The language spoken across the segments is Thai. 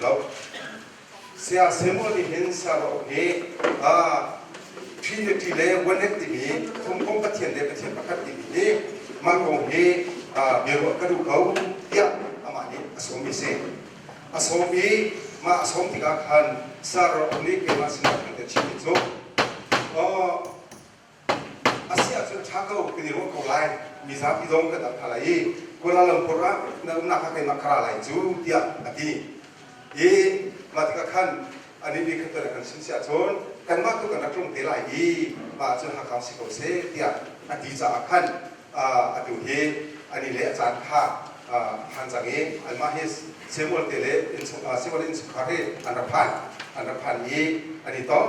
แล้วเสียเสมอที่เห็นสารเฮที่เล่วันนี้ที่มีทุ่งกงประเทศเล่ประเทศประคับที่มีมาคงเฮเบียร์กระดูกเขาเยอะอามานี้อสมมีเสอสมมีมาอสมที่การคันสารนี้เกี่ยวกับสิ่งที่เป็นชีวิตโจอาเซียนจะชักเอาคือที่รู้เขาไล่มีสามพี่น้องกันอะไรคนละลำพูระนั่นนักการนักข่าวอะไรจูเดียอันนี้มาที่การอันนี้มีขั้นตอนการศึกษาชนกันมากทุกการนักลงเทลายมาจนหาคำสิเขาเสียเดียอันที่จะขั้นอันดูเฮอันนี้เลยอาจารย์ข้าหันจากนี้อันมาเฮเซมอลเตเลเซมอลอินสุขาเรอันดับพันอันนี้ต้อง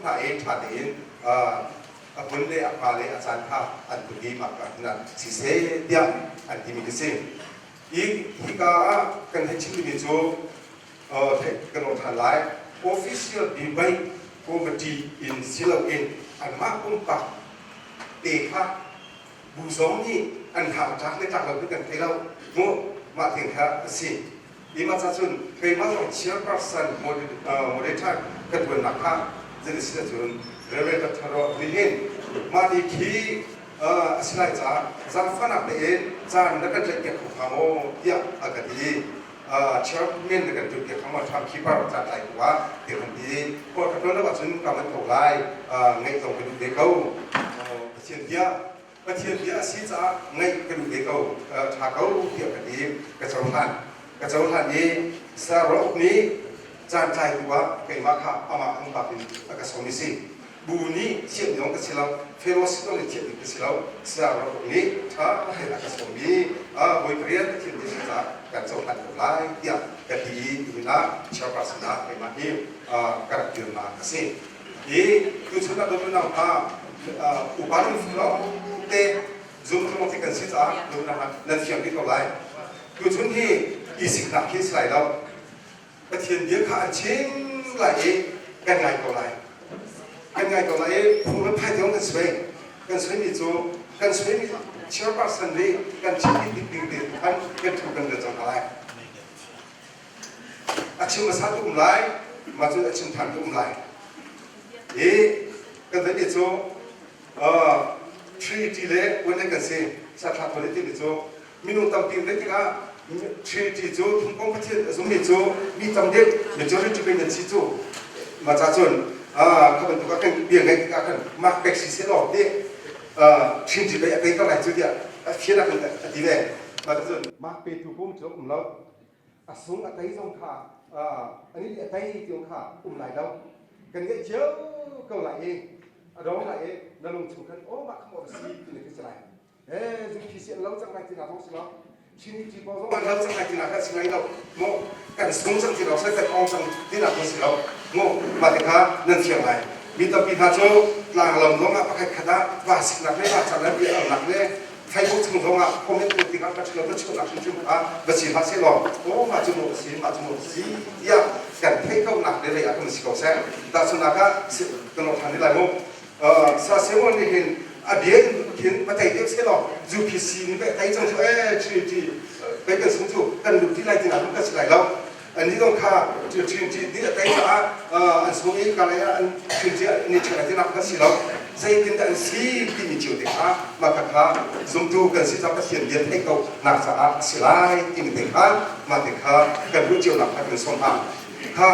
ถ่ายถ่ายเองคนเลยอาภาเลยอาจารย์ข้าอันตุดีมากกันนั้นสิเสียเดียอันที่มีเสียอีกกันให้ชิมมีโจกันลงทันไลofficial debate committee in Siloin อันมากองค์การเตะค่ะบุษงนี่อันถามจากในจากเราด้วยกันให้เราโง่มาถึงค่ะสิอีมาจากส่วนเคยมาจากเชียร์ปรัสันโมเดลท่ากันบนนักข่าวจะได้สิ่งส่วนเรื่องการทะเลาะวิหินมาดีที่สิไลจ้าฟันอับเองจ้านักการเก็บข้าวโมยาอากาศดีเชื่อเงินกันจุดเกี่ยวกับมาทำคีบเราจัดไอ้ว่าเดี๋ยวนี้พอขับรถแล้วว่าฉันกำลังถูกไล่ไงส่งไปดูเด็กเขาเชียร์เดียสิจ้าไงไปดูเด็กเขาถ้าเขาเกี่ยวกับนี้กระเจ้าท่านนี้สรุปนี้จานใจว่าเป็นว่าข้าเอามาอังบาเป็นกระทรวงนี้สิบูนี้เชื่อมโยงกับเราเฟโลสิโตเลยเชื่อมโยงกับเราสรุปนี้ถ้าให้กระทรวงนี้บริเวณที่ที่จะการส่งผ่านไลน์เดียกระดีอยู่นะชาวบ้านสนาไปมาที่กระดิ่งมาสิคือชุดนั้นดูนะอุปนิสัยเราเตะzoomทุกคนที่กันสิจ้าดูนะนั่นเสียงที่เขาไลน์คือชุดที่อีสิกนักที่สไลด์เราประเทศเดียวขาดชิ้นไหลกันไงก็ไหลผู้รับผิดชอบกันสวยมีจูกันสวยมีเชื่อว่าสันดีกันชิ้นที่ดิ่งกันถูกกันเดินจากอะไรอาชีพมาสาธุไหลมาจูอาชีพทางดุไหลกันได้ดิจูtreaty เลยวันนี้กันสิสถาบันนี้ดิจูมีนุ่มตั้มปีนได้ที่ก็treaty จูทุ่งกองประเทศสมัยจูมีจำเด็กมีจูที่เป็นยันสิจูมาจากส่วนเขาเป็นตัวกันเบี่ยงไงกันมาเป็กซิเซลล์ที่treaty ไปอะไรก็ไหลจูเดียเชื่อกันดีเลยมาจากส่วนมาเป็นทุกคนจูเราสงอะไรสงข้าอันนี้อะไรที่สงข้าไหลเรากันเยอะก็ไหลเองร้องไหลนั่งลงชุกันโอ้มาขโมยสีนี่คืออะไรจุดที่เสียเราจังไรที่เราท้องสิเราชิ้นที่พอเราจังไรที่เราสิไงเราโม่กันสงสัยที่เราใช้แต่องสังที่เราท้องสิเราโม่มาถึงข้านั่นเชียงไรมีตัวปีนาโจหลังเราต้องมาพักขดาว่าสิ่งนักเล่นจังไรเบี้ยนักเล่นใครพูดถึงตรงอ่ะคอมเมนต์ตัวที่การประชุมประชุมนักชุมบัญชีภาษีเราโอ้มาจมูกสียากันให้เขาหนักเลยอ่ะคุณสิเขาแซ่แต่ส่วนนักก็ตลอดทางนี้ไรโม่สาเสวันนี้เห็นเดียนเห็นมาแต่เด็กเสียหรอจูพีซีนี่ไปไต่จังจูที่ไปกันสูงจูกันดูที่ไรที่ไหนมันก็สิไรแล้วอันนี้ต้องค่าที่นี่ไต่จ้าอันสูงอีกอะไรอันที่นี่เชื่อที่นักก็สิแล้วใจกินแต่สีที่มีจิ๋วเด็กมาค่ะสูงจูกันสิจะก็เขียนเดียนให้เขาหนักสะอาดสิไรที่มีเด็กมาเด็กกันรู้จิ๋วหนักเป็นสองค่ะ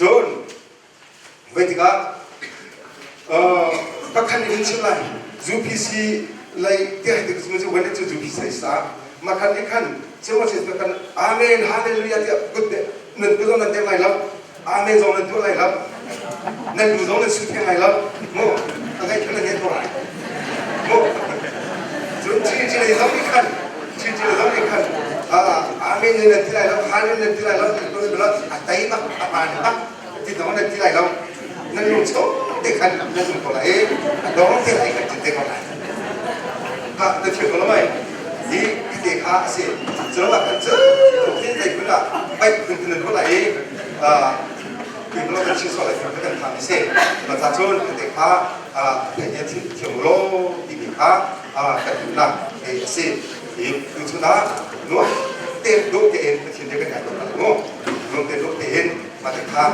จนเวทีก็ก็คันนี้ใช่ไหมจูพีซีเลยที่ให้เด็กสมัยวันนี้จูพีซีสามาคันนี้คันเชื่อว่าจะเป็นอาเมนฮาเลลูยาที่กุดนั่นกุดนั่นเท่าไรแล้วอาเมนจงนั่นเท่าไรแล้วนั่นกุดนั่นสุดเท่าไรแล้วโม่อะไรแค่นั้นเท่าไรโม่จุดที่เลยต้องมีคันเลยต้องมีคันอาเมนนั่นเท่าไรแล้วฮาเลลูยานั่นเท่าไรแล้วกุดนั่นอะไรบ้างอะไรบ้างที่ตรงนั้นเท่าไรแล้วนั่นลูกโซ่เด็กกันนั่นลูกคนละน้องเท่าไรกันเด็กคนละค่ะนั่นเชื่อคนละไหมนี่เด็กค่ะสิเจอแบบเจอที่เด็กคนละไปถึงคนละคือเราเป็นชื่อสอนอะไรกันกันทำสิประชาชนเด็กค่ะเป็นยันที่เที่ยวโลดีดีค่ะกันอยู่นั่นสิคือสุดท้ายนู้เต็มดูเต็มเป็นชิ้นเดียวกันอย่างนั้นนู้เต็มดูเต็ ข้าง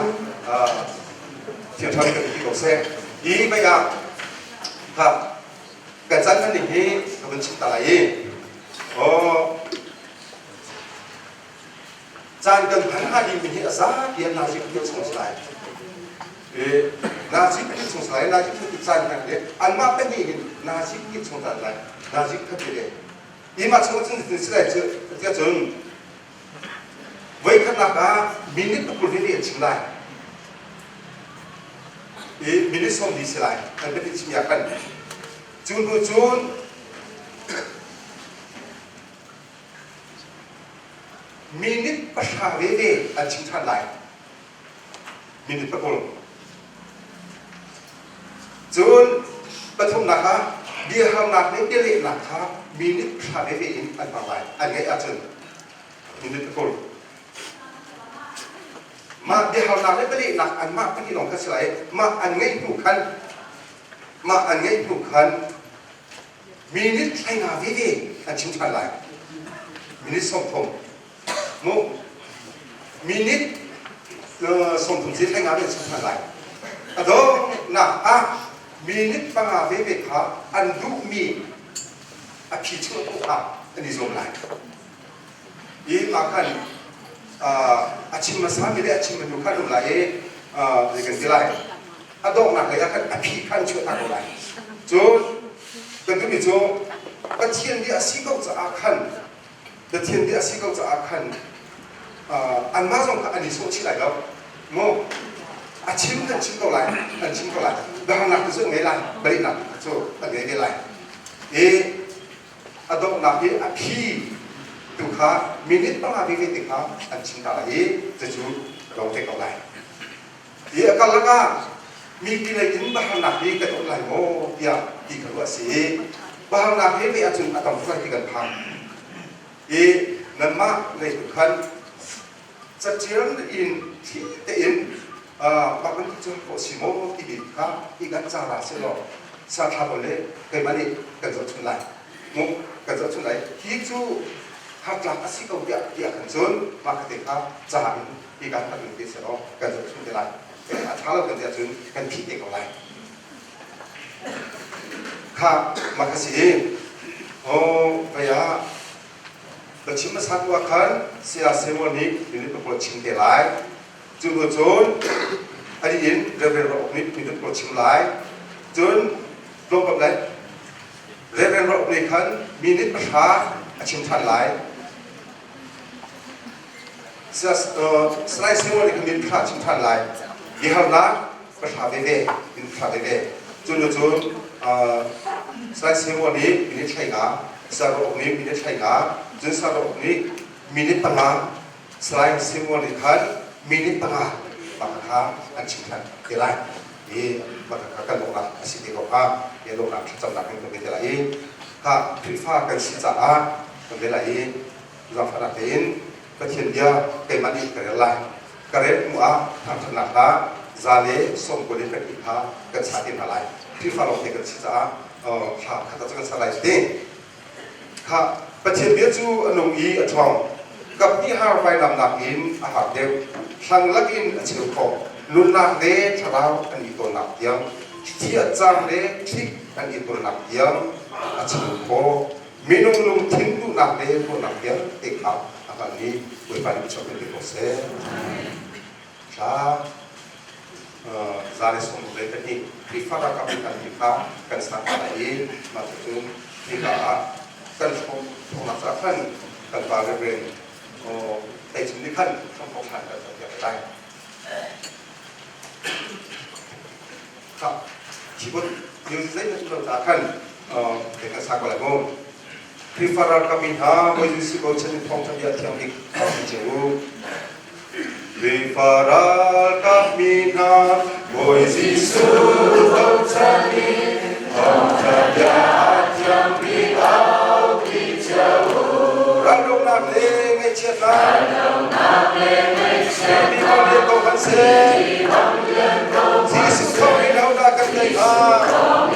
เที่ยวทางกันที่เราเซ่อีไปกับครับกันจันนั่นเองที่เราเป็นชิมตะไลโอ้จานกันพันห้าดีมีที่อาซาเดียนนาจิเดียวสงสัยนาจิเดียวสงสัยนาจิที่จานกันเลยอันมาเป็นนี่นาจิเดียวสงสัยนาจิก็เป็นเลยอีมาสงสัยที่สุดเลยจะจนไว้ขนาดนั้นมินิตุกุลที่ชิมได้มินิสมดีสิไลอันเป็นที่ชิมอยากกันจูนมินิประชาเวเวอันชิมทันไลมินิประกุลจูนปฐมนะคะเดียร์ห้ามนักเดียร์เล็กนะคะมินิประชาเวเวอันต่างไลอันไงอาจารย์มินิประกุลมาเดี๋ยวเราเล่นไปเลยหนักอันมากที่หลงกระสายมาอันง่ายถูกขันมีนิดใช้งานวิธีอันชิมชันไหลมีนิดส่งผมมุกมีนิดส่งผมที่ใช้งานเป็นชิมชันไหลอะดองนะมีนิดปังอาวิธีครับอันดูมีอภิชาตุครับอันนี้ส่งไหลยี่มาขันอาชิมมาสามีได้อาชิมมันอยู่ขั้นไหนเรื่องกันที่ไรอะดองนักเลยขั้นอภิขั้นช่วยตักไหนจูกันก็มีจูประเทศที่อาศัยก็จะอาคันประเทศที่อาศัยก็จะอาคันอันมาส่งอันนี้ส่งที่ไหนแล้วโมอาชิมกันชิมตัวไรอันชิมตัวไรบางนักก็จะไม่ไรบรินักจูอันนี้ไม่ไรอะดองนักที่อภิดูค่ะมินิต้องอาวิเวติค่ะอันชิมตาไหลจะจูเราเทกเอาไหลกันแล้วก็มีกิเลสอินบ้านนักที่กระตุ้นไหลโม่เดียดีกว่าสิบ้านนักที่ไม่อาจุนอาตมไฟที่กันพังนั่นมากในทุกขันจะเชื่ออินที่เตอินบางคนจะโอสิโมที่ดีค่ะอีกันจาราเสลอสาขาบเลยเคยมาดิกันจะชุนไหลมุกกันจะชุนไหลที่จูหากหลักอาศัยก็เดียกันจนมาคติครับจะหันอีการทำเป็นเสร็จแล้วกันจะชุนไหลถ้าเรากันจะชุนกันผิดเองอะไรครับมาคสิโอ้พยาแต่ชิมมาสักวันคันเสียเซมอนิกอยู่ในตัวโปรชิมเดลัยจุดจนอันนี้ยินเรื่องเราอนิกมีตัวโปรชิมไลจนลงกับนั้นเรื่องเราอนิกคันมีนิดประชาชิมทันไลสไลด์เซมอนิกมีประชาชิมทันไลยี่ห้อนั้นประชาเวเวมีประชาเวเวจนสไลด์เซมอนิกมีนิดใช่ไหมสารอนิกมีนิดใช่ไหมจนสารอนิกมีนิดปังอาสไลด์เซมอนิกคันมีนิดปังอาปากกาอันชิมทันเดลัยปากกากันลงนักสิทธิกว่าลงนักจำนักเป็นตัวเดลัยข้าพิฟ้ากันสิจ้าตัวเดลัยเราฟังได้ยินประเทศเดียวเป็นมันอีกกันเลยกระเรื่องมัวทางถนัดละซาเลส่งบริการอีกฮะกันสาธิตอะไรพิฟ้าเราเห็นกันสิจ้าข้าข้าจะกันสลายเด้งข้าประเทศเดียวจู่นงอีทองกับที่ห้าไฟลำนักอินอาหารเดียวทางลักอินเชื่อของลุนนักเล่ชาวอันนี้ตัวนักยังที่อาจารย์เล่ที่อันนี้ตัวนักยังอาจารย์ของมีนุ่งลุงทิ้งตัวนักเล่ตัวนักยังเอกเขาอันนี้ไว้ไปชมเป็นที่โปรเซสช้าซาเลสของเล่กันนี่ที่ฟ้ากับกันที่ฟ้ากันสักอะไรมาถึงที่เรากันชมของนักสักท่านกันบาเรื่องแต่ถึงที่ขั้นต้องผ่านกันอย่างไรครับที่พูดอยู่ในนั้นเราจะขั้นเป็นการสักอะไรบ้างที่ฟาร์กามินฮาบริสุทธิ์ก็เช่นท้องทะเลที่อังกฤษที่เจ้าที่ฟาร์กามินฮาบริสุทธิ์ก็เช่นท้องทะเลที่อังกฤษที่เจ้ารักดวงนักเลงไอ้เชี่ยนะมีความเรียนตรงกันเสียที่สุดเขาให้เราได้กันเลยมาเ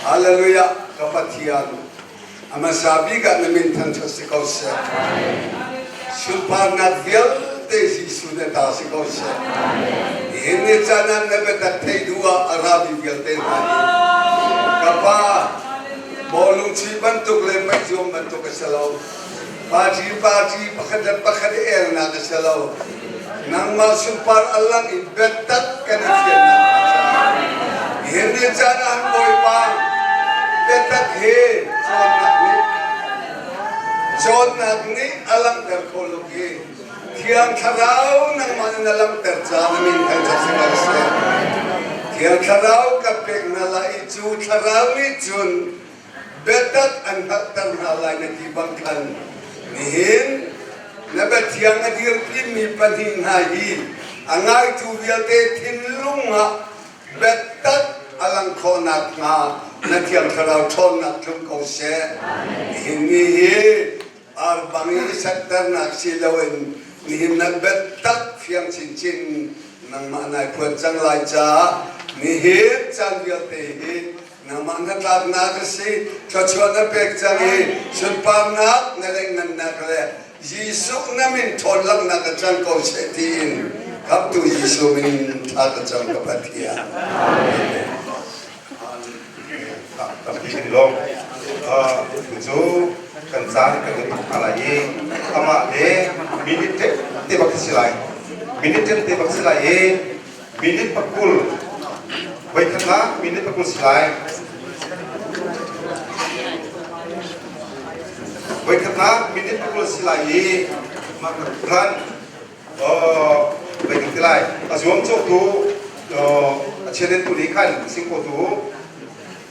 Hallelujah, kapatian. Amasabi ka namin tanto si Kose. Supar nadvial te si suneta si Kose. Ini canan nebetat te dua Arabi vial te nani. Kapa bolung si bentuk lepek jom bentuk keselau. Paji pakad el na keselau. Nang mal supar alang ibetat kenafian na. Ini canan boy pa. Betak he, John Nagni, alang terkologi. Tiang karau nang mana nalang terjana minta jasa. Tiang karau kapek nala itu karau ijun. Betak anak ternala nakibangkan. Nihin, nabat tiang adir pimi panhingahi. Angai tu biate tinlunga. Betak alang konak nga. Nakian karau ton nak kau se, ini arbangi sektor nak silawan, ini nak betak fiang cincin nang mana kuancang laja, ini canggih teh, nang mana tak nak si, kecuali pekcangi, supaya nak neleng nak le, Yesus namin tolak nak kacang kau setin, kaptu Yesus min tak kacang kepatia. Tapi ini long, tujuh kencan kemudian alai, ama le minit tebak silai, minit pakul, baiklah minit pakul silai, maka kan, baiklah, asal cok tu, cedek tu ikan singko tu.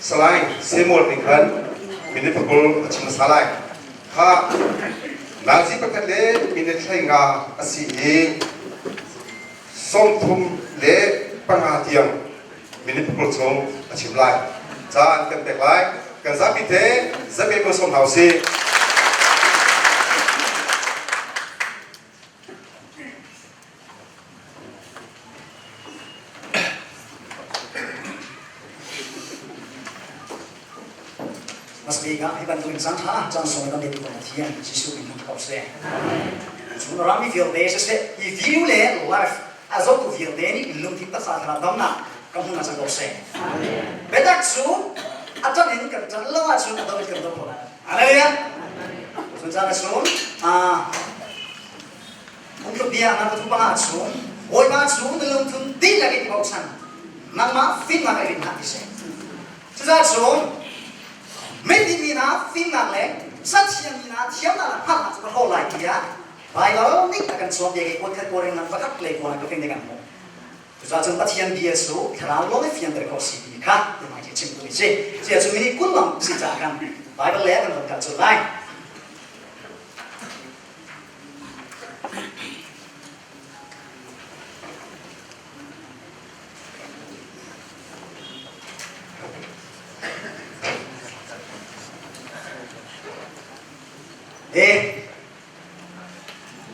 Selain semua ikan, minit pakul macam salai. Ha, nasi pakai le minit saya asyik somtum le pengatian minit pakul som macam lain. Jangan kentek lain, kan sapi te, sapi musim hausi. Masbiga iban tuin sang ha jang song dan itu kan tiang Yesus itu kau se. Semua orang feel deh se i view le life azot tu feel deh ni ilum kita saat radam na kamu nasa kau se. Bedak su atau ni kan jalan lah su atau kan tu pula. Haleluya. Sunjana su untuk dia anak tu pangat su, oi pangat su dalam tu tidak lagi kau san. Nama fin maka ini hati se. Sunjana su Maybe mina fin nak le, saksian mina tiap nak hal nak berhol lagi ya. Baiklah, ni akan suami dia ikut kerja nak bakat play korang keping dengan mu. Jadi jumpa tiang dia so, kalau lo ni tiang terkosi ni kah, dia macam cipta ni je. Jadi cuma ni kulam sijakan. Baiklah le akan berkat julai.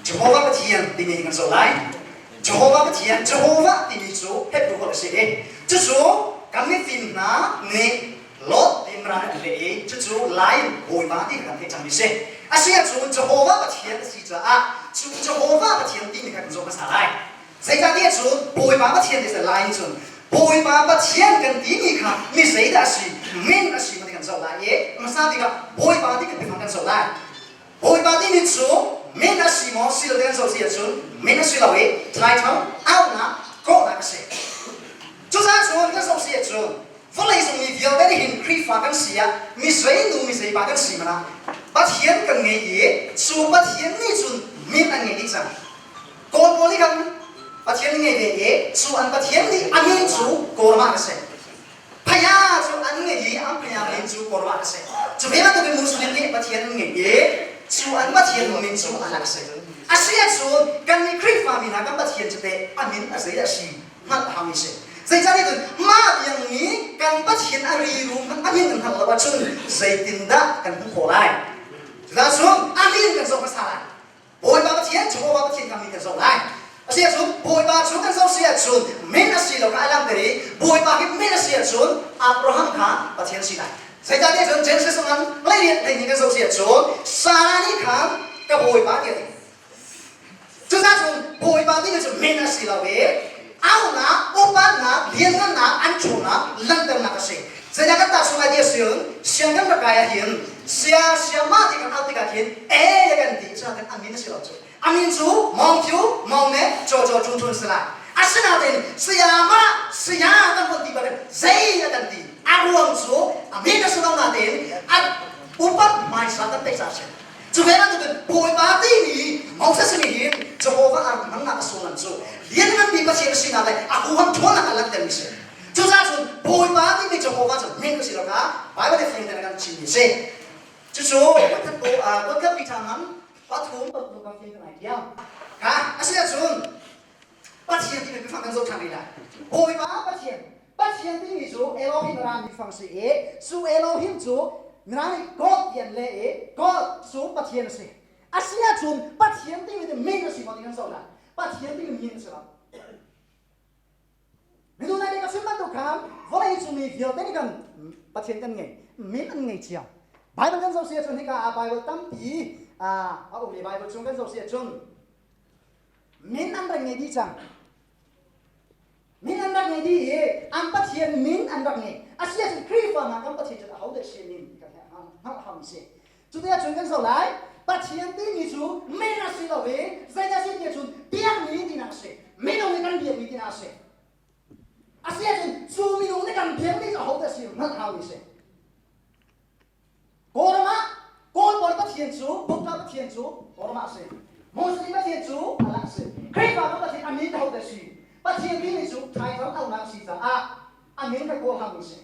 Jehovah bertian tinggi dengan solai. Jehovah bertian, Jehovah tinggi su, hep dua sih. Justru kami fitnah ni lot dimana le, justru lain boy mati kan kita misi. Asyik su Jehovah bertian sih su Jehovah bertian tinggi kan so masalah. Saya jadi su boy bertian itu lain su. Boy bertian kan tinggi kan misi dah sih, min sih mati kan solai. Masalah dia boy mati kan kan solai. Boy mati ni su Mena simo sila dengan sosial sun, mena sila we, try tau, out na, kau nak kasih. Jadi sun dengan sosial sun, fulai sun ni dia dari hin krifa kan sia, misai nu misai bagan si mana, batian kan ngei, su batian ni sun, mena ngei sang. Kau boleh kan, batian ngei ye, su an batian ni amin su, kau nak kasih. Paya su an ngei, am paya amin su, kau nak kasih. Sebenarnya tu kan muslim ni batian ngei ye. Suan batian amin su anak saya. Asyik su kan ni krifa mina kan batian cepet amin asyik asyik mat hamis. Saya cari tu mat yang ni kan batian ari rum kan amin kan hal bacun saya tindak kan kolai. Sudah su amin kan so masalah. Boy batian cuma batian kami kan so lain. Asyik su boy batian kan so siat su min asyik lo alam dari boy batian min asyik su Abraham kan batian silai. Saya jadiজন Genesis dengan melihat ini kan sosial jon, sarani kan keboi pati ini. Jadi jon boi pati itu mana sih lawe? Auna, opana, lianana, ancuna, lantar nak kasih. Saya kata sungai dia sion, siangkan berkaya hin, siapa kan altika hin, kan di, saya kan amin sih lawe. Amin su, mau kyu, mau ne, jojo juntun selai. Asnaten siapa kan pun tiba kan, saya kan di. Aruang su, amin na sulang natin at upat may satan teksasya. Suvera tu kan boy pati ni mau sesemihin Jehovah ang nakasulan su. Dia dengan di pasir sinalay aku ham tuan alam dan misi. Sudah su boy pati ni Jehovah su min sila ka, Bible define dengan cini se. Susu wakat bitangan patung patung kini kenai dia. Ka asyik su pasir ini bifangkan su canggih. Boy pasir. Pasien tinggi tu Elohim rani fungsi su Elohim tu rani God yang le God su pasien se. Asyik tu pasien tinggi tu mana sih macam mana? Pasien tinggi mana sih? Betul nak dikasih bantu kan? Boleh itu ni dia tadi kan pasien kan ni, mana ni cia? Bible kan sosial tu ni kan Bible tampi aku ni Bible tu kan sosial tu mana orang ni cang? Min anak ni di, ampat sian min anak ni. Asyik si krifa nak ampat sian jadi awak sian ni, kata ham si. Sudah cungkan solai, pasian ti ni su, min asyik lawe, saya asyik dia su, tiang ni di nasi, minum ni kan dia ni di nasi. Asyik su minum ni kan dia ni awak sian, nak ham si. Korma, kor pasian su, bukan pasian su, korma si. Muslim pasian su, anak si. Krifa ampat sian amin awak sian. Pasien ini su, try tahu tahu nak sisa. Amin tak kau ham ini.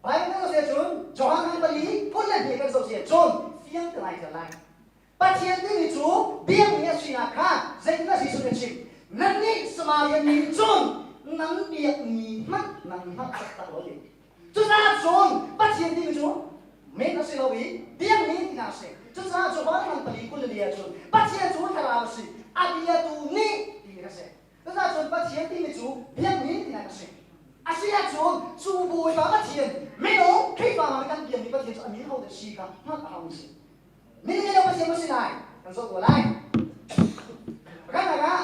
Baik tu saya cun, jangan beli, kau yang dia kan saya cun, fiang terlain terlain. Pasien ini su, biang dia sinakan, saya nak sisa kecil. Nanti semua ni cun, nanti dia ni mat tak boleh. Sudah cun, pasien ini su, mana sih lawi, biang ni nasi. Susah coba dengan pelikul dia cun, pasien cun harus sih, abia tu ni tidak sih. Susah cun pasien ini cun, biang ni tidak sih. อาเซียจูนสูบวยบาบัดเทียนไม่รู้ใครฟังมันกันเบียงนี่บัดเทียนจะอันนี้เขาจะชี้กันมากเอาสิไม่ได้เราบัดเทียนไม่ใช่ไหนกันส่งตัวไรกันไหนกัน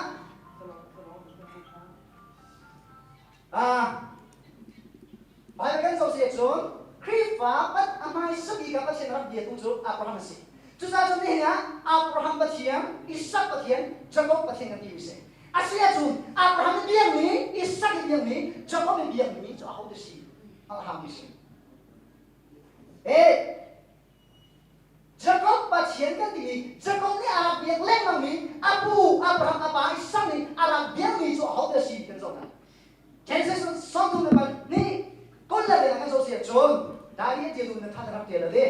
ไปกันส่งเสียจูนคริสฟ้าบัดอามาอิสกีกับบัดเทียนรับเดียตุ้งจูอับราฮัมสิจุดสำคัญนี่นะอับราฮัมบัดเทียนอิสก์บัดเทียนจักรบัดเทียนกันที่มิเศษอาเซียจูนอับราฮัมเบียงนี้อิสก์เบียงนี้จักรเบียงนี้จะเอาจะชี้อัลฮัมดุลิลลาห์จักรบัดเทียนกันที่จักรนี้อาราเบียงเล่นมันนี้อับราฮัมอับราอิสก์นี้อาราเบียงนี้จะเอาจะชี้กันส่งนะแค่สิ่งสองตัวนี้คนละเรื่องกันส่งเสียจูนได้ยังเจตุนท่านรับเจริญเลย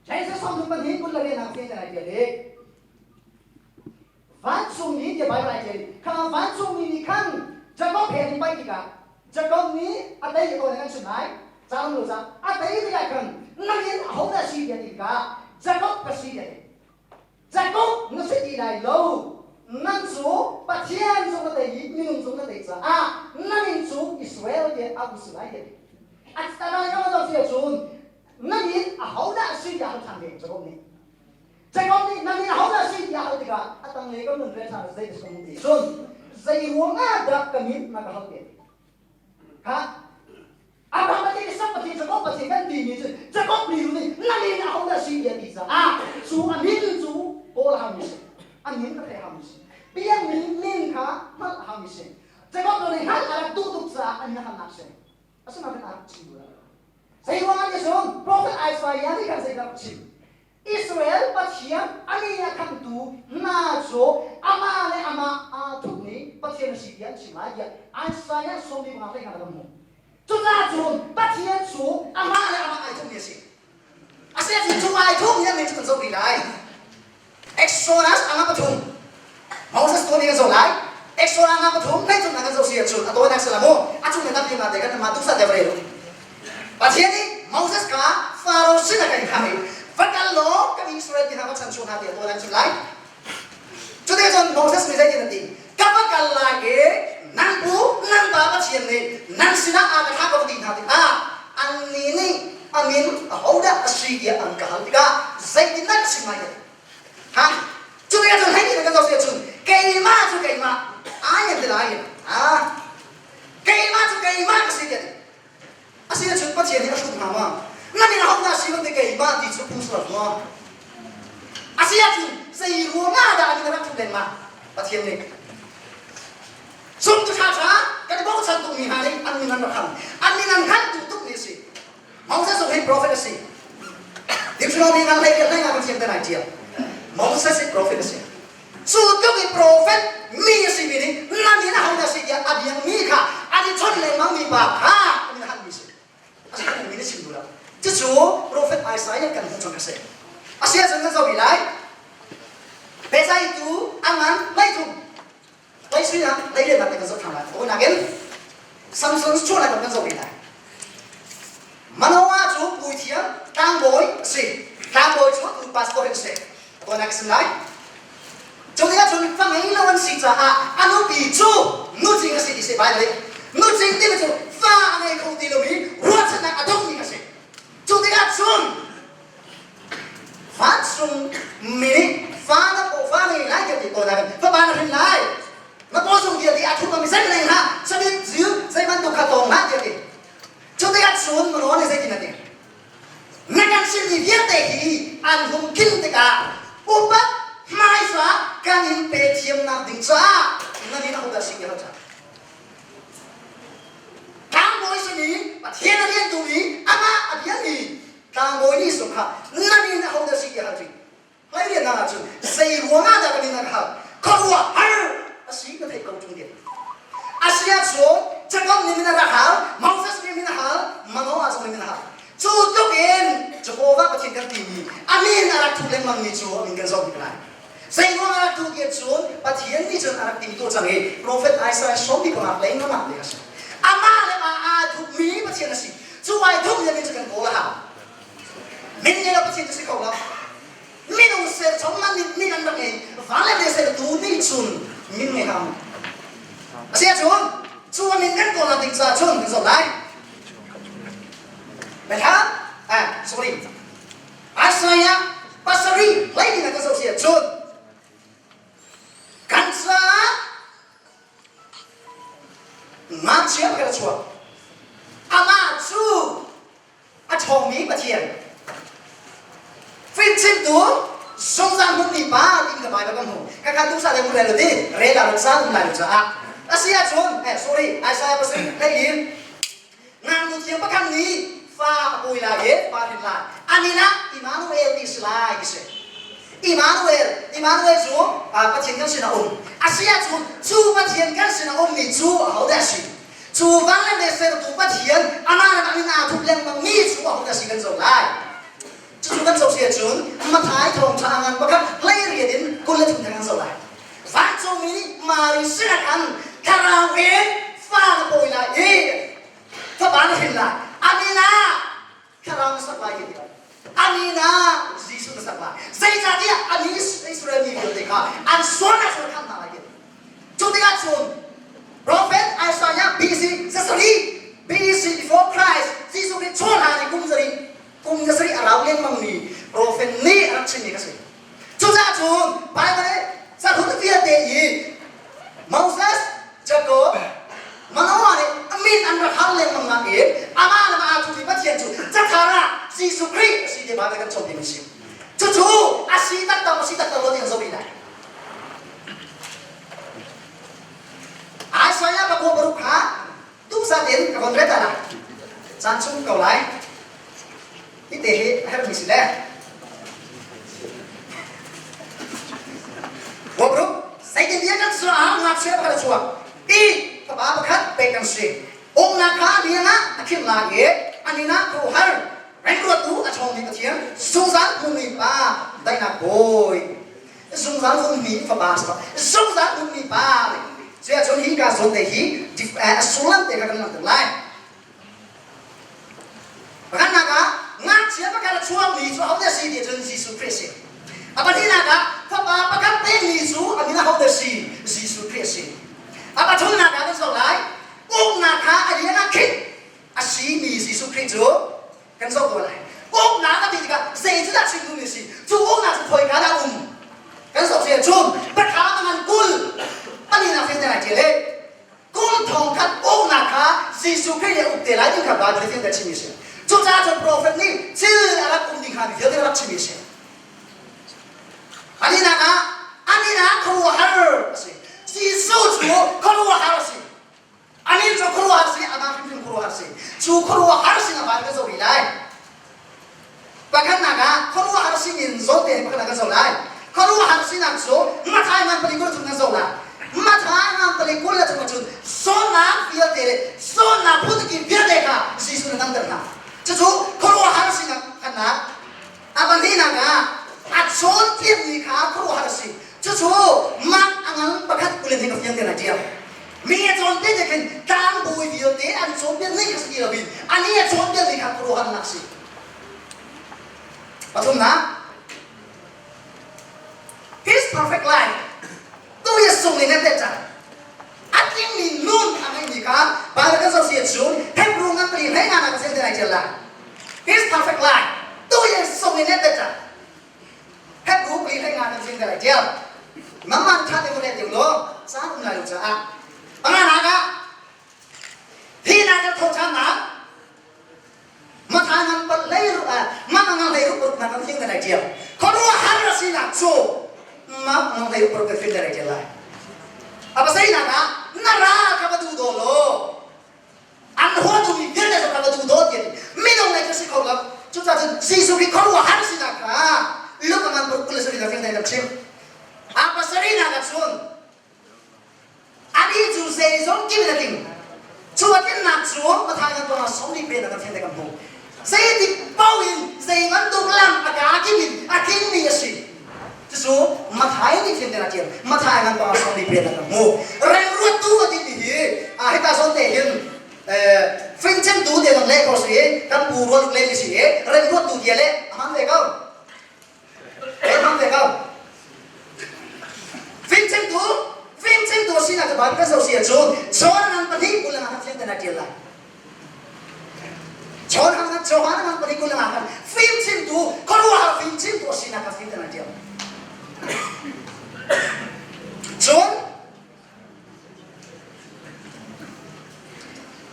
ใช้สิ่งสองตัวนี้คนละเรื่องกันเสียจะได้เจริญวันสุ่มนี้จะไปอะไรเจริญข้าวันสุ่มนี้ขั้นจะก็เพลงไปดีกันจะก็นี้อะไรจะตัวนั้นสุดท้ายจำรู้จักอะไรที่ได้กันนั่นเองเขาได้สิ่งดีกันจะก็เป็นสิ่งดีจะก็นั่นสิ่งดีได้แล้วนั่นจู่ปัจจัยส่งมาได้ยิ่งมีนุ่งส่งมาได้จ้านั่นเองจู่อิสราเอลเดียอาบุสไลเดียอัตตาเราก็ต้องเสียจูนนั่นเองเขาได้สิ่งดีเขาทำเองจะก็นี้จะก็นี้นั่นเองเขาได้สิ่งดีเขาดีกันอัตตาเราก็ต้องเรียนทางใจที่สมบูรณ์ส่วนใจหัวงาดับกันนี้มาก็เขาเดียฮะอาบราฮัมที่สักปฏิจะก็ปฏิกันดีนี่จะก็ปลีรู้นี่นั่นเองเขาได้สิ่งดีที่จะจู่อันนี้จู่โอลามิสอันนี้ก็ได้ฮามิสเพียงนี้ค่ะนั่นฮามิสจะก็ตัวนี้ฮัลอารักตุตุกซาอันนี้ฮัลนักเซนอาศัยมันอารักชิบุระใส่หัวงานที่ส่วน Prophet Isaiah นี่กันใส่อารักชิบอิสราเอลปัจจัยอันนี้อยากทำตัวน่าโจอามาเลยอามาทุกนี้ปัจจัยสิ่งที่ชิมาเดียอันสายสมบูรณ์อะไรกันบ้างจุดนั้นจุดปัจจัยสูอามาเลยอามาไอ้ทุกนี้สิอาศัยจุดไอ้ทุกนี้ไม่จุดสมบูรณ์ได้ Exodus อามาปฐุมMoses ตัวนี้กันส่งไล Exodus อามาปฐุมไม่จุดนั้นกันส่งเสียจุดตัวนักสลามุอาจุดนั้นที่มาเด็กกันมาทุกสัตว์เดบเรโลปัจจัยนี้ Moses กับฟาโรห์สิ่งนั้นกันฟังกันโลกกับอิสราเอลที่ทำให้ฉันชวนหาเดียตัวนั้นสุดไลจุดนี้จน Moses ไม่ได้ยินดีกับว่ากันไลนั่งปูนั่งบาปเชียนนี่นั่งสินะอาการกับดีหาดีอันนี้นี่อันนี้เขาได้สิ่งที่อันกันที่ก็ใจดีนักสิ่งใหม่ฮะจุดนี้จนให้ดีกันเราเสียจุดเกี่ยมาจุดเกี่ยมาอย่างเดียวเกี่ยมาจุดเกี่ยมาก็สิ่งเดียวอาศัยจุดปัจจัยนี้ก็ชุดหามานั่นนี่เราหน้าสิ่งที่เกี่ยมาที่จุดพุ่งสุดมาอาศัยจุดใส่หัวมาได้ที่เราทุเรียนมาปัจจัยนี้สมจุดช้ากันบอกฉันตรงนี้ฮะนี่อันนี้นั่นเราทำอันนี้นั่นขั้นตุกนี่สิมองซะสุดให้ prophecy เดี๋ยวเราเนี่ยนั่นเลยกันได้งานเป็นเชียงแต่ไหนเจียวมองซะสิ prophecy สุดก็มี prophet มีสิ่งนี้นั่นนี่นะเขาจะสิ่งอย่างอันยังมีค่ะอันนี้ชนเลยมั้งมีบาปค่ะอันนี้หันมีสิอันนี้มีได้สิ่งดูแล้วจะจู่ prophet Isaiahกันจนกระเซ็นอาเซียนจะเจ้าวิไลเบซ่าitu amanไม่ถูกไอ้สิ่งนั้นได้เรียนมาเป็นการสอนทางนั้นโอ้นักเรียนซัมซุงช่วยอะไรกันสอนวิไลมันว่าจูปุยเทียตั้งบอยสิตั้งบอยช่วยตัวพาสปอร์ตสิตัวนักสิ่งไหนจุดนี้จุดฟังให้เราวันสิจ้าอันนู้นปีจูนู้นจริงสิที่สิไปเลยนู้นจริงที่มันจูฟังให้คนที่เรามีรู้ชนะอันนู้นนี่ก็สิจุดนี้จุดฟังจุดมินิฟังแล้วฟังให้ไล่กันที่ตัวนั้นฟังบ้านเราเป็นไล่มาพอส่งเดียดีอาทุกคนมีเส้นอะไรฮะสมิธจิ๋วใส่มันตุกขัดตรงฮะเดียดีจุดนี้จุดมันร้อนในเส้นที่นั่นเองนักการสิ่งที่เยอะแต่ที่อันหุ่นกินติกาอุปไม่สาการยินเปเทียมนักดิ้งจ้านั่นนี่เราได้สิ่งที่เราจะทางบริษัทนี้ประเทศนี้ตรงนี้อามาอันนี้ทางบริษัทค่ะนั่นนี่เราได้สิ่งที่เราจะให้เรียนนะครับจุดใส่หัวงานจากนี้นะครับเขาว่าสิ่งที่เขาต้องเรียนอาเซียนส่วนจะก็มีมินาราฮามาอุตสาหกรรมมินาฮามาโนอาสมินาฮาจุดทุกเองจะพบว่าประเทศกันที่มีอามีนารักทุเรศมังมีจูมิกันสองที่ไหนสิ่งว่านารักทุเรศจูประเทศนี้จนนารักที่ตัวจังเอง Prophet Isaiah สมบีคนอะไรนั่นมาเลยกันอามาเลยมาทุกมีประเทศนั้นสิจู่ไอ้ทุกอย่างมันจะกันโกละฮะมินเนี่ยเราประเทศนั้นสิเขาละมินอุเสร์ชมมันนี่กันแบบนี้ฟ้าเลยเสร์ดูนี่จุนมินไม่ทำอาเซียนจู ชัวร์นิ่งกันก่อนละติดซาชนกันสดเลยนะครับsorry อาศัยปัสรีไล่ที่นั่นก็สดเสียชนกันซะมาเชื่อกันชัวอามาชูอาชงมีประเทียนฟินชิมตัวสงสารมุนีป้าที่กับไปแบบนั้นkakak tu saling melewati rela rasa melewati asia chun sorry saya pasal lagi nang tu tiang pakan ni fa pui la ye fa din la anina Emmanuel di slide kise Emmanuel chu pa tiang kan sina asia chun chu pa tiang kan sina ni chu hau da si chu wang le se tu pa tiang ana anina tu leng mang mi chu hau da si kan zo lai chú cần dầu xịt xuống mà thái thòng thang ăn bác lấy rìa đến cô lấy thùng thang ăn dầu lại phát cho mình mà đi xin ăn karaoke pha bồi lại đi các bạn hình lại Anina karaoke sắp lại gì Anina Jesus sắp lại dây ra đi Anina Israel nhiều điều cả ăn xuống là xuống khăn lại gì chú tiếng Anh xuống Prophet Isaiah BC before Christ Jesus đi chôn lại thì cũng gì cùng cái sự ảo liên mang ni prophet ni ăn xin cái gì chúng ta chun bài này sa thut viết để gì Moses Jacob mà nó này amin ăn ra khăn lên mang mang ấy ama là mà thu thì bắt hiện chủ chắc thà ra Jesus Christ xin để bài này cần chọn điểm gì chú asi tất tao lo tiền số bị này ai say mà cô baru khá tu sa đến cái con rết à này san sung cầu lại itu harus misilah. Bro, saya dia kan soal ngapsiap pada suap. Apa bekat pegang sih. Nak dia nak akhir lagi. Anina kuhar. Renggut tu acong ni kecil. Sungsan mumi pa. Dai nak boy. Sungsan mumi pa bas. Sungsan mumi pa. Saya cuma hingga zon dehi. Sulam tega kan nak lain. Bahkan naga ngak siapa kalau suam ni suam dia si dia Jesus Christ. Apa dia naga? Apa kan pen ni su? Amina hau dia si Jesus Christ. Apa tu naga kan solai? Naga dia nak kit. Asi ni Jesus Christ tu kan so boleh. Naga dia juga saya tidak singgung ni si. Tu naga tu koi kada kan so saya cum. Berkata dengan kul. Ani nak fikir aja le. Kul tongkat naga Jesus Christ yang uktelai juga bagai fikir dah cimi si. chúng ta cho prophet ni chưa là cùng đình hành việc đó là chỉ biết xem anh na không har Jesus chú không har gì anh cho không har gì anh không har gì chú không har gì là bạn cái gì lại và cái nào không har gì nhìn rõ tiền cái nào cái gì lại không har gì nào số mà thay mang beli cái chúng ta gì lại mà thay mang beli cái là chúng ta chun số nào việc đấy số nào bút cái việc đấy cả Jesus nó nằm đâu chú không har gì nào anh na apa ni naga atson tiap ni kha khru harsi chú mak angang pakat kulen hing fiang tena dia mi atson te jekin tang bui bio te an son bian ni khasi la bin ani atson bian ni kha khru har naksi patum na his perfect life tu ye sung ni net ta ating ni nun angai ni kha ba ka so sia chun hep ru ngang pri hai na ka sen tena jela his perfect life tôi là sống nên đấy chứ, hết rú bị thay ngàn làm gì cái chưa, mắm ăn chả được cái điều đó, sao không lại được chứ à, anh nào cả, thì nào cho thâu chán nào, mà thay ngàn bật lấy rồi à, mà ngàn lấy rồi bật ngàn làm gì cái chưa, còn nó hắn là gì nào số, mà ngàn lấy rồi bật cái cái chưa lại, à bác sĩ nào cả, nó ra cái bát đũa đó, ăn hoa tụi mình biết là cái bát đũa đó vậy, mấy đồng này cho sĩ không lắm. chúng ta Jesus Christ kalau harus nak lu kaman berkulit suri dah nak cem apa suri nak sun adi tu saya zon kimi nak ting cuma kan nak sun matanya tu nak sun di benda nak nak kamu saya di bawin saya mandu lam agak akin ni asi tu matanya ni benda nak cem matanya tu nak sun di benda kamu rengrut tu adi ni kita sun tehin phim chân tú để làm lễ có gì căn bù luôn lên gì hết rồi luôn tú gì lễ hắn về không em hắn về không phim chân tú xin là cái bài cái dầu xịt xuống cho nó ăn bánh của Johanna man pari kulang akan film chin tu keluar film chin tu sih nak film dan dia John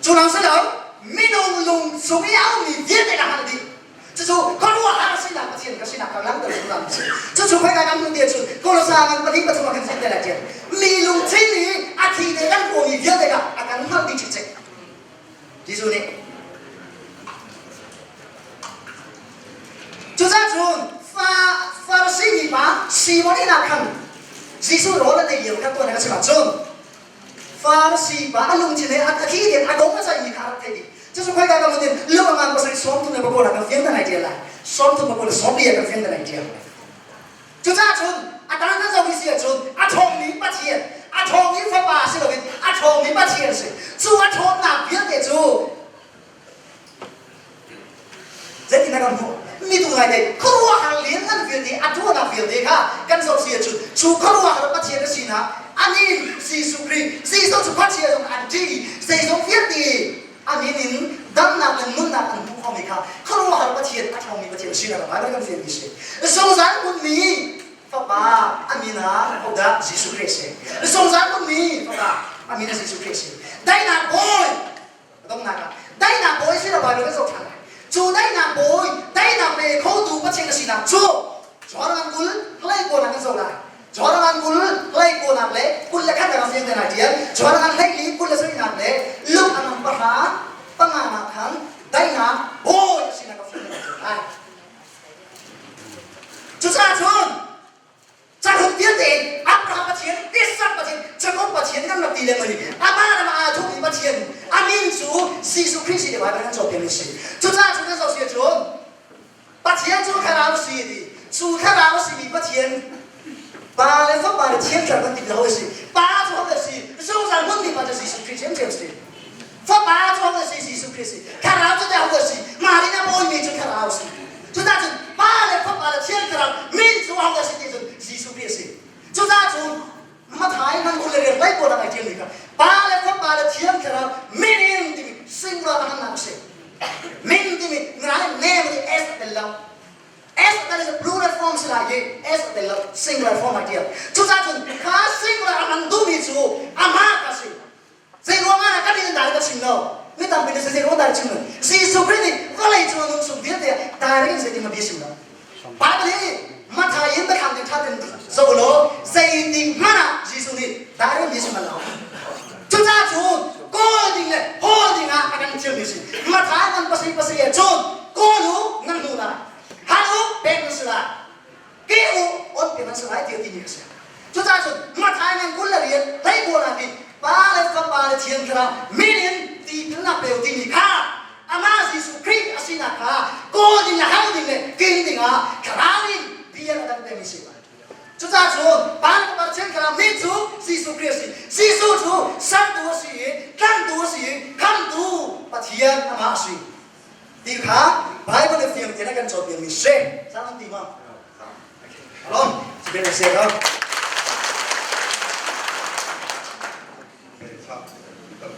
John sedang minum lung sugiau ni dia tidak handi 这就可如果还是哪个钱，可是哪个啷个是哪个钱？这就快干弄点出，过了三个不听不听我跟现在来讲，米龙千里啊，提的干过米别的个，啊干好的去吃，记住呢。就这种发了心里吧，希望你那看，记住罗了的有看多那个是吧？中，发了心吧，啊龙千里啊提的啊公个在你看的。 就是快干弄点，六万不是双头那不过那个分的来点来，双头不过的双边个分的来点，就这样子，啊，当然这种是种，啊，聪明把钱，啊，聪明发把是个问，啊，聪明把钱是，做啊聪哪别的做，这听那个不，你都来的，可我还连那别的，啊，做那别的哈，跟手是做，做可我还把钱的是哪，啊，你是属于，是属于把钱用安吉，是属于别的。 Aminin dan nak nun nak nu kau mereka kalau harus baca atau mereka baca sih nak apa kan film ini. Songsan pun ni, papa Amina udah Yesus Kristus. Songsan pun ni, papa Amina Yesus Kristus. Dai nak boy, dong nak. Dai nak boy sih apa mereka sok cakap. Cu dai nak boy, dai nak be kau tu baca ke sih nak cu. Orang kul, lagi kau nak sok lah. Orang kul, lagi kau nak le, kul lekat dengan film nak dia. Orang lagi kul lesai nak le, lu anak perha. Penganakan dana boy sih nak film ni. Cucacun, cakap dia deh, apa pasien, kisah pasien, cakap pasien kan nak tidak lagi. Apa nama tu ni pasien, amin tu Yesus Kristus dia bawa dengan jodoh ni sih. Cucacun kan so sih cun, pasien tu kerana sih di, tu kerana sih di pasien, balik tu balik pasien kerana tidak tahu sih, balik tu sih, susah pun di pasien Yesus Kristus macam sih. 发八装的是耶稣基督，看好这家伙是，马里那波米就看好是，就那种八的发八的天看民族好的是那种耶稣基督，就那种马太那过来的来过那个经历个，八的发八的天看民的生活那那是，民的那name的 S 的了。S that is a plural form selagi S adalah singular form dia.就那种他 singular aman dumi tu amat kasih. Seruangan akan ini dari kecil, ni tapi ni seruangan dari kecil. Si suprini, kalau itu orang supir dia, dari ini jadi lebih sih. Padahal mata yang berkandung thadin sebelum seiti mana Yesus ni dari Yesus mana. Jadi tu, holding akan jadi sih. Mata yang pasti ya, John, kau ngan mula, halu pensilah, kau on pensilah dia tinggi sih. Jadi tu, mata yang kau lihat, tapi kau lagi. Balik ke balik tiang kerana minin di dalam pelti ni kah, amas Yesus Kristus asina kah, kau di lahau di le, kini dengar kerana dia ada permisi. Jadi tu balik ke balik tiang kerana mintu Yesus Kristus, Yesus tu satu sih, kan tu sih, kan tu patian amas sih. Di kah, Bible ni film kita kan jauh permisi, jangan timah. Alom, sebentar saya.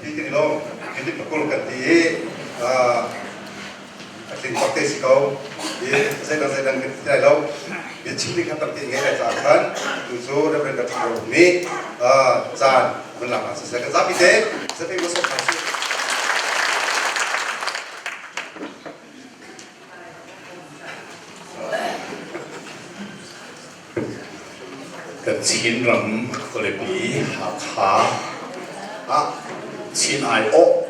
Jadi lo, jadi pukul kati, akhirnya pakai sikau, saya kita lo, dia ciri kata tinggi ajakan, unsur dan kata ini, jangan menang. Saya kata tapi deh, saya masuk masuk. Kecil ram lebih hakha. Chin ai o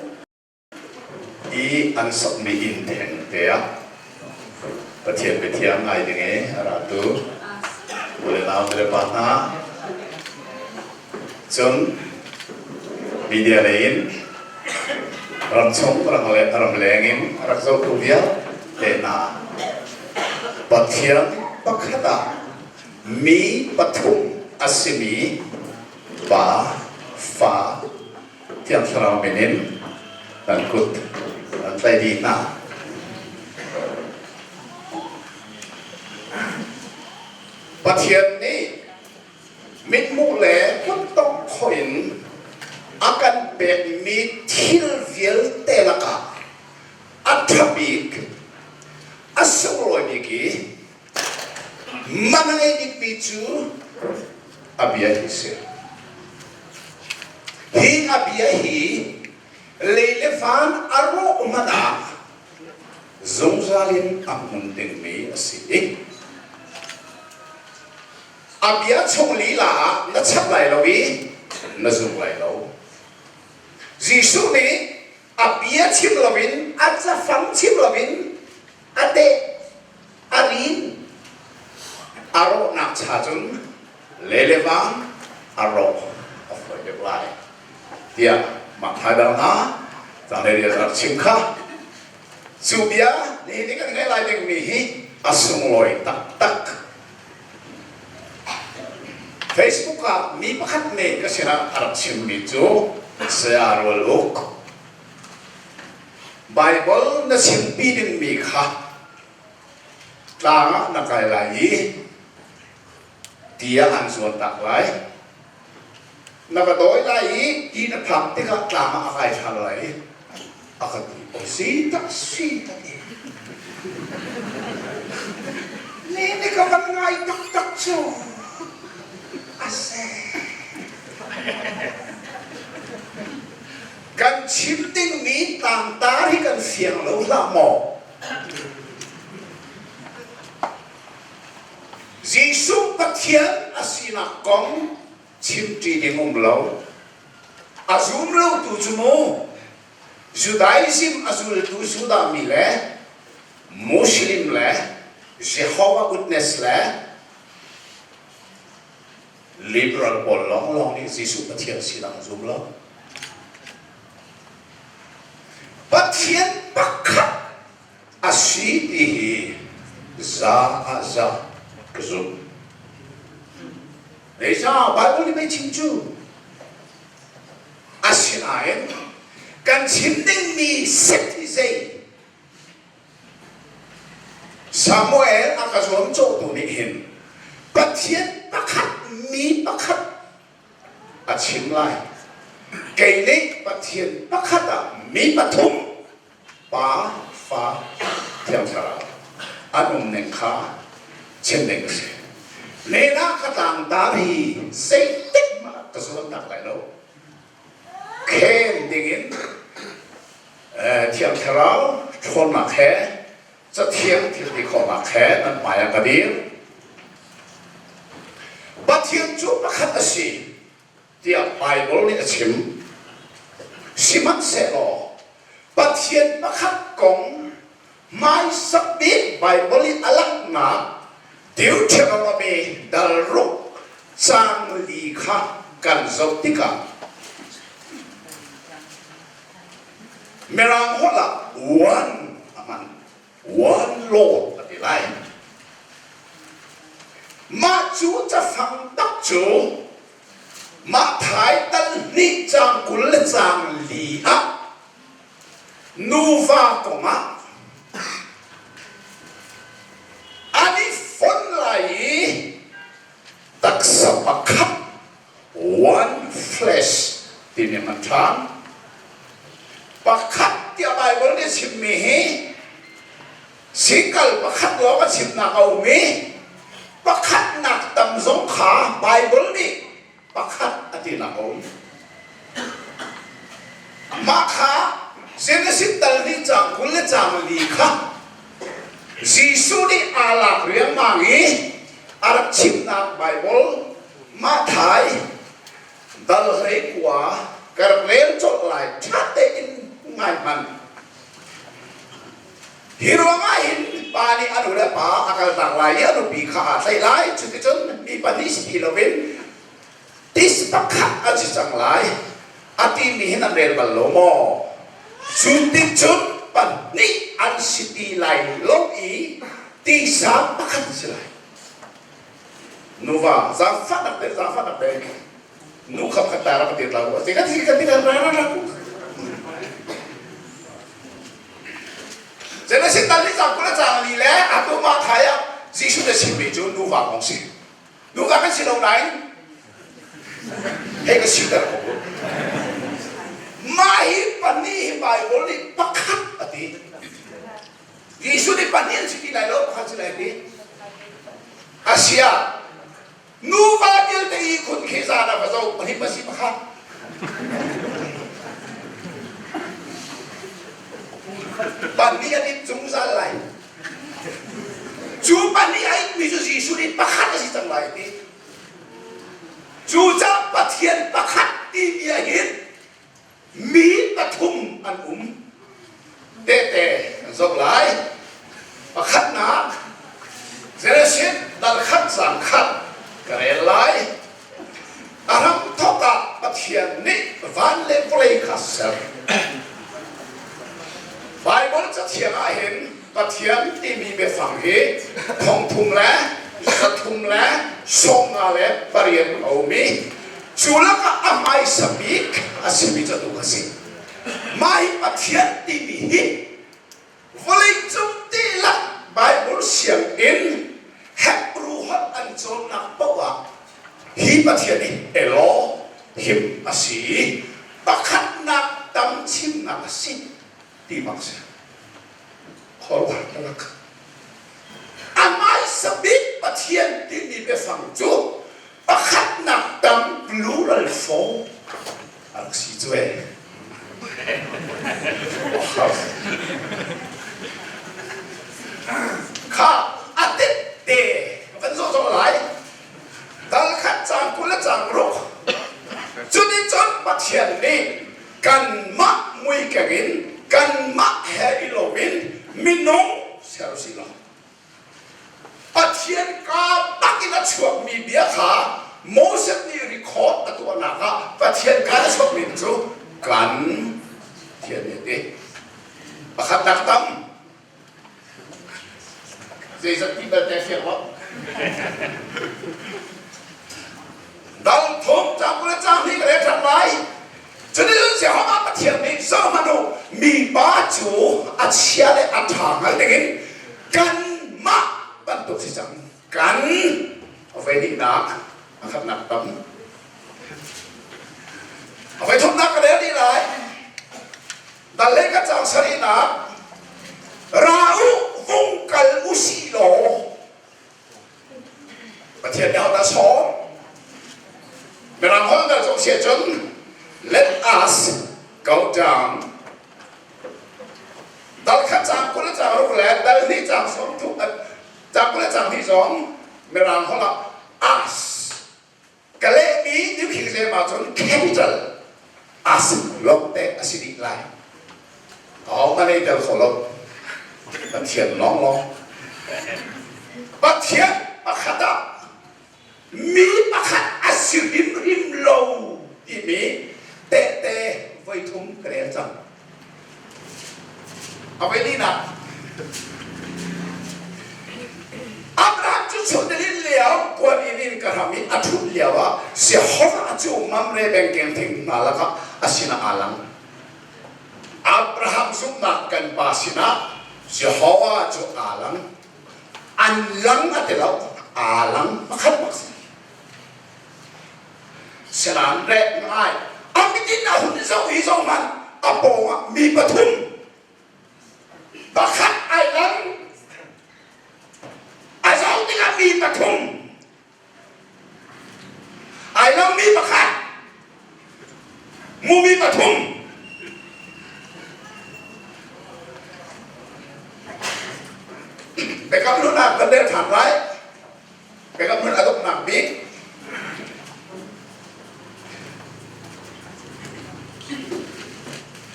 i an sak mi in theng te a pathian bethiam ai dinge aratu ule na ule pa na chon media lein ram chong ram lengin rak zo tu bia te na pathian pakhata mi pathum asimi ba fa tiang sarau menin dan kut dan tadi na pathian ni min mu le kun tong khoin akan pek mi thil vial telaka athabik mana ini picu abia hise hi abia hi leilefan aro umada zongzalin amun ding me asi abia chongli la na chap lai lowi na zung lai lo jisu ni abia chim lovin acha fam chim lovin ate arin aro nak chajun lelevang aro of the lai dia makhadang na taneri ar chimkha subia ni kan ngai lai ding mi hi asung loi tak tak Facebook ka mi pakhat ne kasina ar chim mi chu se arol ok Bible na simpi din mi kha tanga na kai lai dia an suan tak lai na ka doi lai ti na phak te ka tanga akai tha lai akati o si ta ne ka ban ngai tak tak chu ase kan chim ding mi tang ta hi kan siang lo la mo Giêsu Pathian asina kong chim tri ding lo azum lo tu chumo Judaism azul tu suda mi le Muslim le Jehovah Witness le liberal bol long ni Giêsu Pathian sina azum lo Pathian pakhat asiti za kazum Leisa Bible ni mai chimchu asinain kan chimding mi septisei Samuel akazom cho tu ni hin Pathian pakhat mi pakhat achim lai cái này Pathian pakhat mi pathum pa fa thiam thara anum nen kha chen ding se le na kha tang ta hi sei tik ma ka so nak lai lo khem ding in thiam thara chon ma khe cha thiam thil di kho ma khe nan pa ya ka dir Pathian chu pakhat asi dia Bible ni achim simak se lo Pathian pakhat kong mai sabit Bible alak na Deuteronomy dal ruk sang li kha kan zok tika merang hola one Lord ati lai ma chu cha phang tak chu ma thai tan ni chang kul chang li a nuva koma ani fon lai taksa pakhat one flesh ti man thang pakhat ti Bible ni sim mi hi sikal pakhat lo ka sim na au mi pakhat nak tam zong kha Bible ni pakhat ati na au makha Genesis dal ni chang kul chang li kha Jisu ni ala riang mangi arab chim na Bible ma thai dal rei kwa kar len chot lai thate in ngai man hirwanga in pani anu la pa akal tang lai anu bi kha sai lai chu ti chon mi pani si lovin tis pakhat a chi chang lai ati mi hin an rel bal lo mo chu ti chon pan ni an city lai lo i ti sa pakhat si lai nuva za fa da pe nu khap khatara ka ti la ko se ka ti ra ku这个是当你找过来找你嘞，阿都马太阳，技术的前面就怒发公司，怒发个是老来，那个是的好，马一半年买我的不看啊的，技术的半年是你来了，不看起来的， อาเซียนูวาเดียลตีคุณเคซานะพระเจ้าปฏิบัติมาครับปันนี้อันนี้จุงซาไลจูปันนี้ไอ้มิจุจีสุริปะขัดสิจังไรนี่จูจับปะเทียนปะขัดที่มีเห็นมีปะทุมอันเตะสกหลายปะขัดนะเจริญสิทธิ์ดัลขัดสังขัดกระเรไลอารัมทอกะปะเทียนนี่วันเลวเลยขัดเสรไบเบิลจะเทียนเห็นปะเทียนที่มีเบฝังเหทองทุ่มและสะทุ่มและทรงอะไรปริยมเอามีจุลกะอาไมสมิกอาศิมิจะดูกันสิไม่ปะเทียนที่มีวันเลยจุดที่ละไบเบิลเสียงอินแฮปรูฮัดอันโจนักบอกว่าฮีปะเทียนนี่เอโลหิมอาศิปะขัดนักดำชิมนักสิที่มักเสียขอว่ากันละกันอาไม่สบิดปะเทียนที่มีไปฟังจุปะขัดนักดำ plural form อักษิจเวข้าอาทิตย์เดเป็นโซ่อะไรดัลขัดจางกุลจางรุกจุดนี้จนปะเทียนนี้กันมะมวยกินกันมะเฮอิโลวินมินงเซลซิโลปะเทียนกาตักอินาช่วงมีเบียขาโมเสสนี่รีคอร์ดตัวนักปะเทียนการช่วงมินจูกันเทียนนี้ปะขัดนักตั้มเจสันที่เบลเตเฟียร์วะดัลทงจากกุลจางนี่ก็เลยทำไรจะได้รู้เสียงว่าปะเทียนนี้สมนุมีบาจูอัจฉริยะและอัฐานอะไรกันกันมาบันตุสิจังกันเอาไว้ดีนักนะครับนักตั้มเอาไว้ทุบนักกันแล้วนี่เลยดัลเล็กก็จังสรีนักราอุวงกัลอุสิโลปะเทียนเนี่ยเอาแต่สองเวลาห้องเราจงเสียจนLet us go down ดัลขัดจางกุลจางรุกแหลดัลนี่จางสองทุกจางกุลจางที่สองเวลาห้องเรา us กะเลมีนิ้วขีดเซมาจน capital us ลงแต่อสิริไลเอามาในเดิมของเราปะเทียนน้องปะเทียนปะขัดมีปะขัดอสิริริมโลที่มีเตะไว้ทุ่มกระเด็นจังเอาไว้นี่นะอับราฮัมจุดสุดที่เหลียวกวนอินินกระทำมีอัตุเหลียวเสียห้องอาจุมัมเรเบงเกนทิ้งมาแล้วก็อาศินาอาลังอับราฮัมสุนักกันปาศินาเสียห้องอาจุอาลังอันลังอัตเลาอาลังมาขัดมาสิสนามแรกง่ายอามิตินาหุ่นเจ้าอีสองมันอาโปงมีปฐุมปะขัดไอ้ลังไอ้สองที่ก็มีปฐุมไอ้ลังมีปะขัดมูมีปฐุมไปกับรุ่นนักกันเดินผ่านไรไปกับรุ่นอาตุกหนักบิ๊ก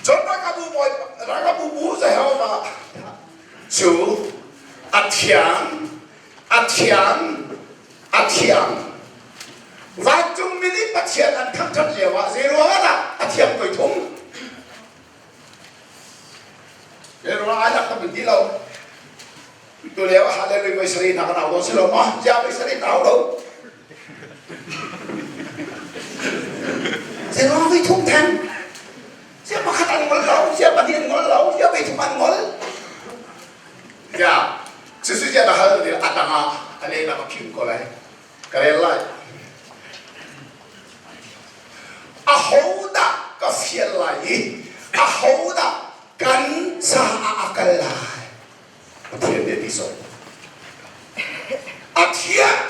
จนรักบูบอยรักบูใส่เอามาจูอัฐิยังวันจุงมินิปัจเจียนอันทั้งจันเลียวเซรัวนะอัฐิยังไปทุ่งเซรัวอะไรก็เป็นที่เราตัวเลี้ยวหาเรื่องไปสรีนักหนาวตัวสิเรามาจะไปสรีหนาวเราเซรัวไปทุ่งแทนsiapa kata ngol siapa dia ngol siapa itu man ngol ya sesungguhnya hal ini atanga ale nama kim kolai karela ahoda ka fiel lai ahoda kan sa akal lai dia dia diso atia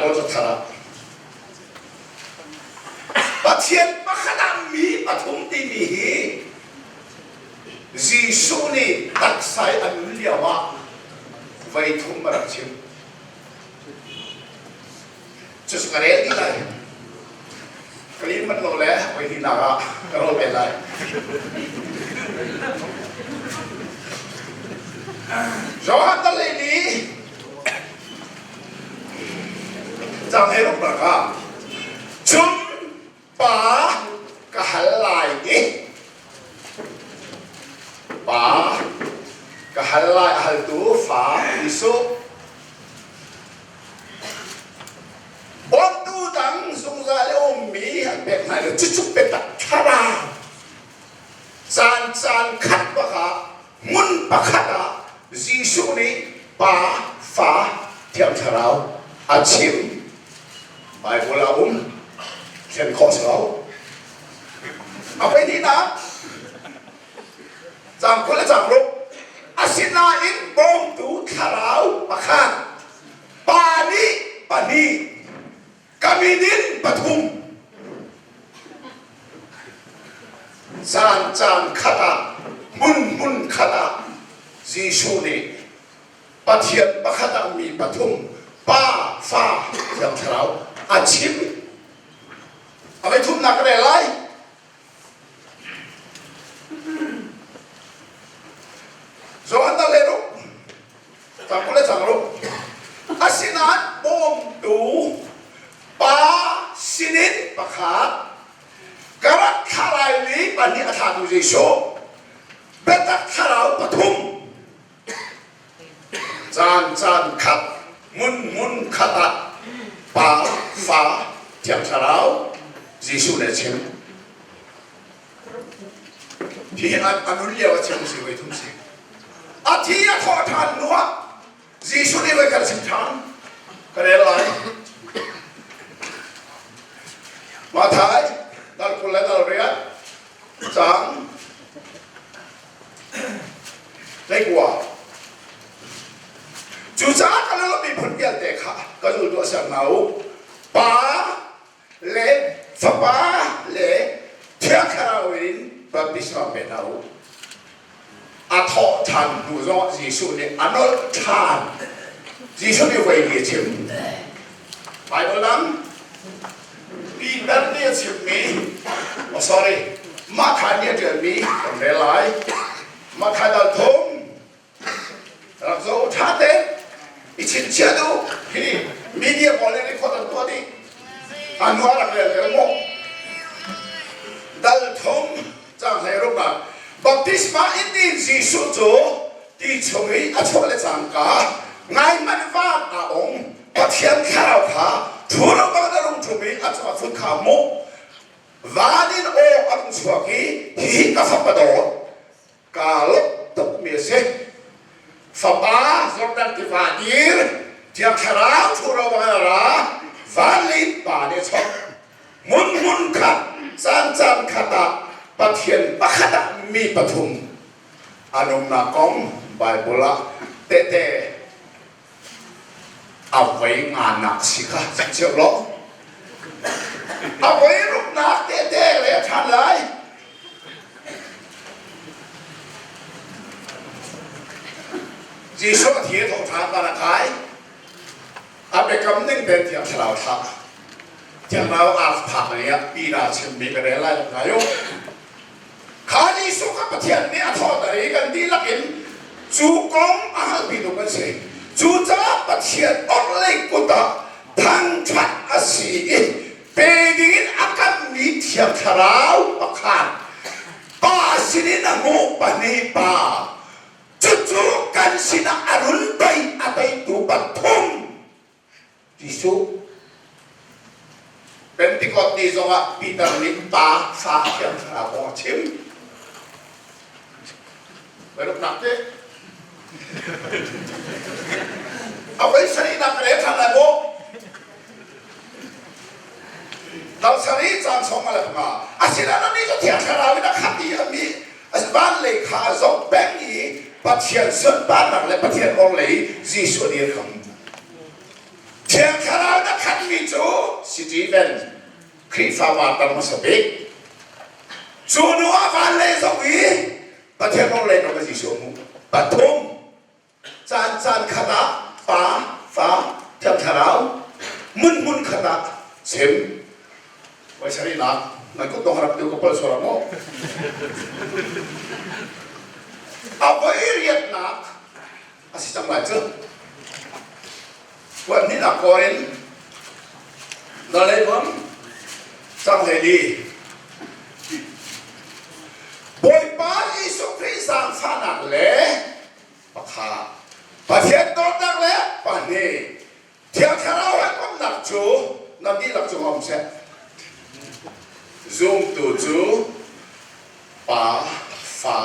โรจธาระปัจเจียนปะขนาดมีปฐุมตีมีจีสุนีตัดสายอันเลียวะไว้ทุ่มมารับชิมจะสกัดเองได้กรีนมันโลเล่ไว้ที่นาก็โลเป็นไรจอฮัตเลนีจำให้รู้ปะครับจุนป่ากะหันลายนี่ป่ากะหันลายหันตัวฟ้าอิสุบนตูดังสงสารโอมีแบบไหนเลยจุ๊บเป็นตัดขาราจานขัดปะคะมุนปะขัดอะจีสุนี่ป่าฟ้าเทียมชะเราอาชิมไปโบราณเช่นข้อสอบเอาไปที่นะจางคนละจางรูปอาศินาอินบงตูขาราวปะข้างปานีกามินินปทุมจานขตามุนขตาจีชูนีปะเทียนปะขตามีปทุมป้าฟ้าเทียมชะเราอาชิมเอาไปทุ่มหนักกันได้ไรโซฮันตาเลรุจางคนละจางรูปอาศินันบงตูปาสินินปะขาดกระรักขารายลีปันนี้อาถาดูจิโชเบตักขาราวปทุมจานขัดมุนขัดป่าฟ้าเทียมชะเราจีสุเนี่ยเชื่อที่อันนู้นเรียกว่าเชื่อมสิไว้ทุ่มสิอาทิตย์ทอดทานนัวจีสุนี่ไว้กันสิทานก็ได้ไรมาท้ายดัลคนและดัลเรียนจังได้กว่าจู่จ้ากันแล้วมีผลเกี่ยวเด็กค่ะก็ดูตัวเสียงเหนาป้าเล่ฝาป้าเล่เทียคาราวินแบบดิฉันเป็นเอาอาทอทันดูจอจีสุเนี่ยอันนั้นทันจีสุเนี่ยไว้เลี้ยชิมไปบนนั้นปีนั้นเนี่ยชิมมีโอ้ sorry มาขายเนี่ยเดือนมีต้องได้หลายมาขายดาวทุ่มเราจะทัดเด็กอีชิ้นเชื่อดูที่มีเดียบอลเลยในคนตัวนี้อันว่าอะไรเลยมั้งดัลทงจางให้รู้กันบัพติศมาอินดีจีสุโจที่ชงให้อัชวะเลจังกาไงมันว่าอาองปัจเจียนข้าวขาทุรบังดารุงชงให้อัชวะฟุตขาโมวานินโออังสวากีฮีกาฟับปะโดกาลบตุกเมียเซฝาบ้าสมดันติฟาดีร์เทียมชราทุรบังดาราฟาลินปาเดชกมุนขัดจานขัดปะเทียนปะขัดมีปทุมอนุมนากองไบเบิลเตเอาไว้งานหนักสิค่ะเชื่อหรอเอาไว้รูปหนักเตเลยท่านเลยจีสุเทียทองทานกันนะใครอาเบกำนึงเป็นเทียมฉลาดทักเทียมเราอาผักเนี่ยปีนาชิมมีกันได้ไล่ลงนายกขาดีสุขภาพเทียนเนี่ยทอดอะไรกันดีลักอินจูกงอาหารปีนุกันเสจูจ้าปะเทียนออกเล็กกุตาทั้งชัดอาศีเปดินอาการมีเทียมฉลาดปะขาดป้าสินินโมปนีป้าจู่ๆกันสินะอรุณไปอะไรตัวปฐมจีสุเป็นที่กอดดีจังว่าปีตาลินตาสาเทียมชาบองชิมไปรูปหนักเจ้เอาไว้สนิทนักเรียนทำอะไรโบเราสนิทจางสองอะไรพมาอาศิลานี่ก็เทียมชาวินาขัดดีมีอาศิบ้านเลขาสองแบงค์นี้ปัจเจียนส่วนบ้านหลังและปัจเจียนองเลยจีสุเดียร์คำเทียมชาวินาขัด สิจีเวนครีฟาวาตันมาสบิกจูนัวฟันเลยสวีประเทศน้องเลยน้องก็สิชมปฐุมจานขนาดฟ้าเทียมทาราวมุนขนาดเข็มไว้ใช้หนักนั่นก็ต้องรับดูกับพลสระโมเอาไว้เรียนหนักอาศัยจังหวะเจ้าวันนี้นักกอรินนั่นเลยผมจังเลยดีบอยปาอิสุคริสังสานักเล่ปะขาประเทศต้นนักเล่ปะนี่เที่ยวคาราโอเกะก็นักจูนั่นดีนักจูงอมเสซูมตูจูปาฟ้า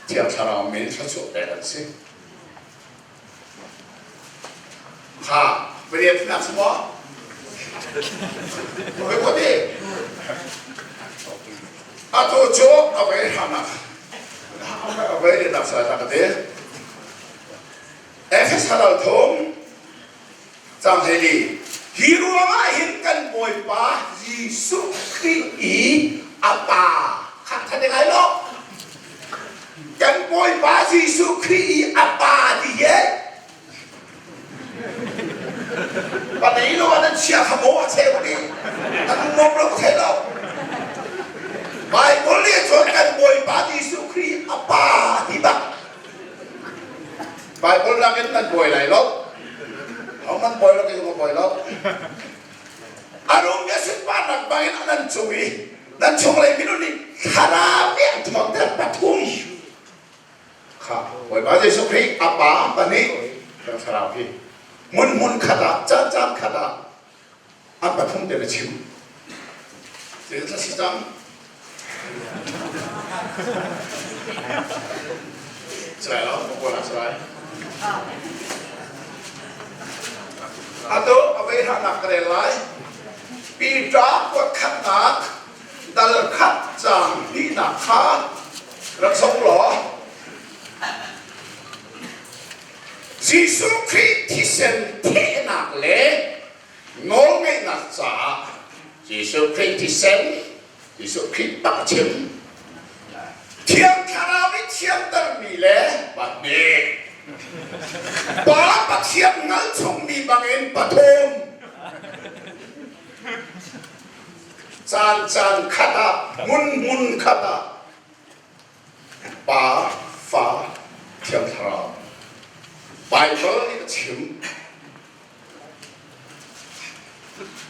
เที่ยวคาราโอเกะชัดสุดเลยนั่นสิค่ะไปเรียนที่นักสมองไปพอดีอาตัวโจ๊กเอาไปทำนะเอาไปเรียนนักสายตากระเดียเอฟเอสฮาร์ลทงจำให้ดีฮีโร่มาเห็นกันบ่อยป่ะยิสุคริสต์อาปาขัดทันยังไงล่ะกันบ่อยป่ะยิสุคริสต์อาปาดีเย่ปัจจัยโลกนั้นเชื่อขโมยเท่านี้แต่มึงมองเราเท่าเราไปบริเวณชนกันบ่อยป่ะยิสุคริสต์อาปาดีบ้างไปบริเวณกันบ่อยไหนล่ะเอามันบ่อยแล้วก็ยังมาบ่อยแล้วอารมณ์เนี่ยสิบ้านนักบางนั่นช่วยนั่นช่วยอะไรไม่รู้นี่คาราเมียทองแต่ปฐุมครับบ่อยป่ะยิสุคริสต์อาปาปะนี้เป็นคาราพี่มุนขดาจานขดาอันปฐมเดบิชิมเดี๋ยวจะสิจังใช่แล้วผมว่าใช่อาตุเอาไปหานักเรียนไล่ปีดาบวัดขัดนักดัลขัดจังปีนักขารักสงหล่อยิสุคริสต์ที่เส้นเทนักเล่งงไม่นักจ่ายิสุคริสต์ที่เส้นยิสุคริสต์ปัจฉิมเทียมคาราวิเทียมตั้งมีเล่ปัจเนกปาปัจเทียมงั้นชงมีบางเอ็นปฐมจานขดามุนขดาปาฟ้าเทียมทารไปเบอร์นี่ก็ชิม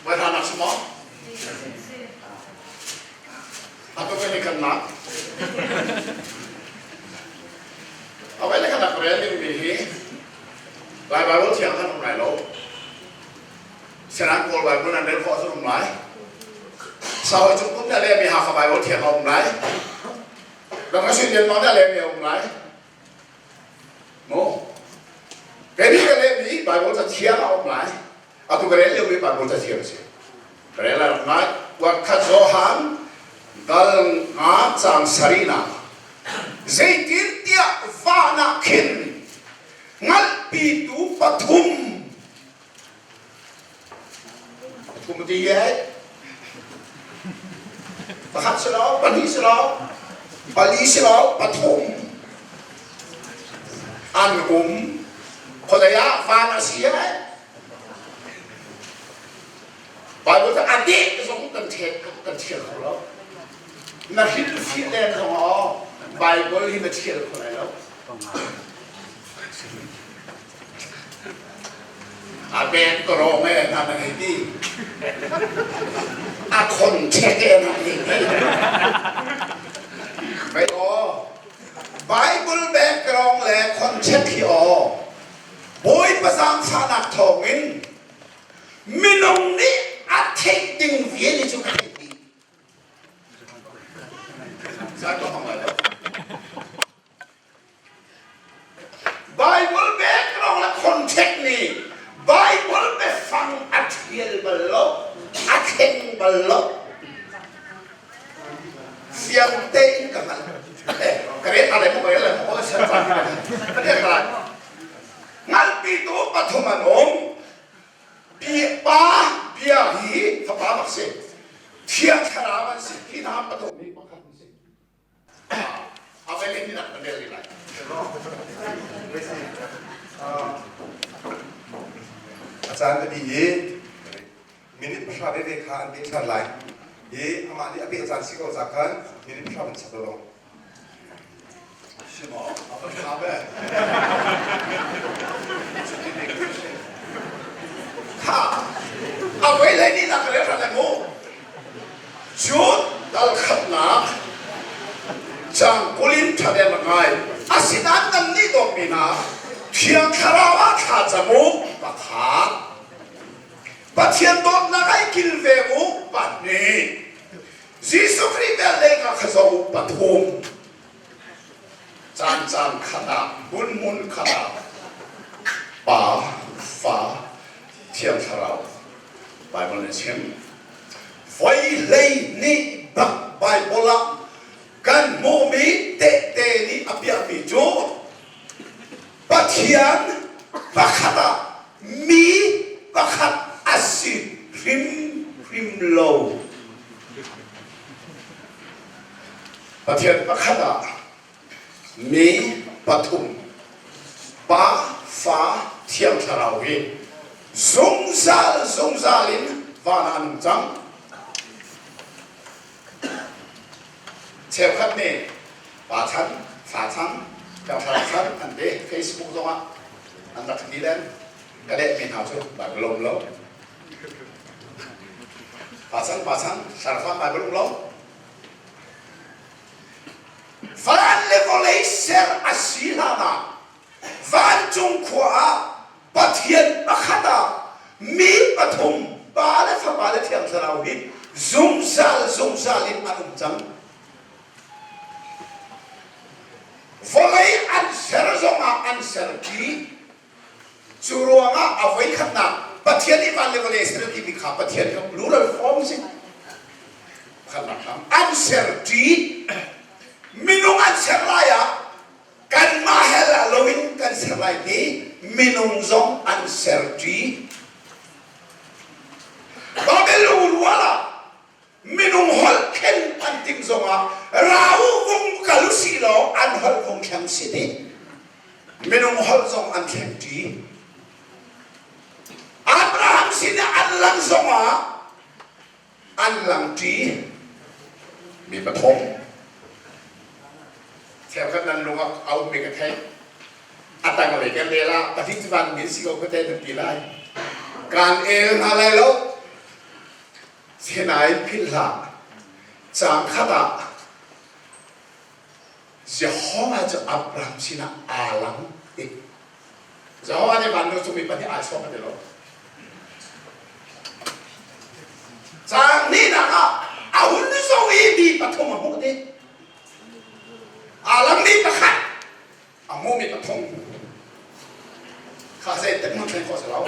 ไว้ทานนักสมองเอาไปไว้ในกันนักเอาไว้ในกันนักเรียนนี่มีหีลายใบวัดเทียงขนมไหลโลฉะนั้นโกลใบวัดนั้นเดินข้อสรุปไหลสาวจุกปุ๊บได้เลยมีหาขบายวัดเทียงเอาไหลแล้วก็ชิ้นเดียวนอนได้เลยมีเอาไหลโม่Kali ni Bible ta thia la omlai atu kali le Bible ta thia se kali la ngai wa kha johan dal nga chang sarina zaitin tia vana khin ngal pi tu pathum ti ye pahat selo pali selo pathum anคนระยะฟานาเซียบางคนจะอดีตก็ส่งกันเทียนของเรานักฮิตฟิลเลนของเราไบเบิลที่มาเทียนคนไหนแล้วอาเบนก็รอแม่ทำอะไรดีอาคนเช็คเองอะไรดีไม่รอไบเบิลแบกกรองแหละคนเช็คที่ออบอยประสานสานักทองอินมินงนี้อาเทติงเวียนจุกันดีใช่ก็ทำอะไรไบเบิลแบกกรองและคนเช็คนี่ไบเบิลไปฟังอาเทียลบลล์อาเข่งบลล์เสียงเต้นกันนะกระเด็นอะไรพวกนี้เลยพวกฉันฟังไม่ได้ไม่ได้อะไรงั้นปีตัวปฐมนมปีป้าปีหีสป ป้าบักสิเที่ยงคารามันสิที่น้ำประตูมีบักขันสิเอาไปเล่นที่นั่นมันเรียกอะไร อาจารย์จะดีมินิประชาเดคานเป็นชั้นไหลอามาลีอภิอาจารย์สิโกจากกันมินิประชาเป็นชั้นลง ใช่ไหมเอาไปทำแบบข้าเอาไว้เลยนี่นักเรียนอะไรงูชุดดัลขัดหนาจังกุลินทะเลมันไงอาศินันนั่นนี่ก็มีนะเพียงคาราวะขาจมูกปะขาปะเทียนโดนนักไอ้กินเวงูปันนี้ยิสุคริสต์เล่นกับขจรปฐุมจานขนาดมุนขนาดป่าฟ้าเทียมคาราวไบเบิลเช่นไฟเลยนี่บักไบเบิลละกันโมมีเตนี่อภิอภิจูปะเทียนปะขัดมีปะขัดอาศิริมโลปะเทียนปะขัดมีปฐุมป่าฟ้าเทียมคาราวซงซาลินวานันจังเชฟครับนี่ป่าชั้นฝาชั้นกับฝาชั้นอันเดย์เฟซบุ๊กตรงอ่ะอันดับนี้เด่นก็ได้มีหาวชุดแบบลมแล้วป่าชั้นสารพัดแบบลมแล้วฟันเลวเลยเserอาศิลานาฟันจงขวาปะเทียนปะขัดมีปฐุมบาเลฟบาเลเทียมสระวิซุงซาลินอันจังฟอลเลยอันเสรจงอันเสรกีจูรัวงะเอาไว้ขัดนาปะเทียนที่ฟันเลวเลยเสรกีมีขาปะเทียนครับรู้เลยฟอร์มสิขัดนาครับอันเสรกีminung an serlaya kan mahela lowin kan serlai ni minung zong an serji babelur wala minung hol ken an tim zonga rau vung kalusilo an hol vung kham sidi minung hol zong an khemji abraham sina an lang zonga an lang ji mi pathomแถวนั้นลงเอาเมกะเทนอัตตังอะไรกันเลยล่ะปฏิจจวันมีสิ่งก็ได้ถึงกี่ไร่การเอลอะไรแล้วเสียนายพิลาจางขัดจะห้องอาจจะอับรามสินะอาลังติจะห้องในวันเราจะมีปฏิอาชมาเดี๋ยวจางนี่นะครับเอาหุ่นส่งอีบีปฐมมุขดิอาลังนี้ประคัดอามูมีประทงข้าเสร็จแต่มันเป็นข้อเสนอ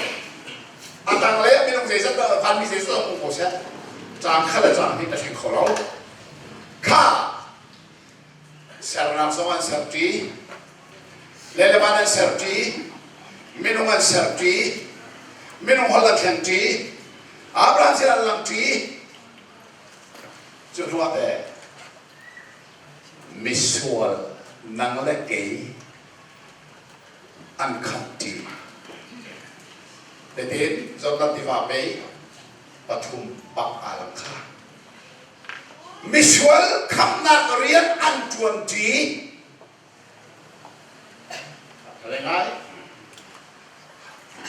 อันต่างเลยไม่ต้องเสียสักพันมีเสียสักองค์โคเชจางข้าเลยจางที่เป็นข้อเราข้าเสรนามสวรรค์เสรจีเลเลบานันเสรจีมินุงันเสรจีมินุฮอลลันเทนจีอับราฮัมเสรลังจีจุดหัวแต่มิสวลนังเล็กเกยอันขัดจีเด็ดจอมนันทิวาเบยปฐุมปักอาลังคามิสวลคำนักเรียนอันจวนจีอะไรไง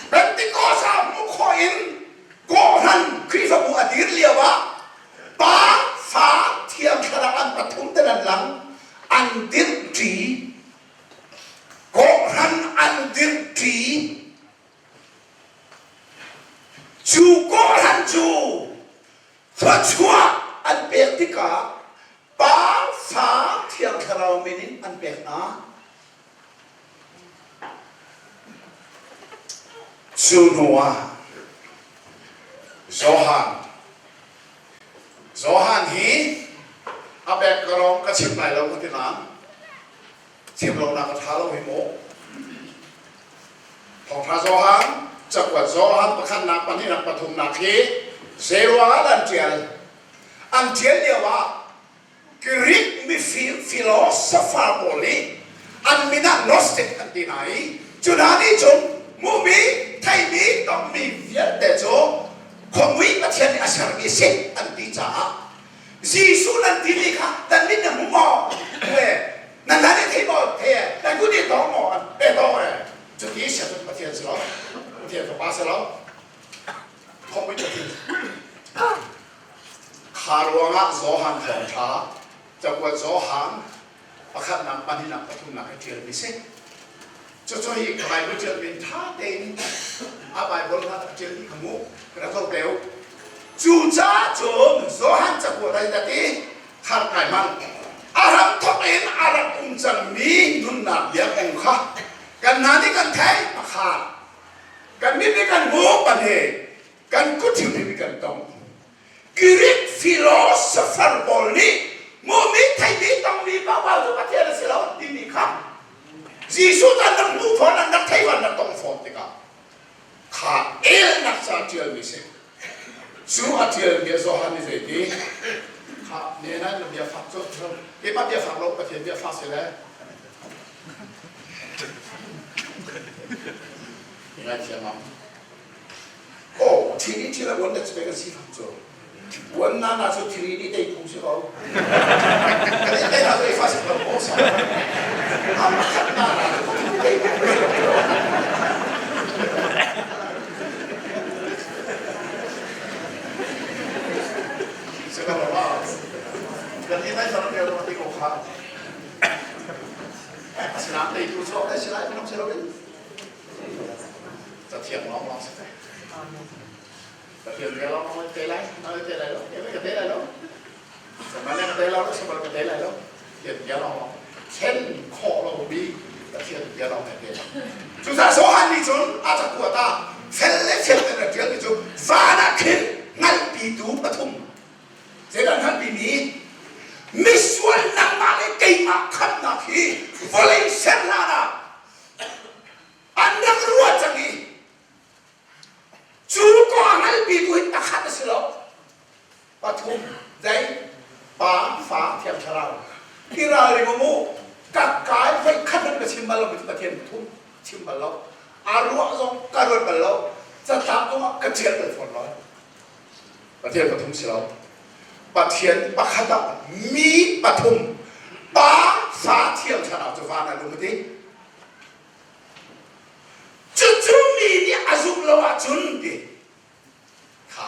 เป็นติโกสามมุขอินโกหันคริฟบุอดีรเลียวะป้าฟ้าเทียมคาราอันปฐุมเดินหลังอันดิรจีโกหันอันดิรจีจูโกหันจูฟัชวะอันเปียกติกาป้าฟ้าเทียมคาราวมินินอันเปียกนาจูนัวโซฮันฮีอาเบกกรองกระชิบไหนเราก็ที่น้ำชิมลงนักท้าเราหิโมของพระโซฮันจักรวรรดิโซฮันประคันนักปณินักปฐุมนักฮี เซวาลันเจียลอันเจียลเดียวว่ากรีกมีฟิโลโซฟาโบลีอันมีนักโนสติกอันที่ไหนจุดนี้จงมูมีไทยมีต้องมีเวียดเดโจคงวิประเทศอาชามีสิ่งอันที่จ้าจีสุนันทีนี้ค่ะแต่นี่เนี่ยมุมมองเว้ยนั่นนั่นที่บอกเท่แต่กูนี่ต้องมองเป็นต้องเว้ยจุดนี้เสียจุดประเทศสิเราประเทศกับภาษาเราคงไม่จะถึงคารวงะโซฮันของท้าจะว่าโซฮันประคับนำปฏินับประทุนนักเทียนมิเซ่จะช่วยใครไม่เจอเป็นท่าเต็งอาบายบนท่าเจอที่ขมุกระทบเร็วจู่จ้าโจมโซฮันจะปวดอะไรแต่ที่ขาดไก่มันอารัมทอกเอ็นอารัมจังมีนุนนับเยอะเองค่ะกันนาที่กันแท้มาขาดกันมีกันโง่ปันเหตุกันกุศลมีกันต้องกรีกฟิโลโซฟาบอลนี่โมมิไทยนี่ต้องมีบ้าบ้าทุกประเทศสิเราที่นี่ครับจีสุดอันนั้นมูฟอนอันนั้นไทยวันนั้นต้องฟอนติกาข้าเอลนักษาเจียมิเซสู้อาเจียมีโซฮันนี่เสดีข้าเนี่ยนั่นเบียฟักจุดเก็บมาเบียฟักลบประเทศเบียฟักเสร็จแล้วยังไงเชียร์มั้งโอ้ทีนี้ที่เราวันนี้จะไปกันสิฟักจุดวันนั้นอาจจะทีนี้ได้พูดสิเขาได้เราได้ฟังสิเขาพูดสิทำมาขนาดนั้นได้พูดสิเขาบอกว่ากันที่ไม่สนใจเราไม่กู้ขาสนามได้ดูโซ่ได้สิไรไม่ต้องเสียเราเป็นจะเทียมร้องสิเทียมเดี๋ยวเราไม่เตะไรเราเตะไรแล้วเดี๋ยวไม่เตะไรแล้วสมัยนั้นเตะเราแล้วสมัยนั้นเตะไรแล้วเทียมเดี๋ยวเราเช่นคอเราบีเทียมเดี๋ยวเราไม่เตะจุดที่สองอันนี้จุดอาจจะกลัวตาเฟลเล่เฟลเล่เทียมจุดฟานักขึ้นงั้นปีดูปฐมเสร็จแล้วงั้นปีนี้มิสวันนักมาเลยเก่งมากขันนักที่วอลเลย์เซนลานะอันนั้นรู้ว่าจังนี้จูก็งั้นปีดูให้ตาขัดสิเราปฐมได้ป่าฟ้าเทียมชราที่เราเรียกว่าโมกักกายไว้ขัดนั้นกับชิมบาลเราเป็นประเทศทุ่มชิมบาลเราอารัวทรงการุณบาลเราจะทำตัวกระเทียมเป็นคนร้อยประเทศปฐมสิเราประเทศปะขัดมีปฐมป่าฟ้าเทียมชราจะฟ้าอะไรรู้ไหมจุดนี้เนี่ยอาจุเราว่าจุดนี้ค่ะ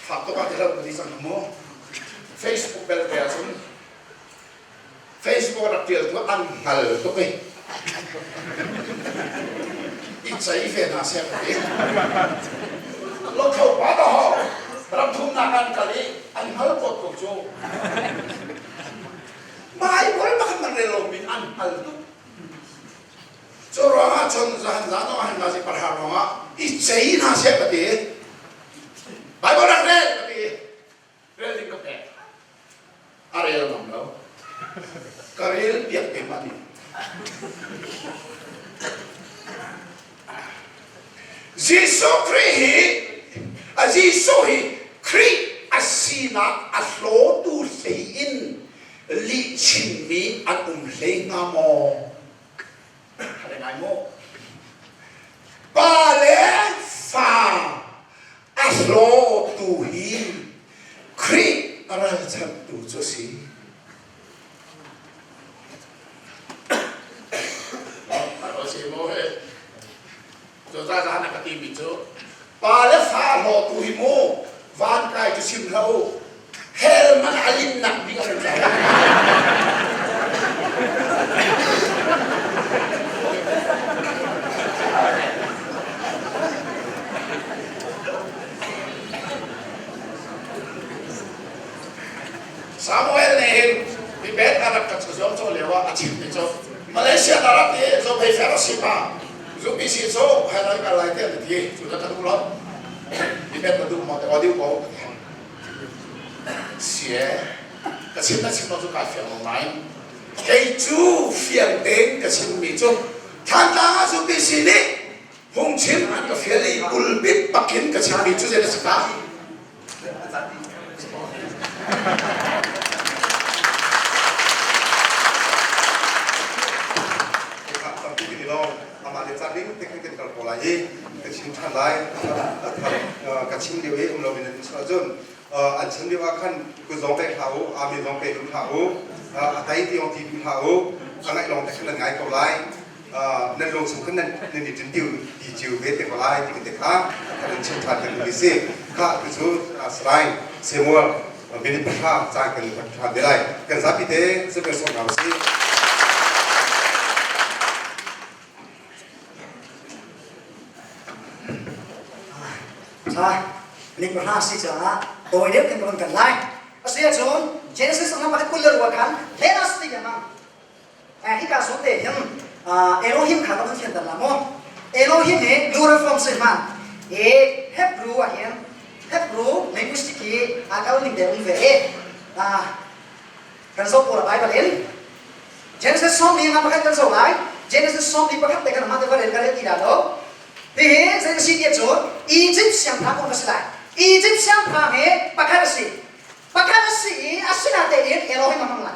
ฝากตัวกันที่เราดูที่สังคม Facebook เป็นแบบจุด Facebook รับเกี่ยวกับอันหัลตัวเองอิจฉาอีเฟน่าเสียไปเราเข้าป่าต่อรับทุ่มนาการกันเลยอันหัลปวดกุกโจไม่เพราะมันเรื่องมินอันหัลตัวจรวาชนจะหันหน้าต้องหันมาสิปัญหาว่าอิจฉาหน้าเสียไปดีไปบ้านเร่ไปดีเรื่องนี้ก็แปลกอะไรเราทำแล้วก็เรื่องเปียกเป็นมาดียิสุคริคริอาศีนักอัลโลดูเสียนลิชินมีอันเลงามออะไรไงโมบาเลฟาอัลโลดูฮีคริอะไรจะดูจุสิเราเชื่อโมเหตุจุดที่จะนักตีมิจูบาเลฟาโลดูฮีโมวันใกล้จะชิมเราเฮลมันอาลินนักบิกันเลยซามูเอลเนี่ยมีเบสอารับกับโจโจเลี้ยวอาชิมโจมาเลเซียอารับเนี่ยโจไปเฟรสิปาโจมีสิโจให้เราการไล่เตี้ยที่โจจะทำรู้มีเบสมาดูมาแต่ว่าดิวบอกเสียกระชิมนั่นชิมเราจะกลายเฟียงไหมไอ้จูเฟียงเด้งกระชิมมีโจท่านตาโจมีสินี่ hong chim an ka feli ulbit pakin ka chimi chu je saka Amade tsaling technical polai kachin thalai kachin dewe umlobin sajon anchen dewa kan ku zongpe khau ami zongpe du khau atai ti ong ti du khau angai long tekhan ngai polai nan long sum kan nan ni tin tiu ti jiu ve te polai ti te kha kan chin than kan ni se kha ku zo slai semua bini pha cha kan than de lai kan sa pi te se pe so ngau si Sai, ni pernah sih cah, toy dia kan bukan lain. Asyik John, Genesis orang pakai kuliah dua kan, lepas tiga mang. Hika sote yang Elohim kata mungkin dalam mo. Elohim ni plural form seman. Hebrew ahian, Hebrew linguistik akal ni dia umve. Kan so pura Bible ini. Genesis som ni nama kan so lain. Genesis som ni pakai tekan mata pada kerja tidak do. Thế sẽ xin địa chốt Egypt sang thang con cái Egypt sang thang ấy Pakar si asina te it Elohim mang la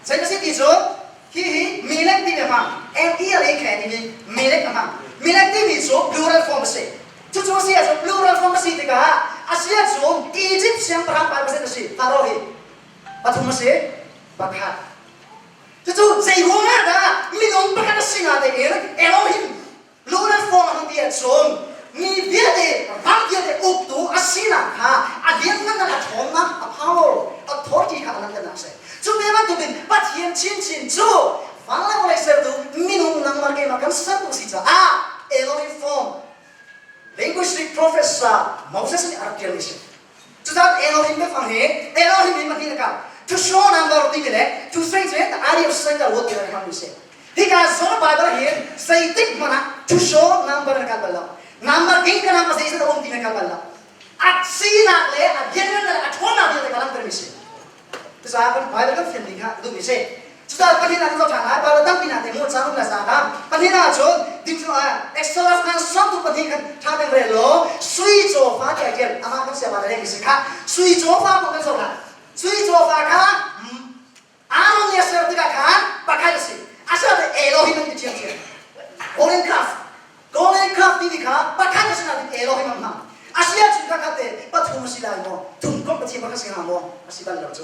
sẽ xin địa chốt hi Melek ti mang em kia lấy khe ni Melek mang Melek ti ni số plural form se chú si số plural form se thì cả asia số Egypt sang thang pa se si taro hi pathum se Pakar chú say huống ada minum Pakar si na te Elohim Plural form ang dia som ni dia de bang dia de uptu asina ha alian na na thoma a power authority ka na na se chu me ba tu bin pat hian chin chu wala wala ser tu minung nang mar ke ma kan sa tu si cha Elohim form linguistic professor Moses ni archaeologist chu ta Elohim me phang he Elohim me ma ka to show number ti le to say that ari of single word ke ha mi se Hika so Bible here say tik mana to show number ka bala number king ka nama say sa umti ka bala at sina le at yan na at hona dia ka lang permission to sa kan Bible ka fin ka du mi se to sa kan hina so thang Bible tam pina te mo sa rum la sa ka kan hina chon dim so extra kan som tu pati kan tha de re lo sui cho fa ka ke ama kan se ba le mi se ka sui cho fa ko kan so la sui cho fa ka aron ya ser ti ka pakai si Asal Elohim yang diciptakan. Golden calf ini kah? Pakai mesin Elohim mana? Asia juga kata, patung mesin lagi mo, tungkol peti pakai sekarang mo, masih balik lagi.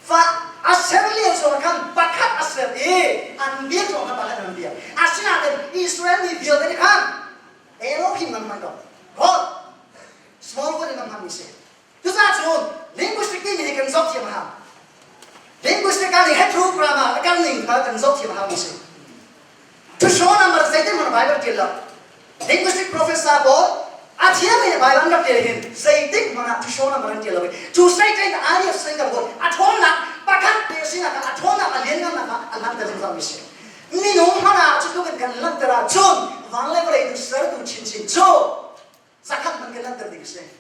Fa asal lihat soalkan pakai asal ambil soalkan pakai ambil. Asia ada Israel ni dia tadi kan Elohim mana God, small word mana misi. Tu sahaja linguistik ini kan sok siapa? Linguistik kali Hebrew grammar kan ning kan sok siapa misi. Tu show number saya tu mana Bible kira. Linguistic professor bo athia me Bible nak kira saya tu mana tu show number kira lagi. Tu saya tu ada single bo athona pakat pesina kan athona alien kan alam terjemah misi. Ni nong mana tu kan lang tera John wangle boleh itu ser tu cincin jo. Zakat mengkelang terdiksi.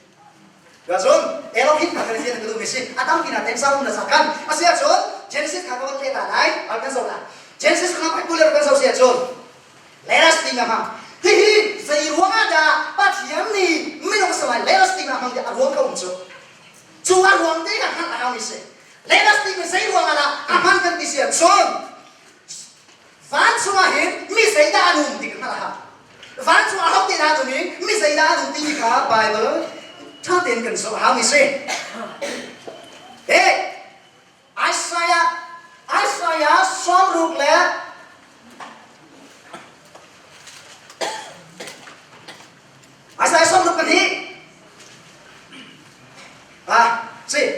Gazon, Elohim kakerja dengan misi. Atam kina tensa menasakan. Asyik John, Genesis kakawan leta naik, alkan sola. Genesis kenapa kuliah alkan sola John? Leras tinggal ham. Hihi, saya ruang ada, patiam ni, minum selai. Leras tinggal ham dia ruang kau unjuk. Cuma ruang dia kan akan misi. Leras tinggal saya ruang ada, aman kan misi John. Van cuma hin, misi dah anum tinggal ham. Van cuma hok tidak anum ni, misi dah anum tinggal Bible. Cha tiền cần số hao mi se. Isaiah som ruk le. Isaiah som ruk pani.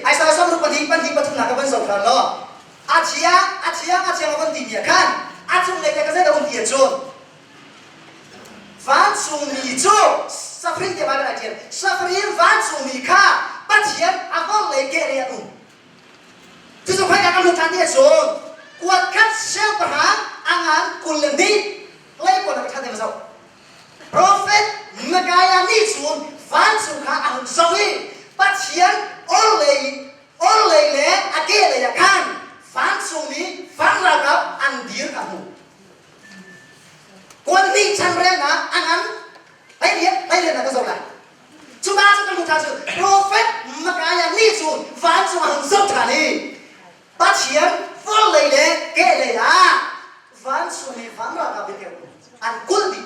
Isaiah som ruk pani patung nak kapan so kan lo. Achia kapan dia kan. Achung le ka sa da un dia chon. Van su mi jo. Suffering dia mana aja? Suffering van sumika, patian apa lagi dia tu? Tu supaya kamu tanya so, kuatkan sel perang angan kulendi, lagi pun nak tanya masuk. Prophet megaya ni sun van suka angan sawi, patian oleh le agak le kan, van sumi van ragap andir kamu. Kuanti chandrena angan ta sự prophet mà cái nhà ni chủ ván chủ hàng dốc thả đi ta chiến vô lấy lệ kệ lệ à ván chủ này ván ra cả việc kêu ăn cút đi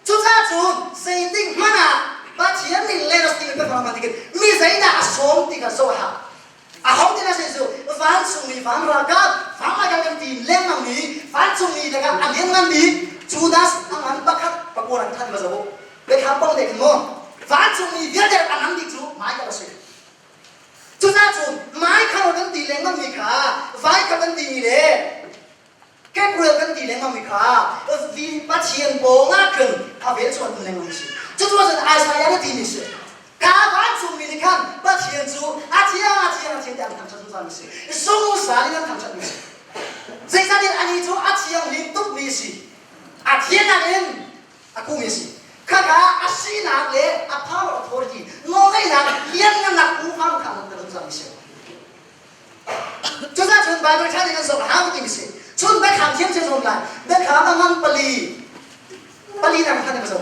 chú ta chủ xây tinh mà na ta chiến này lên là tinh cái phần mà tinh mi giấy đã sống tinh cái số hả à không thì là xây chủ ván chủ này ván ra cả ván ra cái tiền lên mà mi ván chủ này là cái ăn hiện làm đi chú ta ăn bắt khắc bắt buồn ăn thân mà rồi để khám bao để ngon ván chung mi viết đẹp ăn đi chú mãi cái gì chú ta chú mãi khao cái tỷ lệ ngon mi khá vài cái tỷ lệ cái bữa cái tỷ lệ ngon mi khá vì bắt chiên bố ngã cần à về cho tỷ lệ ngon mi chú chú là ai sai cái tỷ lệ cả ván chung mi khăn bắt chiên chú chiên để ăn thằng chú ra mi sống sao đi ăn thằng chú mi bây giờ đi anh chú chiên liên tục mi chiên anh aku mi Kakak asyik nak le apa authority, ngogai nak lian nak ufam kamu dalam zaman ini. Jadi cun Bible cakap dengan soal ham ini sih. Cun baik ham siapa sih cun lah. Baik ham dengan peli nak kata apa sih?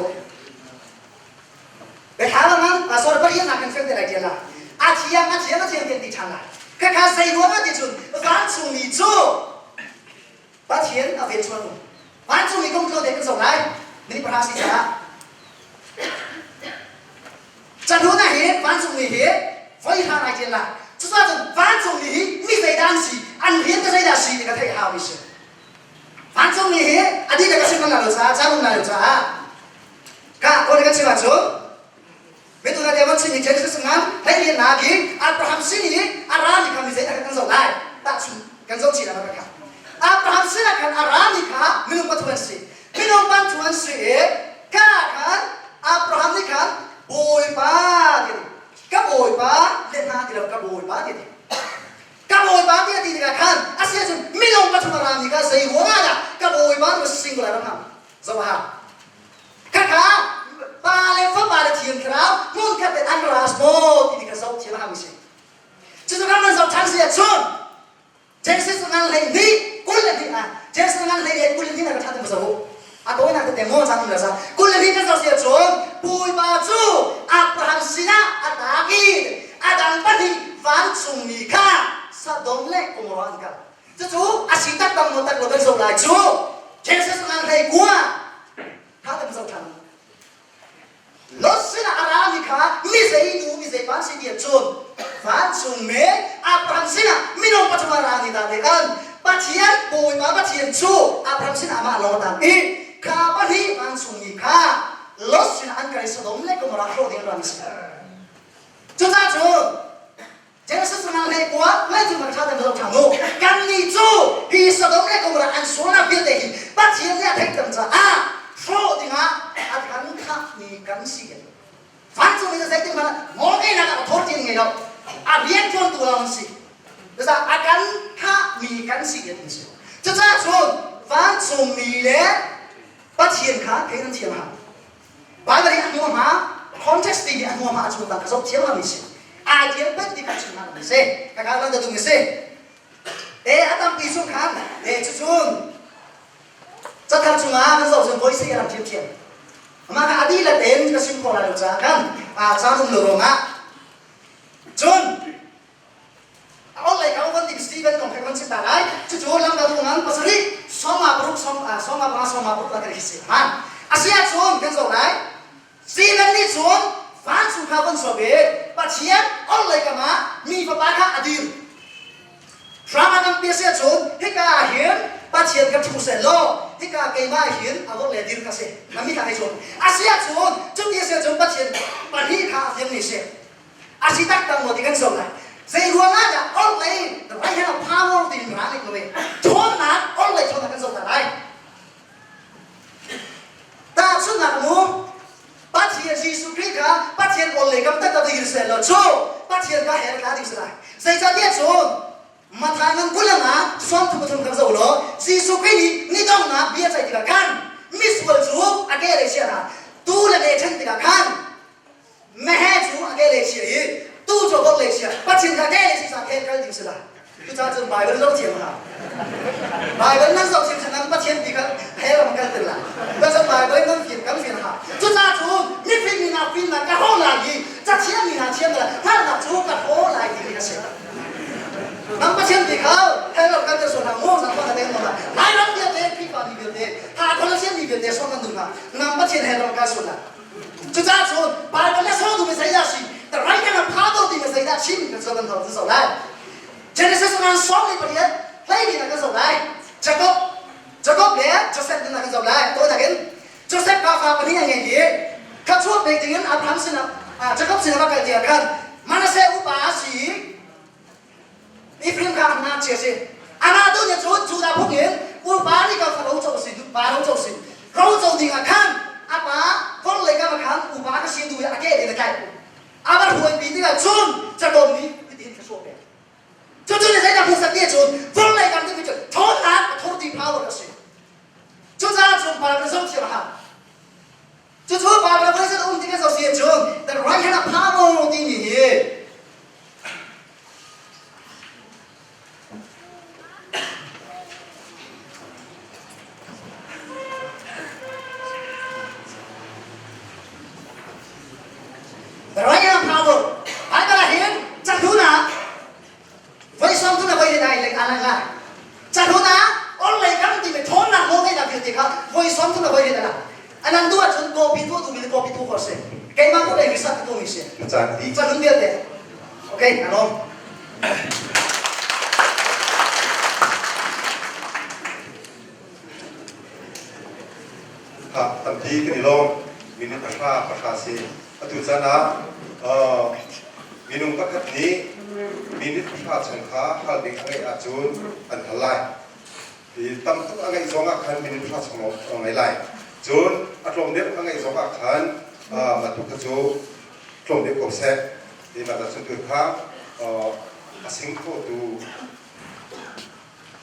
Baik ham dengan soal peli nak kan fikir lagi lah. Acian dia di sana. Kakak saya buat dia cun, langsung ni tu. Bacian apa cun? Langsung ni kamu tu dekat soal lain. Ini perhasi saya. Chẳng đúng là hết, ván dùng này hết, với hai này tiền là, chúng ta dùng ván dùng này hết, mi dây đan gì, ăn hết cái dây đan gì thì có thể hào mình sẽ, ván dùng này hết, anh đi được cái gì mà làm được sao, sao không làm được sao, cả con cái gì mà chứ, bây giờ là vấn đề trên sự ngắn, thấy hiện là gì, Abraham xin gì, Aram thì không dễ là cái dòng lại, ta chỉ cái dòng chỉ là nó cả, Abraham xin là cái Aram thì cả, mình không bắt thuần gì, cả cái Abraham thì cả bồi ba thì các bồi ba lên na thì là các bồi ba thì là khan asia chúng mình không bắt thằng làm gì cả xây hóa ra các bồi ba nó sinh lại đó hả sao hả các ba lên pháp ba là thiền khảo muốn các cái ăn rasmo thì cái sao thiền làm gì chứ chúng ta sao chán gì chôn Jesus ngang lên đi cún lên đi Jesus ngang lên cún lên đi là cái thằng gì mà sao aku nak ketemu sama merasa. Kuliah kan sosial John, bui baju, Abraham sina, David, Adam pati, van sumika, sadom le komoran ka. Chú, asitak tang mo tak lo ben so lai chú. Jesus ngang thầy qua. Ha tam so thang. Lo sina aramika, mi sei pan si dia John. Van summe, Abraham sina, minong patumarani da dekan. Patian bui ma patian chú, Abraham sina ama lo tam. Kapani man sungi ka los sin an kai sodom le ko mara ro ding ram si chu ta chu Jesus nang le kwa le chu ma cha da lo thang no kan ni chu hi sodom le ko mara an so na bi de hi ba chi le thai tam cha ro ding kan kha ni kan si ge fan chu ni sai ting ma mo ke na ka thor tin nge lo bien chon tu la si da sa kan kha ni kan si ge ni si chu ta chu fan chu ni le bắt chiên khá cái nó chiên hàng, bài này ăn mua mà context thì ăn mua mà chúng ta có chiên hàng gì, ai chiên bất thì phải chiên hàng gì, các bạn đang được gì, Adam bị xuống khán, chú xuống, chắc thằng chúng ta bây giờ chúng tôi sẽ làm chiên, mà cái đi là đến cái sinh hoạt là được ra kan, sao không được rồi John, ông lại cáo vấn đề Stephen còn phải quan sát lại, chú làm cái đúng không, bác sĩ Soma là cái gì mà Asia xuống cái dòng này Stephen đi xuống phán xuống khá vấn số bế bà chiến ông lấy cả má mi và bác khác adir Rama năm bia xe xuống hết cả hiến bà chiến gặp chủ sẽ lo hết cả cây mai hiến ông lấy adir cả xe mà mi khá hay xuống Asia xuống chút bia xe xuống bà chiến bà hi khá hiến này xe Asia tắc tăng một cái dòng này Say ruang aja, all lay, the right hand of power di mana itu be. Thon nak, all lay thon akan zona lay. Ta sun nak mu, patien Yesus Kristus, patien all lay kam tak tak dirisel lo. So, patien ka her ka dirisel. Say jadi so, mathangan kulanga, som tu betul kam zau lo. Yesus Kristus ni dong nak biar saya tidak kan. Miss world so, agak lesia na. Tu le lechen tidak kan. Meh so agak lesia ye. Tu cho bot lesia, patien ka agak lesia sa her ka dirisel. Tu cakap tu Bible zau tiap mana. Bible nan zau tiap sana patien tidak her ka makan terlah. Bahasa Bible nan fian kan fian ha. Tu cakap tu, ni fian ni na ka hong lagi. Cakap ni na 天比考，还有刚才说的网上放的那个嘛，来了别的，批发里边的，他可能先里边的说那种啊，那么天还能干说的，就这样说，把个那说都没谁要信，但来个那爬到地没谁要信，就说跟投资手来，这里是说那双里边的，来的那个手来，这个呢，就三的那个手来，多那个，就三发发不听人家，他说北京人阿潘是呢，啊，这个是那个改点看，马来西亚五八十。你film看那这些，阿那都是做大朋友，我把你个欧洲事，把欧洲事，欧洲你看，阿爸，我来个看，我把个新度阿给你来，阿爸会比这个准，这个你一定是说的，就这里在那不是跌准，我来个你就突然突地跑了个事，就这样准把个手起了哈，就说把个回事我们这个手写准，但是完全的跑了的你。Raya power, ai cả là hiến, chắc thú nào, với xong thứ là với thế này là anh là, chắc thú nào, ông lấy cái gì mà thốn nào mua cái là việc gì khác, với xong thứ là với thế này là, anh ăn đua chúng copy tu tụi mình copy tu khó xem, cái mà có đây research tu mình xem, อาจารย์ดี chắc đúng biết đấy, ok, anh không, ครับตัมทีกันอีลงมินุประคาสีอตุจานะมินุประคับนี้มินิประคาชงค้าฮัลดิอังไงอาจูนอันทลายที่ตั้มตุอังไงสองขันมินิประคาชงอังไงไล่จูนอัตลมเด็บอังไงสองขันมาตุกจูกลมเด็บกบเซที่มาตัดสุดคือข้าสิงโคตู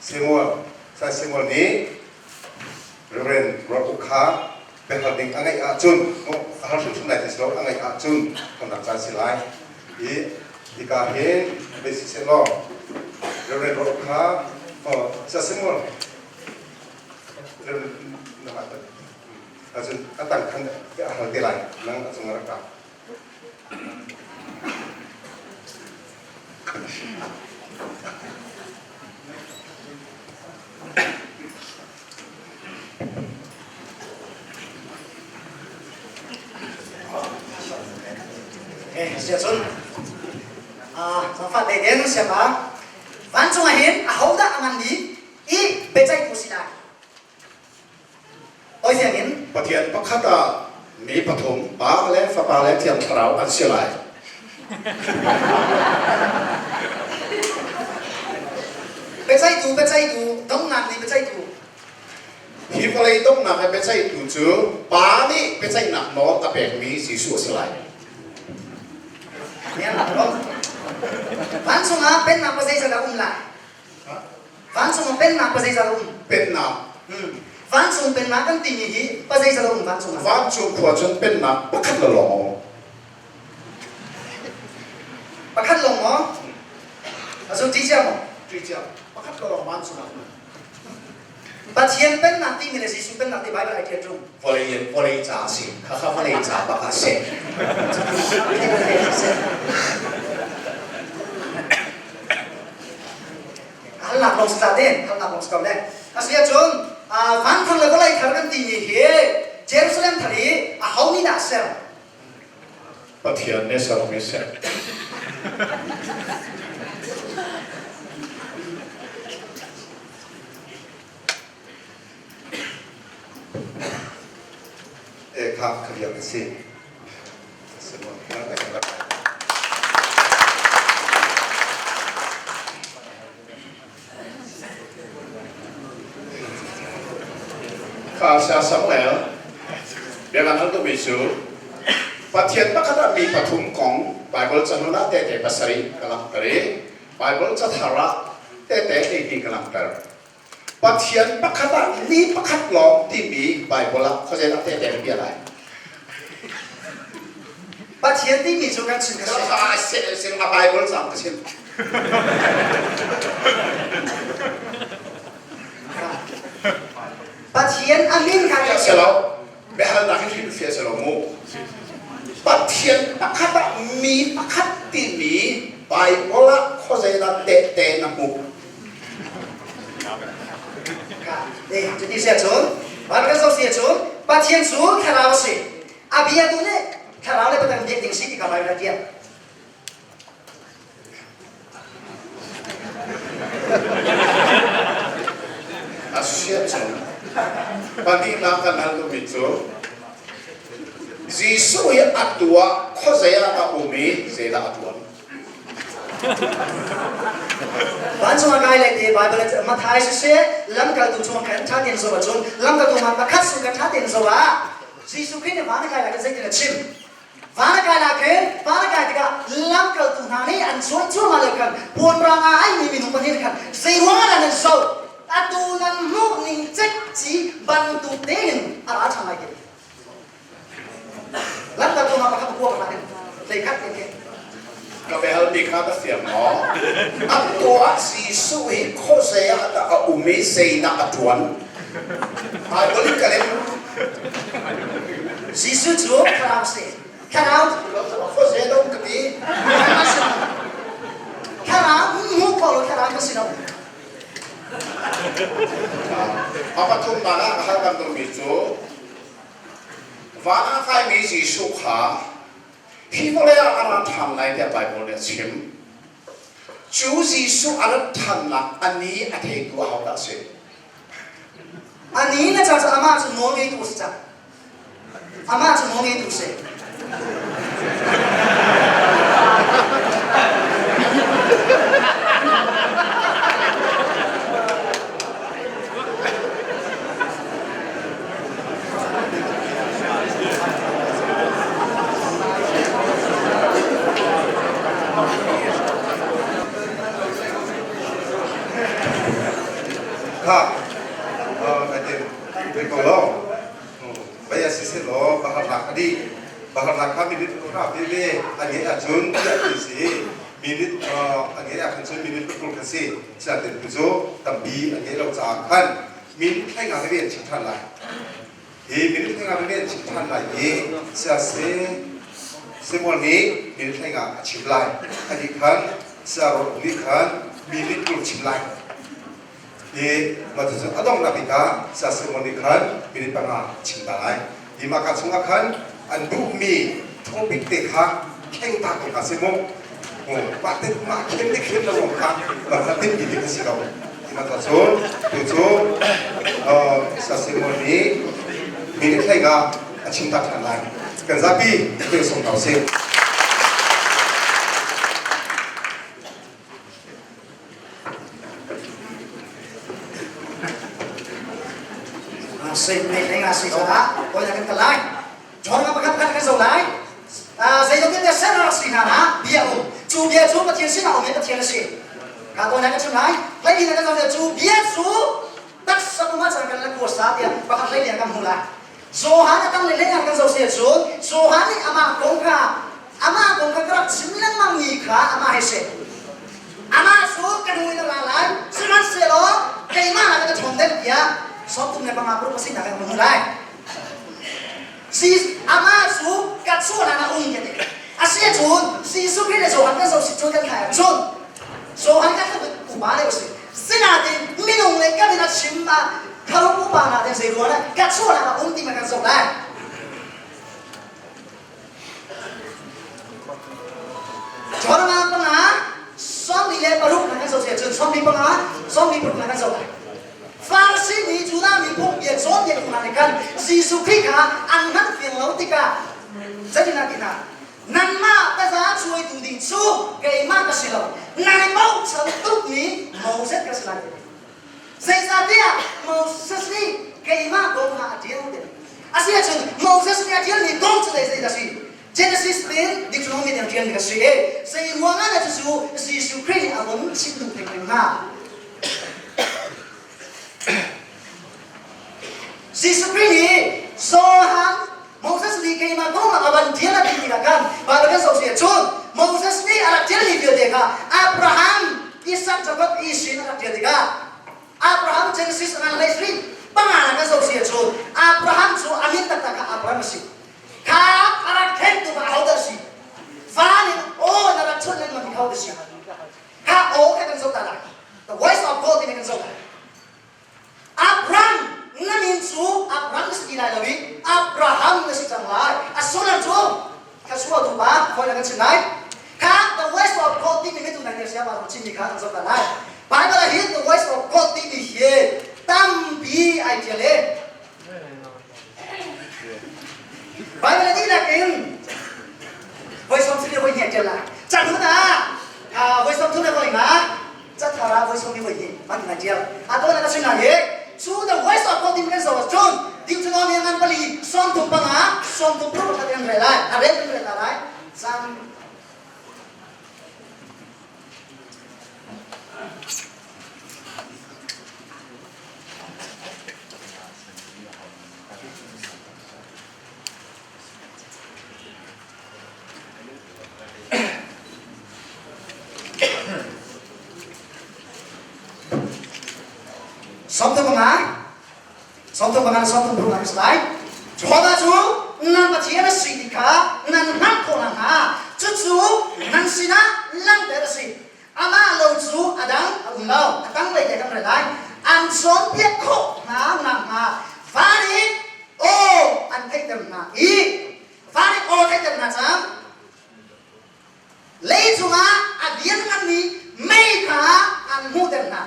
เซมอลใช้เซมอลนี้เรียนรักค้าเป็นหัดดิ่งอังไงอาจุนมุอาหารสุดไหนที่สุดอังไงอาจุนคนรักษาสิไลอีกาเห็นเป็นสิ่งเสียหลอกเรียนรักค้าจะสมมติเรียนนะครับอาจุนอันต่างกันอาหารที่ไรนั่งอาจุนรักษาsẽ xuân nó phát đề đến xem mà văn trung hiến hậu đã ăn đi ý bề trái của sĩ đại ôi thiệt hiến ประเทศปักขัดมีปฐมปาและฟ้าปาและเทียมคราวอันเสียหลาย bề trái tu đông nam đi bề trái tu ฮิวอะไรต้องนักเป็นใจถูจูปานี่เป็นใจหนักน้องตะเบกมีสีสัวสลาย เนี่ยหลังลงvăn trung bên nào có dây giờ lại văn trung bên nào có dây giờ เป็นหนัก văn trung bên nào cũng tìm gì có dây giờ văn trung ฟ้าจูขวดจนเป็นหนักปักขัดละหลง bắt khăn lồng nó rồi tí chưa จุดเจ้าปักขัดละหลงมันสุด bắt thiên bên nào tìm mình gì xuống bên nào tìm bài bài thiên trung วอลเลย์วอลเลย์จ่าสิข้าข้าวอลเลย์จ่าปักขัดเสก hắn lạc lòng sa đen hắn lạc lòng sa đen asliya chun van thang le golai thar kan ti ni he Jerusalem thari hau ni na ser ประเทศเนี่ยสารมิเสก ครับขยับกันสิสมมตินั่งไปกันแล้ว ข้าวเสียสังแล้วเดี๋ยวกันนั้นต้องไปสู่ประเทศปักขัดมีปฐมของไบเบิลจันทร์นาเตเตปัสสรีกำลังเตะไบเบิลจันทร์ระเตเตเอดีกำลังเตะประเทศปักขัดมีปักขัดหลอกที่มีไบเบิลเขาจะนับเตเตเป็นอะไร bắt thiên ti mi chu kan chin ka แล้ว se ก็เสียงไบเบิลสามกระชิน bắt thiên amin ka เสียแล้วเบลนักที่เสียแล้วมูประเทศปักขัดมีปักขัดที่มีไบเบิลเขาจะนับเตเตนับมู Đây, chúng ta sẽ chốn. Và cái sau sẽ chốn. Và thiên chú khả rào sẽ. À bia tu này, khả rào này bắt đầu điện tình sĩ thì cả bài ra kia. Asyik tu. Pagi makan hal tu itu. Jisu yang atua, kau saya tak umi, saya tak atuan. Bạn chúng ta cái này thì Bible mà thay sẽ lâm cả tụ chúng cái thắt tiền rồi mà chúng lâm cả tụ mà cắt xuống cái thắt tiền rồi à Jesus Christ bạn cái là cái gì cái chim bạn cái là cái lâm cả tụ này anh suy chúa mà được cần buồn răng ai mình không có thể cần gì hóa là nên sâu à tụ nên lúc mình chắc chỉ bằng tụ tiền à thằng này lâm cả tụ mà bắt buộc là lấy cắt tiền kia Kau behal dikata firman, atua Jisu yang kau saya tak umi, saya tak atuan. Boleh kalian? Jesus Chúa khao sẽ khao Kau saya dong keti. khao muốn cầu khao cái gì đâu Apa tu mana hal kan tu itu? Vana kai mi Jisu kah? Khi mà lấy anh tham này thì bài bồ đề chiếm, Chúa Giêsu anh tham là anh ấy anh thấy của họ đã sẽ, anh ấy là chắc ama chú nói cái gì chắc, ama chú nói cái gì Kak, nanti berkolong. Bayar sisi lo, bahar nak kami minit berapa bebe, agi ajun tidak sisi minit agi akan sun minit berkol kasih, saat itu tapi agi lo cakan minit hai nggak bebe cinta lah. Minit hai nggak bebe cinta lah. Sase semua ni minit hai nggak ciplah. Agi kan, seorang ni kan minit belum ciplah. Macam adong napika sa semonikan minit panga cintalai. Di maka sungakan andu mi topik tekha keng tak ko kasimo. Paten makin dikit lo ka paten gidi kasih kau. Di maka so tujuh sa semoni minit lega cinta tanai. Kenzapi itu song kau se. Sinh này anh là sinh ra, coi là cái tờ lại, cho nó bắt cái dầu lại, dây dầu cái sẽ là sinh hả, bia chú mà thiên sinh nào mới thiên sinh, cả tôi nói cái chuyện này, lấy đi cái dầu chú tất sao mà chẳng cần là của xã tiền, bắt lấy liền cầm hùng lại, số hắn là tăng lên cái dầu xe xuống, số hắn thì ama cũng cả cái chim lên mang nhị cả ama hay xe, ama số cái đuôi nó là lại, xin hắn xe đó, cái mà là cái thùng đấy kìa. Sop tu memang apa pasti nak akan mulai. Si ama su kat su na jadi. Asyik cun, si su kena sohan kan si cun kan kaya cun. Sohan kan ubah le usi. Senate minum le kan nak simba. Kalau ubah na dan saya ruana kat su na unti makan sohan. Jangan apa na, som ni le peruk makan sohan cun. Som ni peruk makan sohan. Farsi ni juga ni pun yang soal yang mana kan Yesus Kristus angkat firman tika jadi nak kita nama pasal suai tu di su keimah kasilau nai mau sentuh ni mau set kasilau saya sahaja mau sesni keimah kau nak dia tu asyik cun mau sesni dia ni dong sudah saya kasih Genesis pun Deuteronomy yang dia kasih saya ruangan ada tu Yesus Kristus awam cintu keimah Yesus Kristus sohan Moses ni kay magong aban dia na tinirakan balagan sa siya chon Moses ni anak dia ni dia deka Abraham Isaac Jacob Isin anak dia deka Abraham Genesis anak Leslie pangalan sa siya chon Abraham so amin tataka Abraham si ka anak tu ba hauda si fani oh na chon lang man hauda si ka oh ka kan so tala the voice of God ni kan so กันชินไหนข้า the voice of God ที่มีไม่ตัวไหนเนี่ยเสียมาเราชิมมีข้าทั้งสองกันได้ไปเวลาเห็น the voice of God ที่มีเหี้ยตั้มบีไอเจเล่ไปเวลาที่นักเอง voice of ที่เรียกว่าเหี้ยเจล่าจังหวะนะvoice of ที่เรียกว่าอย่างนะจะทารา voice of ที่ว่าเหี้ยมันเป็นอะไรเจ้าตัวนั้นก็ชินไหนเหี้ยสู้ the voice of God ที่มีกันสองจนดิวจะนอนยังงั้นไปลีซ้อมตุ้มปังอ่ะซ้อมตุ้มปลุกอะไรอะไรอะไรอะไรซ้ำซ้อมตุ้มปังอ่ะซ้อมตุ้มปังอ่ะซ้อมตุ้มปลุกอะไรสไลด์จอดาจูนั่นมาเทียนสิดิค่ะนั่นนักคนนั้นฮะจู่ๆนั่นสินะลังเดรสิอามาเราจู่อาดังเราตั้งเลยแต่กันเลยอันสอนเพียกโคน้ำนั่งมาฟาดิโออันเทคเดมนาอีฟาดิโอเทคเดมนาจังเลยจู่มาอันเดียนอันนี้ไม่ค่ะอันมูเดมนา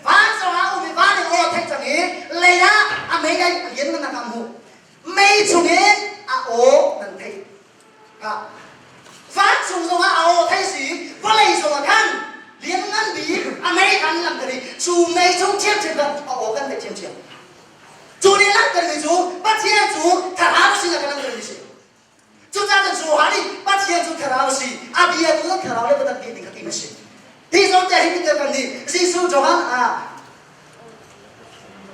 ฟาสวาอุบิฟาดิโอเทคจังนี้เลยนะอันไม่ได้อันเดียนกันนะคำมูไม่ช่วยอาโอนั่นเองครับฟ้าสูงส่งอาโอไทยสีว่าเลยส่งมาขั้นเลี้ยงงั้นดีอเมริกันหลังกันดิชูไม่ช่วงเทียบเทียบกันอาโอกันแต่เทียบเทียบจูนี่หลังกันดิจูปัจเจียจูทาราสิกันหลังกันดิสิจูจ้าจะจูหาดิปัจเจียจูทาราสิอาบียจูทาราเลยเป็นตีนกันตีไม่สิที่สองจะให้เป็นกันดิสิสูจง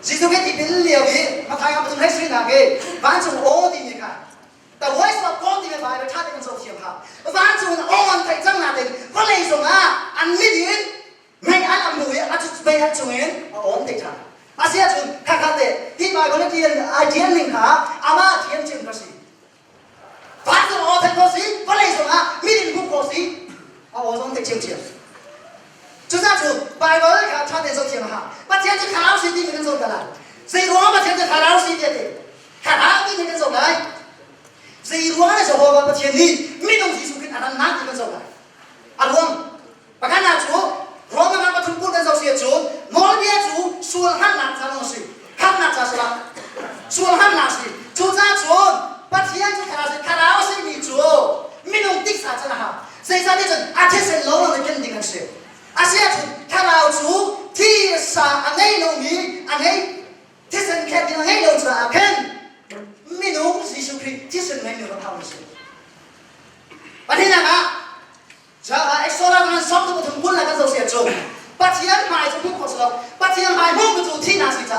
지수 게 디빌리어기 마타가 무슨 회수이 나게 반중 어디니까 the voice of God 디면 바이블 찾으면서 시험하 반중은 어원타 장나된 홀레이송아 안 믿은 매안 안무에 아주 매한 중엔 어원대차 아시아 중 각각의 이 바이블의 디엔링카 아마 디엔진 것이 반중 어떤 것이 홀레이송아 믿은 그 것이 어원대 지음지음就这样子，百个人看穿点手天哈，把天子看到谁地面走的来，谁罗把天子看到谁的，看到地面走来，谁罗的时候把天地没东西出给他拿地面走来，阿罗，把看拿出，罗嘛把从不能走些出，莫别出，说了很难才能是，看难才是啦，说了很难是，就这样子，把天子看到谁，看到谁没出，没东地啥子了哈，谁在那种阿天神楼上的肯定是。อาเซียนถ้าเราชูที่สาอันนี้เรามีอันนี้ที่สังเกตอันนี้เราจะเห็นไม่รู้สิสุขีที่สังเกตเราทำสิ่งประเทศนั้นจะเอ็กซ์โซล่ามันสอบตัวถึงบุญแล้วก็จะเสียจงปัจจัยหมายจะมุ่งขอสอบปัจจัยหมายมุ่งไปสู่ที่น่าสิจะ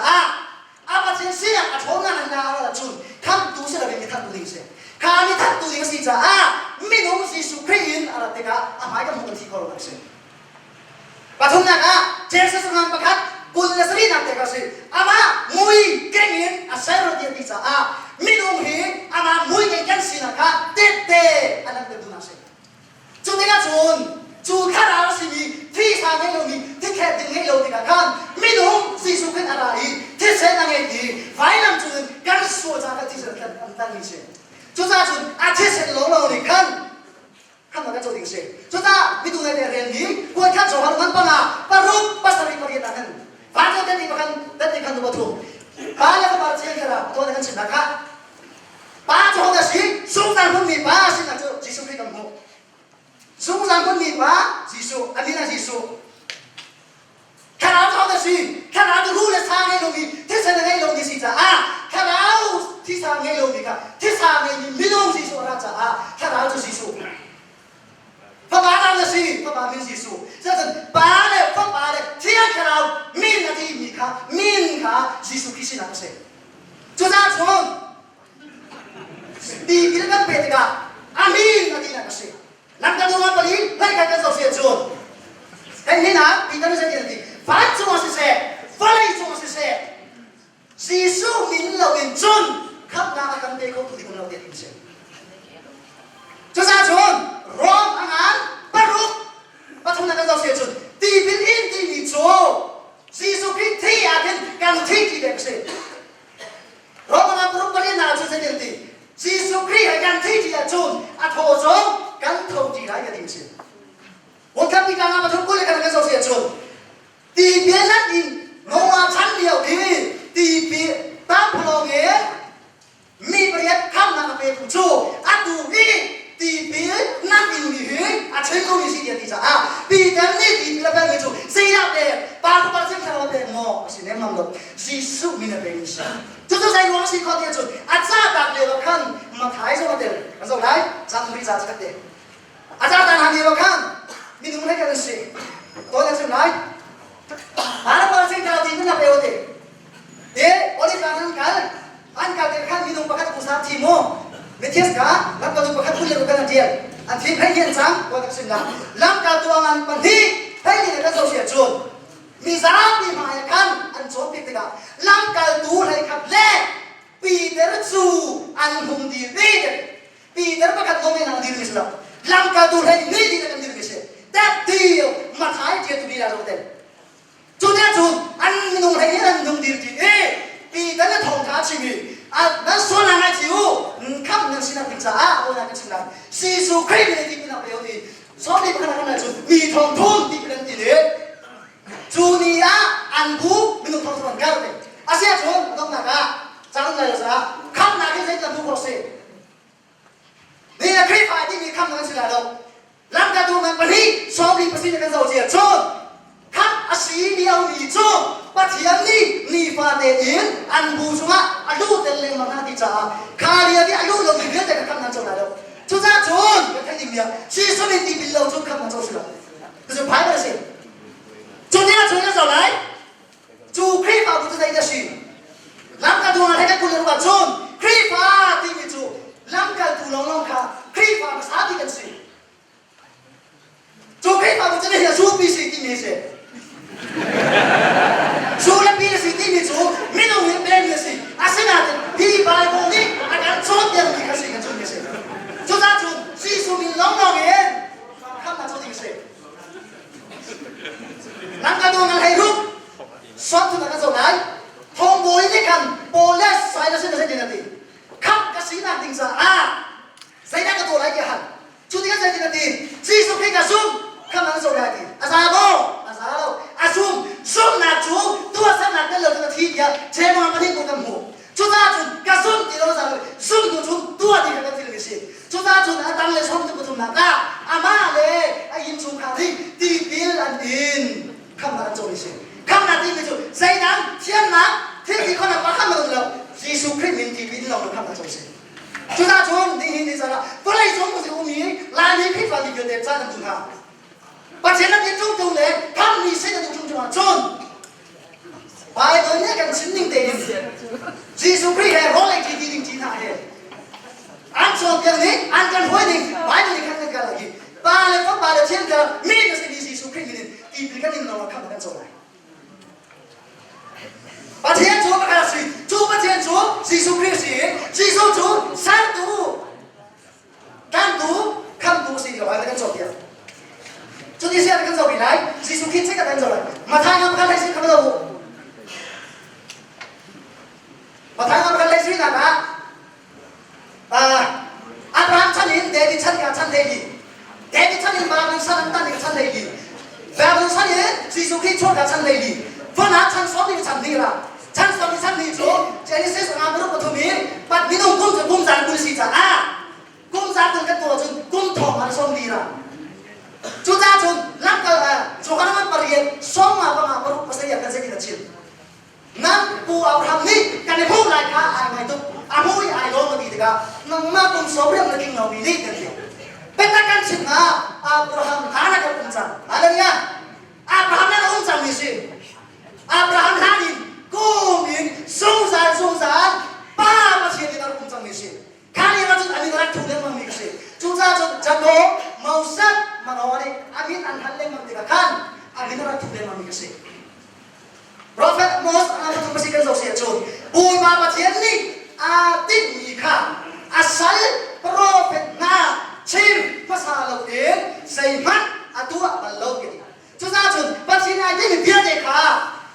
ปัจจัยเสียอาชงงานนาเราจุนคำดูเสียเราเป็นคำดูดีเสียคำนี้คำดูดีสิจะไม่รู้สิสุขีอะไรแต่ก็หมายก็มุ่งที่เขาเราเสียปฐมนักเจสสมันประคัดกุลเลสรีนักเตะก็สิอามามุยเก่งยินอาศัยรถเดียดิจ้ามิลุงฮีอามามุยเก่งกันสินะคะเด็ดเตะอันนั้นเป็นดูนักสิจุดนี้ก็จูข้าราสิมีที่ทางให้เรามีที่แค่ดึงให้เราติดกันมิลุงสิสุขันอะไรที่เส้นอะไรดีไฟน้ำจุดกันสัวจากที่เส้นกันตั้งนี้สิจุดนั้นจุดอาทิตย์เส้นเราเนี่ยกัน看到个做定事，就在你读那点人民，我看说话蛮棒啊，把路把生意搞点难很，反正等你看都不ถู把那个把钱给了，多那个钱来看，把做的事，松山分米把现在就技术非常好，松山分米把技术，安尼那技术，看到做的事，看到就路的长的路米，ที่เส้น的路米是咋看到ที่长的路米看，ที่长的米东西说那咋看到就技术。พระบาทนั่นสิพระบาทมีสิสุฉะนั้นบาเลยพระบาเลยเที่ยงเรามินนาทีมีค่ะมินค่ะสิสุคิดนั่นสิจุดนั้นชนดีกินกันเป็นกันอามินนาทีนั่นสินักการเมืองปลีให้กันส่งเสียจุดเห็นนี่นะปีนั้นจะดีฟ้าจุดสิเสฟ้าเลยจุดสิเสสิสุมินเราเป็นจุดขับนากันเด็กเขาตุลิคนเราเด็กสิจุดนั้นชนรอมอาหารปรุกปฐมนักการเสียจุดตีเป็นอินตีมีโจสิสุขิที่อาทิตย์การที่ที่เด็กสิรอมอาหารปรุกปริญญาจุดเสียดีสิสุขิการที่ที่จุดอาโทจงการทง ำหลบซีสุมินาเป็นชาจุดใจรวมสิข้อที่จุดอาจารย์ตัดเลยว่าขั้นมาถ่ายสมัติกันส่งได้จำบริจาคกันเด็กอาจารย์ตัดหาเดียวว่าขั้นมีนุ่มให้กันสิตัวนั้นส่งได้หาแล้วสิ่งที่เราทิ้งนั่นเป็นอะไรเดี๋ยววันนี้การนั้นกันอันการเดินขั้นมีนุ่มประคัตกุศลทีโมเวทีสกาแล้วก็นุ่มประคัตคุณเลี้ยงกันเดียวอันที่ให้เห็นจังตัวนั้นส่งได้ลำการตัวงานปันที่ให้เห็นกันโซเชียลจุดมีสามมีหมายกันอันโจมตีกันลำการดูให้ขับเล่ปีเดอร์ซูอันหุ่นดีเวดปีเดอร์ประคัตโนเมนังดีมิสลาลำการดูให้นี่ดีกันดีมิสแต่เดียวมาถ่ายเทียบดีแล้วเต็มจุดนี้จุดอันนุ่งให้อันนุ่งดีดีปีเดอร์ทองท้าชีวิตอันนั้นส่วนอะไรจิ๋วคำนั้นสินะพิจารณาโอ้ยกันสินะซีซูครีมเนี่ยที่เป็นอะไรดีสอนที่เป็นอะไรจุดมีทองทุ่มที่เป็นดีเนี่ยจูเนียอันบูมีนุ่งทองส่วนกันเลยอาเซียจุดต้องนักอ่ะจังเลยซะคำนั้นที่ใช้กันทุกคนสินี่นะคลิปไฟที่มีคำนั้นสินะเราลำการดูมันวันนี้สอนที่ประสิทธิ์กันเราเจียจุดคัดอาศีเดียวมีจุดปัจจัยนี้นี่ฟาเดียนอันบูชงะอายุเตลเลมันนาติจ่าคาเรียที่อายุเรามีเยอะแต่คำนั้นจุดแล้วจุดจ้าจุดก็แค่ยิ่งเดียวชีสมินที่บิลเราจุดคำนั้นจุดสิละก็จะพายไปสิจุดนี้จุดนี้จุดไหนจุดคลิปเอาจุดไหนจะสิลำการดูอะไรกันคุณเรียกว่าจุดคลิปที่มีจุดลำการดูน้องๆค่ะคลิปภาษาที่กันสิจุดคลิปเอาจุดนี้จุดปีสิที่มีสิจุดละปีสิที่มีจุดไม่ต้องเรียนเป็นสิอาศัยนั่นที่บาลีบอกนี่อาการจุดเดียวมีกันสิกันจุดนี้สิจุดนั้นจุดซีซูมิน้องๆเองคำนั้นจุดนี้สิลำการดูงานให้รู้สอบทุนกันส่งไหนทองโบยนี่กันโปเลสใส่ละเส้นละเส้นดีนาทีขับกระสีนักดิ่งซะใส่นักกระตัวไรกี่หันชุดที่กันเส้นดีนาทีซีซูพิกาซุ่มคำนั้นส่งได้ดีอาซาโบอาซาโลอาซุ่มซุ่มนักจูตัวสันนักกันเลยนาทีเดียวเชื่อมันมาที่กูกันหัวชุดนั้นจุดกระซุ่มที่เราสั่งซุ่มตัวจุดตัวที่กันที่เราเสียชุดนั้นจุดอันตั้งเลยซุ่มที่กูจุดนักอามาเลยไอ้ยินซุ่มขาที่ตีบิลอันดินคำนั้นโจลิเสียคำนั้นที่มีจุดใส่น้ำเทียนน้ำที่ที่คนนั้นมาคำนั้นเรายิสุคริสต์มินที่บินเราคำนั้นโจลิเสียจุดนั้นจุดนี่ซะละเพราะอะไรจุดมันจะอุ้มยี่ลายนี้พิฟันที่เกิดจากนั้นจุดนั้นปัจจัยนั้นที่จุดเลยคำนี้เส้นนั้นจุดจุดไปตอนนี้กันชิ้นหนึ่งเดียวยิสุคริสต์ให้ร้อยที่ดีจริงๆนะเฮ้อันส่วนอย่างนี้อันกันหัวนี่ไปตรงนี้กันกันอะไรบาเลยก็บาเลยเช่นกันมีแต่สิ่งที่ยิสุคริสต์นี่ที่บินกันนี่เราคำนั้นโจลิปัจจัยจุดประการสิจุดปัจจัยจุดยิสุคริสต์ยิสุจุดสันตุกันตุคำตุสิ่งที่เรากันโจทย์เดียวจุดที่เสียกันโจทย์ไปไหนยิสุคริสต์ใช่กันโจทย์มาทางกันกันเลยสิคำเรามาทางกันกันเลยสินะอับราฮัมฉันเห็นเดวิดฉันกับฉันเดวิดฉันเห็นบาบิลฉันตั้งแต่ฉันเดวิดบาบิลฉันเห็นยิสุคริสต์ชดกับฉันเดวิดเพราะนั้นฉันสอบที่ฉันนี่ละฉันสอบที่ฉันนี่โจเจนิสิสงานไม่รู้ปฐมีปัดมีน้องกุ้งจะกุ้งจานกุ้งสีจานกุ้งจานถึงกันตัวจนกุ้งทองอะไรส่งดีละจุดจ้าจนลังกันจุดกันมันปริยันส่งมาประมาณรู้ภาษาอย่างกันเสร็จแล้วชิลนั่นปูอับราฮัมนี่กันในพวกรายการไอ้ตุ๊กอามุยไอ้โลมาดีดีกันนั่งมากุ้งสอบเรื่องนักกินเรามีนี่กันเดียวเป็นนักการชิมนะอับราฮัมฐานะกับกุ้งจานอะไรเนี่ยอับราฮัมนั่นกุ้งจานมีสิอับราฮัมท่านี้กูมินสงสารป้ามาเชียร์ที่นั่นกุ้งจังมิสิข้านี่เราจุดอันนี้เราถูกเล่นมันมิสิจุดจ้าจุดจังโกมาสักมันเอาอะไรอามินอันทันเล่นมันติดกันอามินเราถูกเล่นมันมิสิ Prophet Moses อันนั้นถูกมิสิกันส่งเสียจุดปูมาประเทศนี้อาติมีค่ะอาศัย Prophet น่าชิมภาษาเราเองใส่มันอาตัวมันโลกิจุดจ้าจุดประเทศไหนที่มีเพียงเด็กค่ะ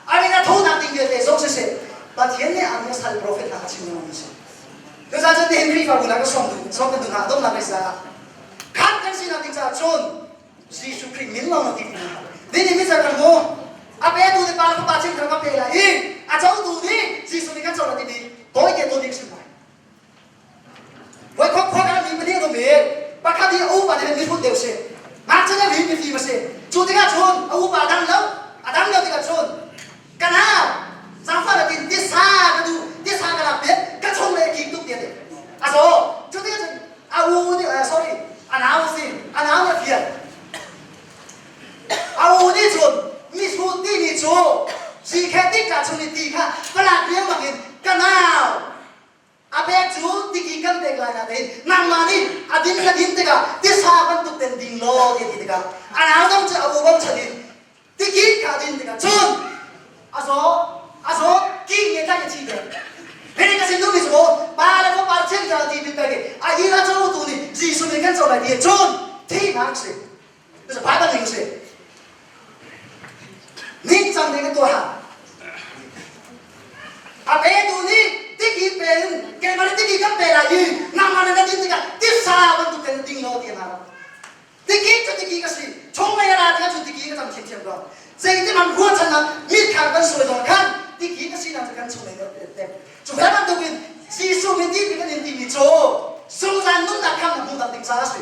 อามินาทูนักดิ้งเดียวเลยส่งเสียประเทศนี้อามินาสัลโปรเฟตน่าชิมมันมิสิจุดจ้าจุดที่เห็นคลิปว่าบุญนักส่งกันดูหน้าต้องนักเสียขันกันสินักดิ้งจ้าจุดยิสุคริสต์มิลล์นักดิ้งนี่มิสกันโมอาเปดูในปาร์คปาชิมกันกับเปล่าอีอาเจ้าดูนี่ยิสุนี่กันส่งนักดิ้งตัวเกี่ยวตัวดิ้งสิไหมไว้ครบกันมีประเดี๋ยวตัวเมียปากคดีอู้ปาเนี่ยมีพูดเดียวเสียมาจะเนี่ยมีฟีมาเสียจุดที่กันชนอู้ปาดังแล้วที่กันชนกันฮะสา ที่การชนิดดีค่ะเวลาเลี้ยงมากินกันเอาอาเบจูที่กินกันเด็กเลยนะเด็กนั่งมานี่อาดินกันดินเด็กที่สากันตุกเต็นดินโลที่เด็กอันนั้นต้องจะเอาบ้างชนิดที่กินกันดินเด็กชนอาโซกินเงี้ยได้ยังชีเด็กเฮ้ยก็สิ่งนู้นนี่สมบาเลยพวกบาเช่นจะดีเป็นไปกันอายีราชาตัวนี้จีสุนี่กันสบายดีชนที่นั่งสิ就是排到零岁，你长这个多好，啊，别多你，这几辈人，给嘛的这几个辈来鱼，那嘛的那这个，这啥我都跟定了的那，这几就这几个是，从来呀啦，这个就这几个咱们听听过，这这嘛过程呢，你看跟谁多看，这几个是那就跟出来的，就咱们都跟技术问题这个人地里做，虽然弄那看不到定啥事。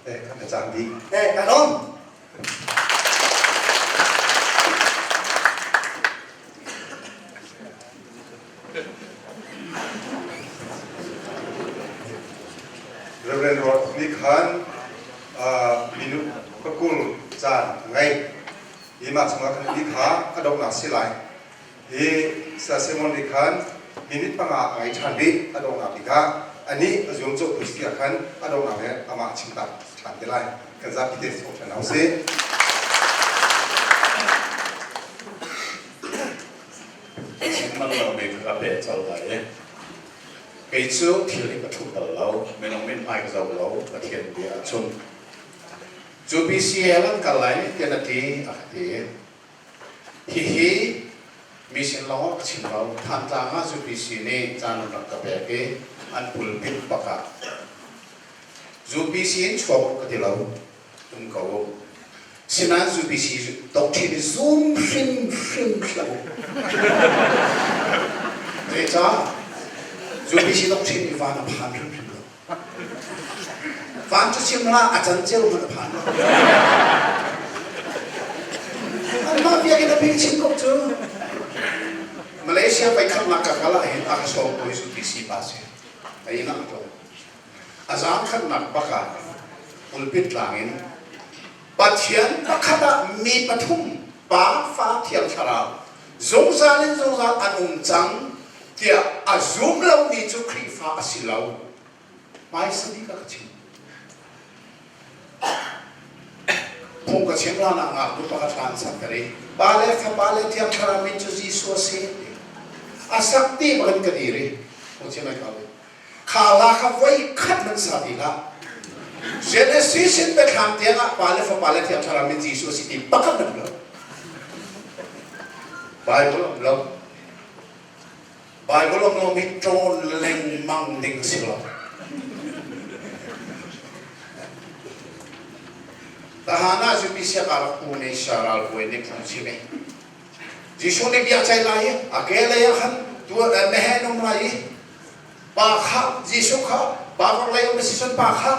อาจารย์ดี การล้ม เรียนรถนิคันมินุก็กุลจานไงอีมาสมัครนิคาอดอกนักสิไลอีซาเซมอนนิคันมินิปังอาไงชันดีอดอกนักนิคาอันนี้จุ่มจุดพิเศษคันอดอกนักเนี่ยอามาชิมตัดชันดีไลกันจะพิเศษสองชั้นเอาสิมันเราเป็นกระเป๋าเจ้าไหนไอ้เจ้าที่เรียกว่าทุกตลาดไม่ต้องเป็นไอ้ก็จะเราประเทศเดียวชนจูบิเซียลังกันไหลเจ้าหน้าที่ที่มีสิ่งล้อชิมเราทันตาหาจูบิเซียนี่จานนักกระเป๋าเกอันปุลปิดปากกาจูบิเซียนชอบกันที่เราตุ้มเขาสินั้นจูบิเซียตกที่ซูมฟิมเราเจ้าจูบิเซียตกที่นี่ฟันผ่านฟิมฟันจะชิมละอาจารย์เจ้ามันผ่านอันมาเบียกันเป็นชิมก็เจอมาเลเซียไปข้างหลังกับอะไรเห็นอาชอบไปจูบิเซียบ้าเสียไอ้นั่นก็อาจารย์ข้างหลังปากกาอุลปิดหลังอินปัจเจียนปักขดามีปฐุมป่าฟ้าเทียมชราจงซาลินจงซาอันอุ่นจังเดียอาจุมเรามีจุครีฟ้าสิเราไม่สนิทกับชิมผมก็เชื่อว่านักอาบุปการันสักการะบาเลฟ้าบาเลเทียมชรามีจุจีสัวเสียอาศักดิ์มันก็ดีเลยผมเชื่อไม่เขาเลยข้าลาข้าไว้ขัดมันสาดีละเจเนซิสเป็นคำเดียงบาเลฟ้าบาเลเทียมชรามีจีสัวสิติปักกันเลยไบเบิลเรามีโจรเล็งมังดิงสิเราทหารจะมีเสียการปูในชาราลวยในพุ่งชิเมจิชุนในบิอาใจไล่อาเกลยขันตัวแม่นมไล่ปากข้าจิชุข้าปากอะไรก็ไม่สิชนปากข้า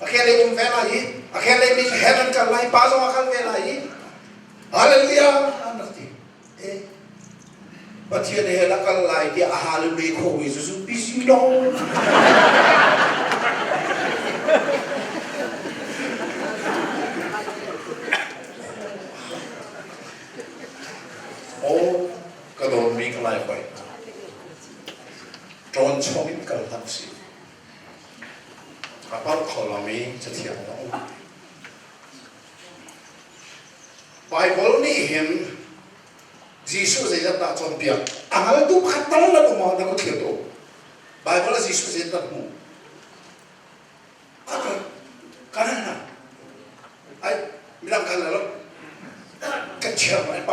อาเกลยเวลาอีอาเกลยมีเฮลันกันไล่ปากจงอากันเวลาอีฮาเลลูยาอันนั้นที่ประเทศนี้ละกันไล่ที่อาหารมีโควิดสุดพิเศษโอ้กระโดดมีกลายไปโจรชมิกระทำสิกระเป๋าของเรามีจะเทียบเราไบเบิลนี่เห็นยิสุจะยัดตาจนเปียกอ่างอะไรดูขัดตลอดดูมาแล้วก็เทียบดูไบเบิลยิสุจะยัดตาหูกันนะไอ้มีร่างกายแล้วกันเชื่อไหมไป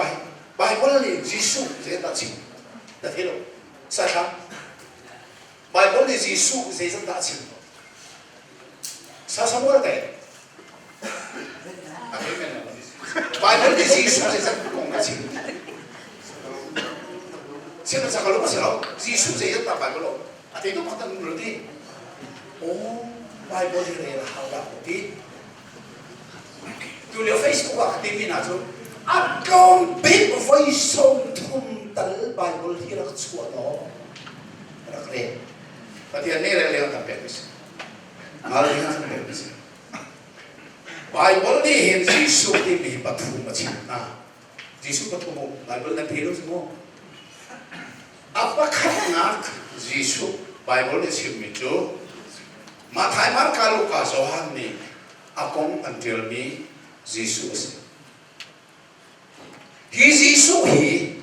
ไบเบิลนี่ยิสุจะยัดตาชิมแต่ที่เราใช่ครับไบเบิลนี่ยิสุจะยัดตาชิมซาสมุระเตะอะไรกันนะไบเบิลนี่ยิสุจะยัดกงตาชิม现在这个路上，技术这一大摆个路，啊，这都不等了的。哦，外国的来了，好了，的。就了 Facebook 啊，对面那种，啊，讲别个会送通到外国去那个错咯，那个嘞，那天那来了，他别个是，哪里那是别个是，外国的现技术的没不图么钱啊。Yesus bertemu Bible dan Peter semua. Apakah nak Yesus Bible ni siapa itu? Matai marka Lukas Yohan ni, akong until ni Yesus. Yesus hi,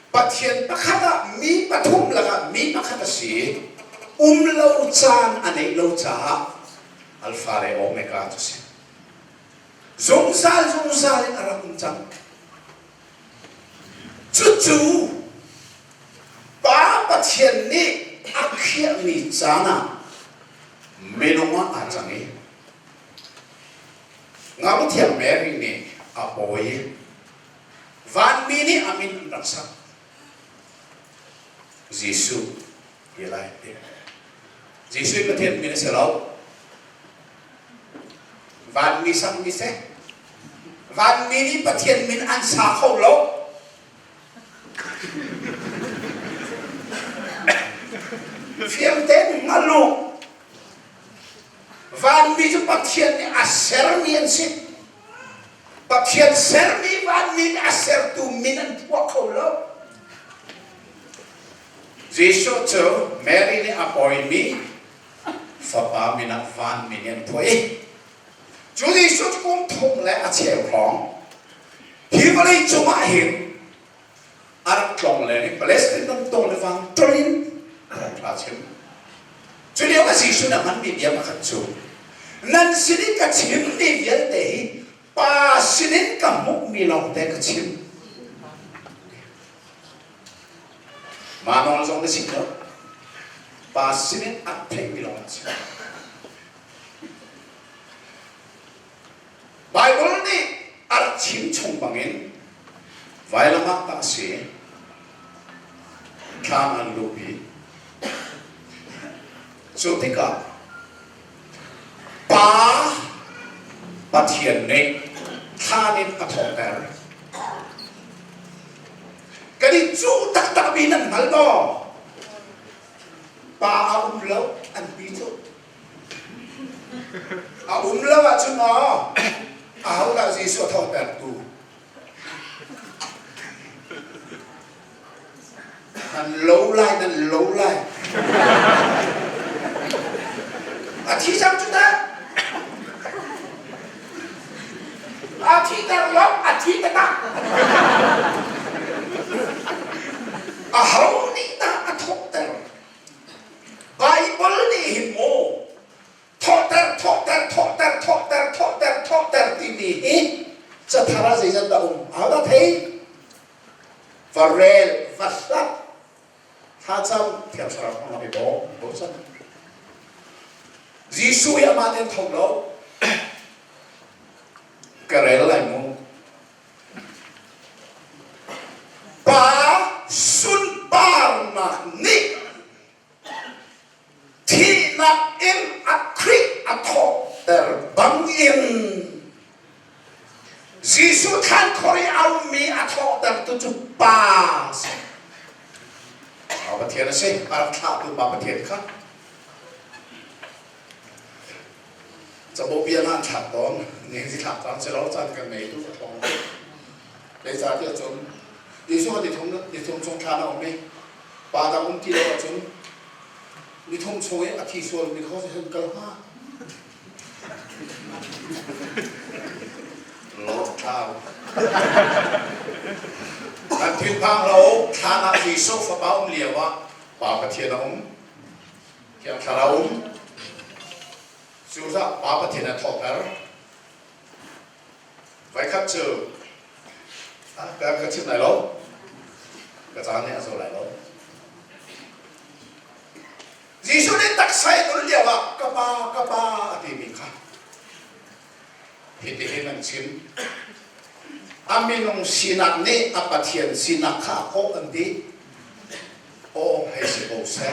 patien pakata mi patum laga mi pakata si, lau chan ane lau cha, alfa le omega tu si. Zongsal in arang uncang. Cucu, pa patien ni akhir ni cana, menoma acangi. Ngamu tiang Mary ni apoy, van mini amin raksa. Yesus, ialah dia. Yesus patien mini selau. Van mi sang mi se, van mini patien min ansa kau lau. Fiam ten malu, van mi tu patien ni aser mian si, patien ser mi van mi aser tu minan tua kau lau. Yesus tu Mary ni apoy mi, fapa minan van mian tua chú Giêsu cũng thông lẽ chiều phong, khi mà lấy chúng ta hiện, ăn trồng lẽ này, Palestine đông đông là vang trôi, là chim. Chú điều cái Giêsu là hắn bị biếng mà khẩn chú, nên xin cái chim đi viết để, ba xin cái mốc mi lòng để cái chim, mà nó giống cái gì đó, ba xin ăn thêm mi lòng chim. Bible ni ar chim chung bangin vai lama ta se kam an lupi so tika pa pathian ne thanin athoter kadi chu tak tak binan maldo pa lo an bitu lo a chu no Aku tak Yesus tahu pertu. Dan low line. Ati sam juta. Ati terlok, ati tetap. Ahau ni tak atok ter. Bible ni himo. Thoter tini sa thara sa isang taong alat hey Varel Vasat Hatsam Tiap sarap mga ibo Bosan Jisu ya matin thonglo Karel ay mo Pa sun par na ni Thi na in at krik at ho terbang in Jisu kan kori au mi atok dan tujuh pas. Apa tiada sih? Arab tak tu bapa tiada kan? Sebab biar nak catong, ni si catong selalu jangan ni tu catong. Lepas dia cun, Jisu ada di thong kana umi, pada dia cun, di thong coi ati sual di kau sehingga ha. Lột thao Anh thuyết phang lâu Thà nạ vì sốc và báo ông liều á Bảo bà thiên ông Thiên khả ra ông Dù ra bảo bà thiên là thọc đó Vậy khắc trừ Cái chiếc này lâu Cái giá này rồi lại lâu Dì số đến tắc say tôi liều á Cả ba Thì mình khá Hiti ng sim. Amin nung sinak ni apatien sinak ako andi. O hay si Bose.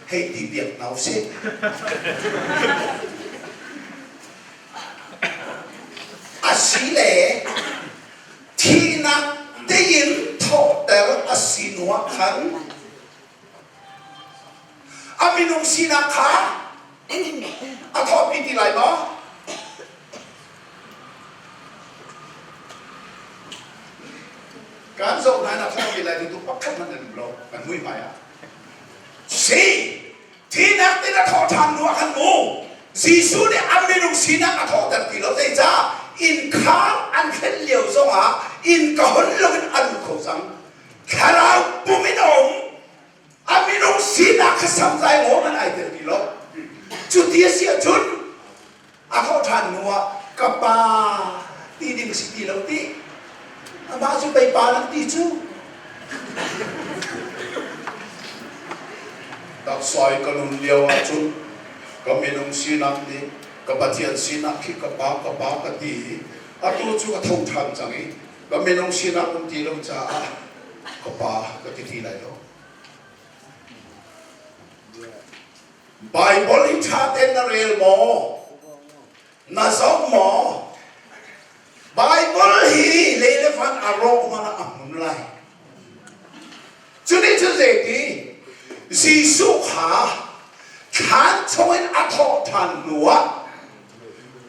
Hay tibiyak na si. Asile tina deyin toter asinuakan. Amin nung sinak ka. Ato pitilay mo. การส่งนายนักท่องเที่ยวอะไรที่ถูกปักขัดมันเป็นโลกมันมุ่ยไปอ่ะสี่ที่นักที่นักท่องทำนัวขันมูซีซูเนี่ยอันไม่รู้สีนักท่องแต่ที่เราได้จ้าอินข้าวอันเข็นเหลียวส่งอ่ะอินก้อนลงอันโคสังคาราบุมินองอันไม่รู้สีนักสัมใจหัวมันไอเดียที่เราจุดที่เสียจุดอาท่องทำนัวกับปาที่ดิบสิที่เราที่อาบ้าจะไปปาลังที่จูตักซอยกันนุ่นเลียวจุดก็ไม่นุ่งสีนักนี่ก็ปะเทียนสีนักที่กับปากตีอาตัวจูก็ท่องทำจังงี้ก็ไม่นุ่งสีนักนุ่งที่เราจะก็ปาก็ที่ไหนแล้วไบเบิลอินชาเตนเรลโมนาซอกโมไบเบิลฮีเลเลฟันอารมณ์มันอ่ะมุนไลจุดนี้จุดเด็กที่ซีสุขาขันชวนอัฐทันนัว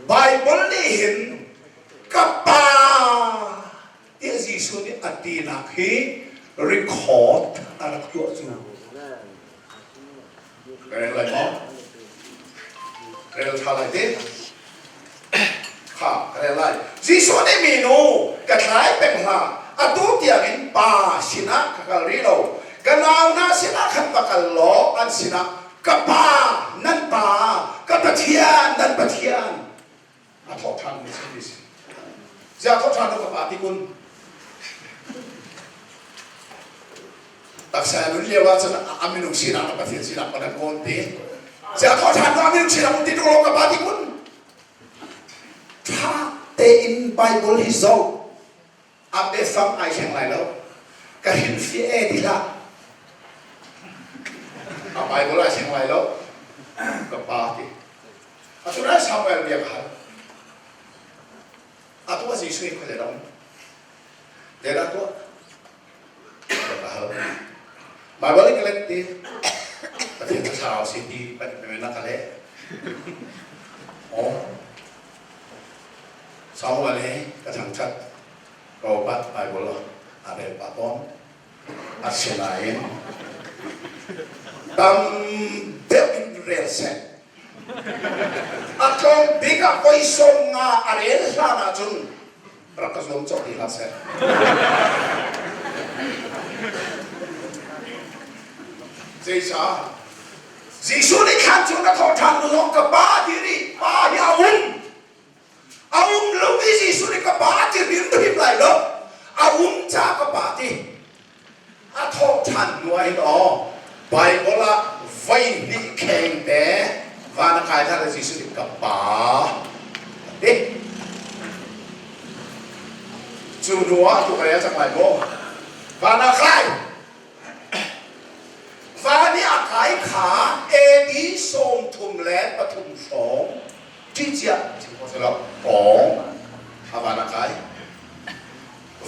ไบเบิลนี่เห็นกับปาที่ซีสุนี่อดีนักฮีรีคอร์ดอะไรตัวจูอะไรมั้งเรื่องอะไรที่ข้าอะไรซีสุนี่มีนูกระทายเป็นหาอดูที่อย่างนี้ปาสินะกัลลีโลกันเอาหน้าสินะขันปากกันล้ออันสินะกับปานั่นปากับปะเทียนนั่นปะเทียนอาทอทันไม่ใช่ดิสิจะทอทันกับปาที่คุณตักแสนเรียกว่าจะอามินุสินะกับปะเทียนสินะกับนักโอนตีจะทอทันกับอามินุสินะกับตีตุลกับปาที่คุณถ้าเตอินไบเบิลฮิโซอัปเดตฟังไอแข่งไรแล้วก็เห็นฟีเอดีละเอาไปก็ได้เชียงรายแล้วกับปาที่อาตุระชาวเอลเบียกันอาตุว่าสิช่วยคนเดียวเดี๋ยวตัวกับปาบาบาลิกเล็กที่ประเทศชาวสิที่เป็นนักเล่โอ้สองวันนี้กระทั่งชัดก็บัดไปบนอะไรปะป้อมอาเซียนตามเด็กเรียนเสร็จอาจารย์บิ๊กไปส่งงาอะไรล่ะนะจุนรักษาจบที่ละเสร็จเจ้าจีสุนี่ขันจุนนักทางลงกับบ้าดีรีบ้าที่อาวุธลูกที่จีสุนี่กับบ้าที่ริมทิมไหลลบอาวุธจากกับบ้าที่อาทองทันหน่วยต่อไปก็ละไฟนี่แข็งแต่วานาคายท่านจีสุนี่กับบ้าเด็กจูนัวทุกอะไรจะไปบ่วานาคายฟ้านี่อาขายขาเอดีส่งทุมแหลมปทุมสองที่เจ้าที่เขาจะรับของวานาคาย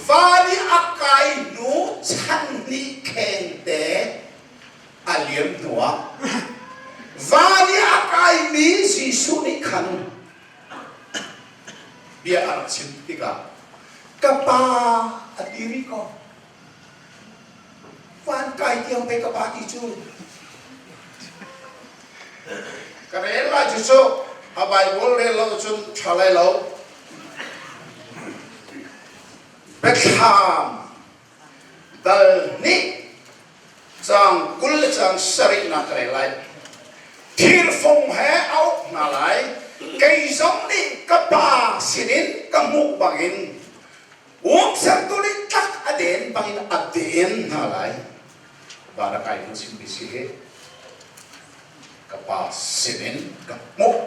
ฟ้านี่อากายหนูชันนี่แข็งแต่อาเลียมหัวฟ้านี่อากายมีสีสุนิขันเบียอาชิมติกากับปาอดีริโกฟ้าไก่เที่ยวไปกับปาที่จูกระเร็นมาจุดโซ่อาใบบัวเร็วเราจุดชาไลเราเบคแฮมดลนี่จังกุลจังสรินักเรลัยทีร์ฟงแหเอาหน้าไหลไก่สองนี่กับปาสินินกับมุกบังินวงสังตุลิตักอเดนบังินอเดนหน้าไหลบาร์กายมุสิบิสิเฮกับปาสินินกับมุก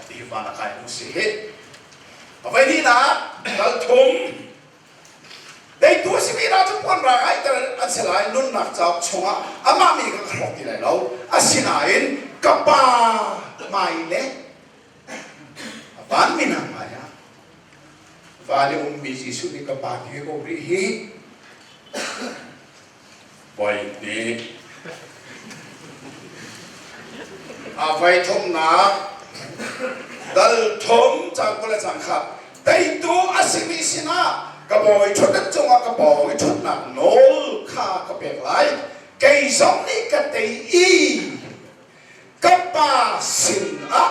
ที่บาร์กายมุสิเฮเอาไว้นี่นะดัลทุมได้ตัวสิมีราชพลรายแต่อันเสลายนุ่นนักจับชงอ่ะอามามีก็ครองที่ไหนเราอาศินาอินกับปาไม่เล่บ้านมีนามายาฟ้าเนี่ยมีสิสุนิกับปาที่เขาบริหิบ่อยนี้อาไว้ทมนาดัลทุมจากคนละสังขารได้ตัวอา สิมีสินะกระบอยชุดนั้นจงกระบอยชุดนั้นโนข้ากระเบียงไหลเกยสองนี้กระเตอีกระปาสินอะ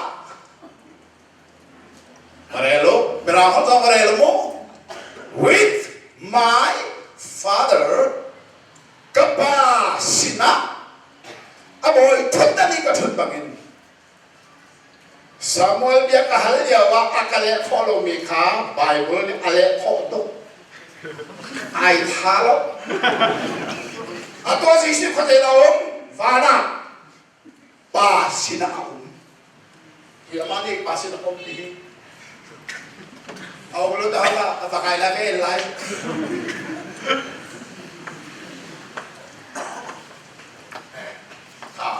อะไรลูกเวลาเขาต้องอะไรลูก with my father กระปาสินะอะบอยชุดนั้นนี่ก็ชุดบางอินSamuel dia kahal dia wa akale follow me ka Bible ni ale ko to ai thalo atwa si si ko de laom vana pa sina aum ya mani pa sina aum ti au lo da la pakai la ke lai ha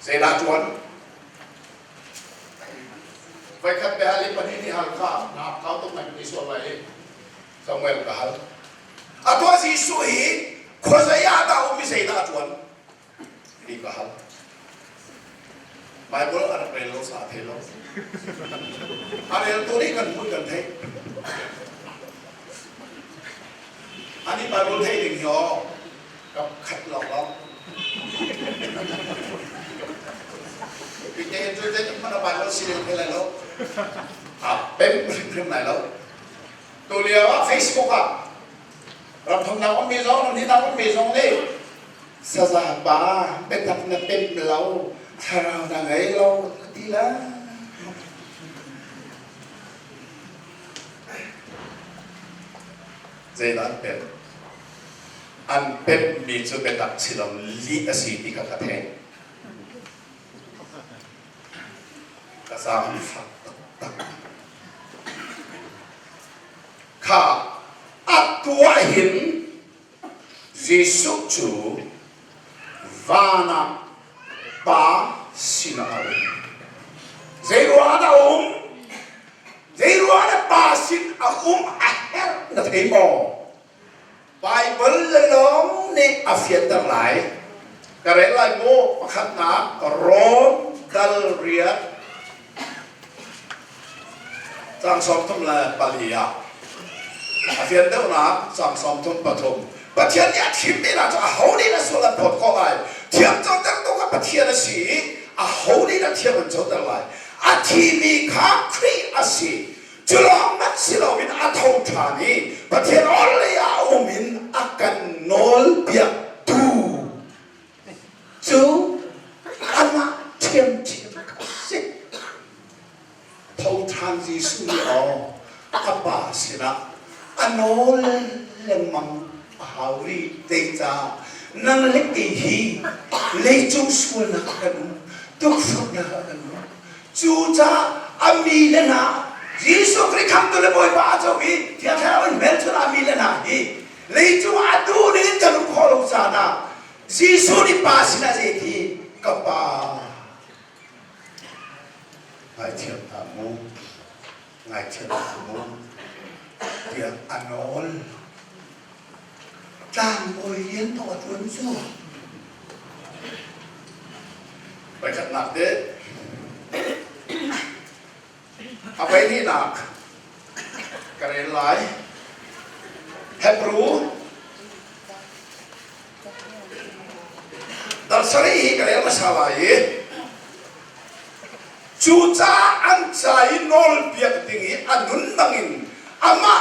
sai da chuanไปขัดไปหาลิปนี้ที่หันข้านับเขาต้องไหนมีส่วนอะไรสมัยกับหันอาตัวสีสวยคนสยามดาวมีเสียดาจวนนี่กับหันไบเบิลอะไรเป็นโลสาเทโลอะไรตัวนี้กันพูดกันเทอันนี้ไบเบิลเทหนึ่งยอกับขัดหลอกล้อปีเจนช่วยเจนมันเอาไปแล้วสิเรื่องอะไรแล้วเป็นเรื่องไหนแล้วตัวเรียกว่า Facebook อ่ะเราทำนักว่ามีร้องนี่นักว่ามีร้องนี่สาสาบ้าเป็นทำนักเป็นเราถ้าเราดังไงเราดีแล้วเจนันเป็นอันเป็นมีจุดเป็นตักสิลลีอสีติกับกระเทงกระซามฝักข้าอัดตัวหินยิสุจูวานาปาสินาเจรวานาเจรวานาปาสินอาอาเฮรนัทเอโมไบเบิลเลลองในอาเฟียนทั้งหลายกระเรไลโมประคัตนาโรมดัลเรียจังสมทุมละปาลียาอาเฟียนเท่านั้นจังสมทุมปฐมปะเทียนเนี่ยทิมนี่นะจะเอานี่นะส่วนละพอดเข้าไปเทียมจนตั้งตัวกับปะเทียนสีเอานี่นะเทียมมันจนตั้งไรอาทีมีข้าครีอาศีจุลองนักศิลปินอาทงธานีปะเทียนอลยาอุมินอากันโนลเปียตูจูอามาเทียมสิทงทานยิสุนีอ๋ออาบาสินะอันโนเลมังฮาวรีเตจานังเล็กอีเลจุสุนักกันทุกสุนักกันจูจ้าอามีเลนะยิสุคริสต์คำตัวเลบอยบ้าจ้าวีที่อาจารย์เมลต์อามีเลนะฮีเลจูอาดูนี่จะรู้ขอรู้จานะยิสุนี่ปาสินะเจตีกับปาไงเทียมตามูไงเทียมตามูเดียร์อันโนลจางโอยเย็นตัวจวนสู้ไปจัดหนักเด้เอาไปนี่หนักกระเรนไหลเฮบรูดัลสรีกระเรนมาสลายจูจ้าอันใจโนลเบียดดิ้งอันนุนบังอินอามา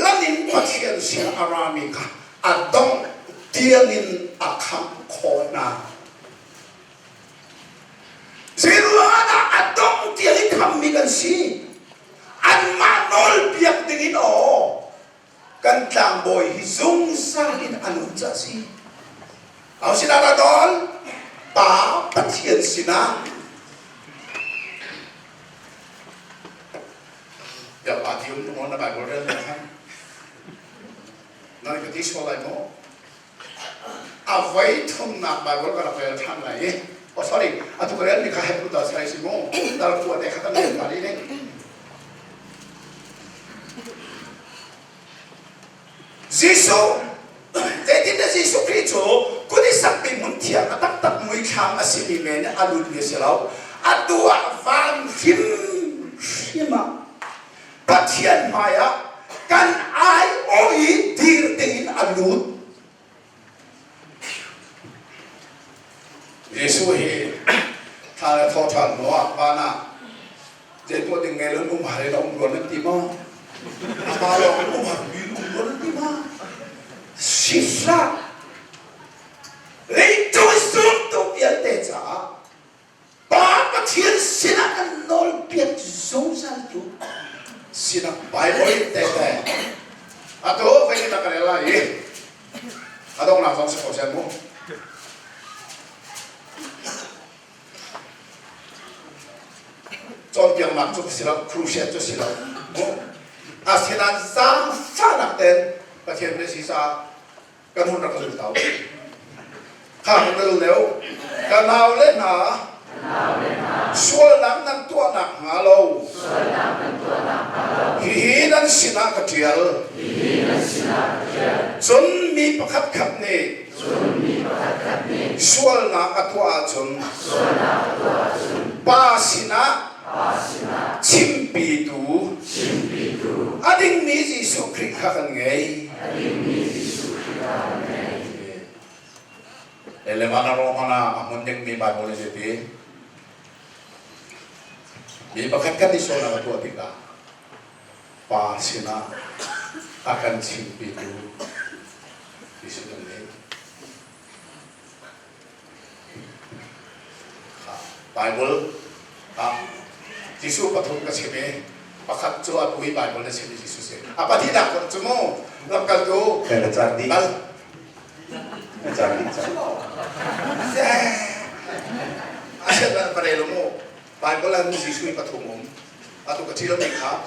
ลันินพัทเทียนเสียอารามิกาอัดดงเตียงินอาคัมโคนาเจรุอาณาอัดดงเตียงินคำมิกันซีอันมาโนลเบียดดิ้งโอกันจางบอยฮิซุงซาลินอนุจัสีเอาสินาดอนป่าพัทเทียนสินาเดี๋ยวอาทิตย์นู้นนะบ่ายวันเรื่องนะครับนั่นก็ที่โชว์อะไรโม่เอาไว้ทุ่มหนักบ่ายวันก็เราไปทำอะไรโอ้ sorry อาทุกเรื่องนี่ข้าให้พูดต่อใส่สิโม่แต่เราตัวเด็กข้าต้องเรียนมาดีเนี่ยยิสุแต่ที่นั่นยิสุคริสต์กูได้สักปีมุนเทียนตักมือข้ามอาศิลิเมนอาลุนเยสิเราอาตัวฟังฟิมฟิมาปะเทียนมายะ กันไอโออีดีร์ตินอันดูดเยซูเฮถ้าทอดทันนัวปานะเจ้าตัวดึงไงแล้วนุ่มหายเราอุ้มนั่นตีมั้งปาเราอุ้มหายอุ้มนั่นตีมั้งสิฟ้าเลยตัวสุดตัวเปลี่ยนเตจ้าป้าปะเทียนสินะกันนอลเปลี่ยนสงสารตัวสินะไปบ่อยเตะอะตัวไปนี่ตะกันอะไรอะต้องนั่งสองสิบเปอร์เซ็นต์มั้งจนเพียงนักจุกสิละครูเชียจุสิละอาเซียนจังฟ้านักเต้นประเทศเมสิซากันหุ่นรักสุดเท่าข้ามันเร็วกันเอาเล่นนะส่วนนักนั่งตัวนักหาเราฮีนั่นสินักเจียลจนมีประคับขับนี่ส่วนนักตัวจนป้าสินะชิมปีดูอดิ่งมีจิสุคริขันไงเอเลมานาโรมานามันยังมีบาบูลเจตีมีประคับกันที่โซนาตัวติกาป้าสินะอาการชิมปีดูที่สุดนี้บาบูลจิสุปฐุมกับเชเมประคับจัวปุยบายบนเชเมจิสุเสapa tidak cuma lakukan tu Cantik. Bal Cantik. asyik pada ilmu Bible lah Yesus Pathumum atau kecil mereka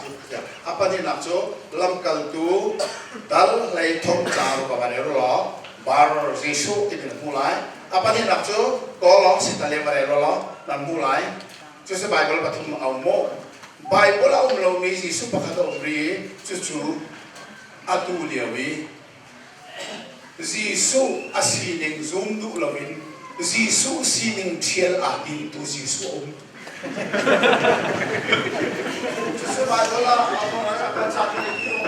apa ni nak so dalam kaltu dal lay thong jauh kawan erolo bar Yesus itu mulai apa ni nak so kolong setelah mereka dan mulai justru Bible Pathum awmo Bible awm lo mi Yesus pakat omri cucu atu liawi Yesus asining zoom du lawin Yesus sining tiel adin tu Yesus om justru Bible lah awm akan cakap itu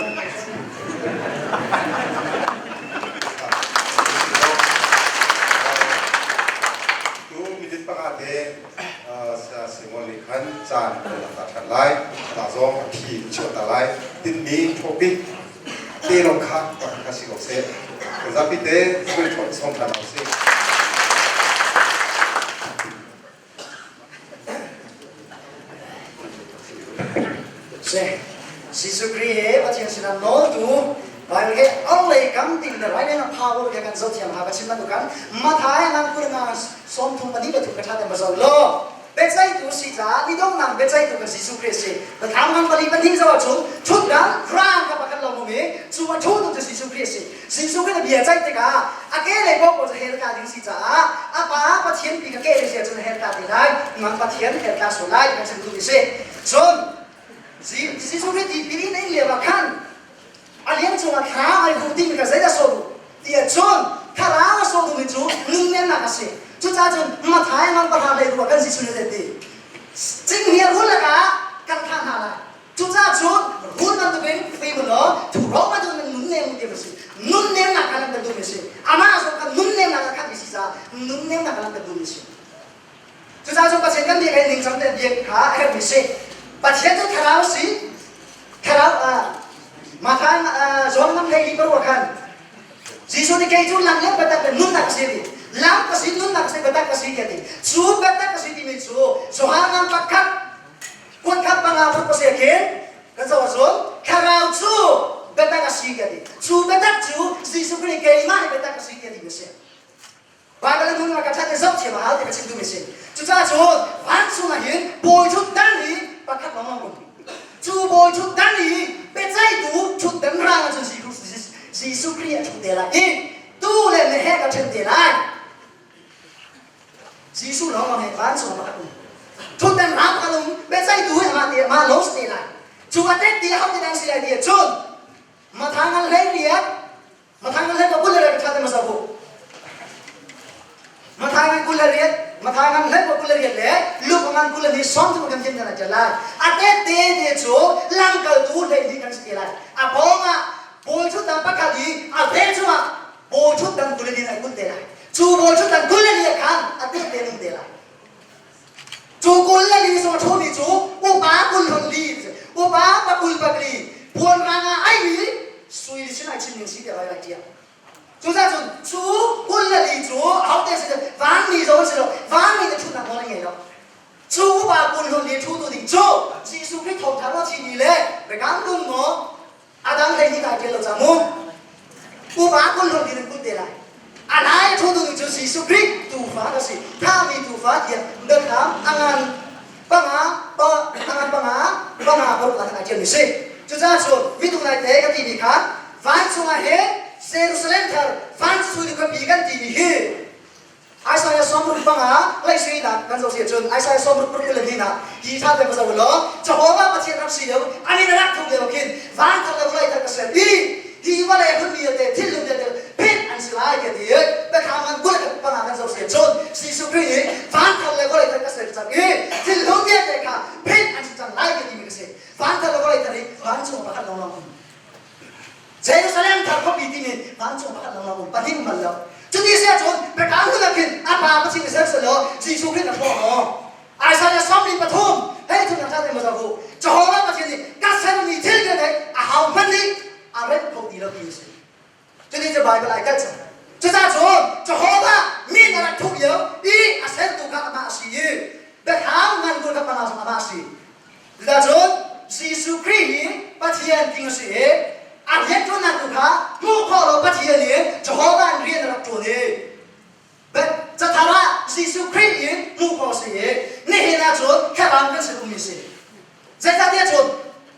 sa simolikan chan ta kan lai ta zong ki chu ta lai tin mi topic te no kha ka si go se za pi te su chon song ta no se se sisu kri he pathian sina no tu Bahkan ke oleh kamting the right and power ke kan zot yang habat simpan tu kan mathai nang kurna som thum mani betul kata dan bazal lo becai tu si ja ni dong nang becai tu kan sisu kri se betam nang bali penting sawa chu chut dan krang ka pakan lo me chu wa chu tu sisu kri se sisu kri bia cai te ka akele bo ko he ka ding si ja apa pathian pi ka ke se chu he ka ti lai mang pathian he ka so lai kan se tu se son sisu kri ti pi nei le ba kan Alian cuma kau ai bukti mereka saya sodu dia John kalau sodu itu nunggu nak kasih cuca John matai mang berhari dua kan si sudah jadi cing dia hula kan kan hala cuca John hula tu ben fibro tu roma tu nunggu mungkin mesti nunggu nak kalam tu mesti ama so kan nunggu nak kan mesti sa nunggu nak kalam tu mesti cuca John pasien kan dia kan ning sampai dia kah mesti pasien tu kalau si kalau Makan zon nam lagi perwakan. Jisu ni kaitu lang lang betak nun nak sini. Lang kasih nun nak sini betak kasih kati. Su betak kasih di meju. Sohar nam pakat. Kuat kat pangapur kasih ken. Kansawa zon. Karau su betak kasih kati. Su betak su. Jisu ni kai mah betak kasih kati mesin. Bagai nun nak kacau zon siapa hal dia kasih tu mesin. Cuca zon. Wan su nahin. Boy cut tani pakat mama pun. Chu boy cut tani. Becai tu cut dan rang aja si sukri cut delai. Tu le mehe kat cut delai. Si su long mehe ban so mak tu. Cut dan rang kalau becai tu yang mati ma los delai. Cuma tek dia hau tidak silai dia cut. Matangan leh dia. Matangan leh apa boleh kita ada masalah. Matangan kulah dia. Matangan leh apa boleh dia leh. Lu pengan kulah ni som tu macam macam jalan. Ate de de jo langkal tu leh di kan sekilas. Apa 亲人是的来接。就在说，主混了里主，好的是万米都是了，万米的出哪可能也了。主把混了里出都的主，耶稣基督他们去你嘞，被感动么？阿当在你那接了咱们，我把混了里的混的来。阿来出都的就是耶稣基督发的是，他没督发的，那他安安不管他叫你谁，就这样说，民族来这个地方看，凡从那些。Jerusalem thar fan su di ka bigan ti hi Isaiah somru panga lai sui na kan zo se chun Isaiah somru pur le na hi tha be ba lo Jehovah pa chen ram si lo ani na rak thu le kin van thar le lai thar ka se hi wa le hun mi de thil lu de pin an sila ke di be kha man gul ka panga kan zo se chun si su pri ni van thar le lai thar ka se cha thil lu de ka pin an cha lai ke di mi ka se van thar le lai thar ni van chu pa ka lo Jerusalem thar ko biti ni van chu pa ka lo pathing mal lo chu ti se chun be ka lu la kin a pa pa chin se se lo ji su khin na tho ho Isaiah somni pathum hei thu na tha de ma za ko Jehovah pa chin ni ka se ni thil ke dai a hau man ni a re ko ti lo ki se chu ti je Bible ai ka cha chu sa chun Jehovah mi na ra thu yo I a se tu ka ma si ye be ka ngan ko ka pa na sa ma si da chun Jesus Christ pa thian ting se anh hết chỗ nào cũng khá, mua kho rồi bắt hiện liền, cho họ bạn riêng là chỗ này. Vậy, cho thà ra, Jesus Christ mua kho gì, này hiện là chỗ, các bạn cần sự cùng mình gì. Vậy ta biết chỗ,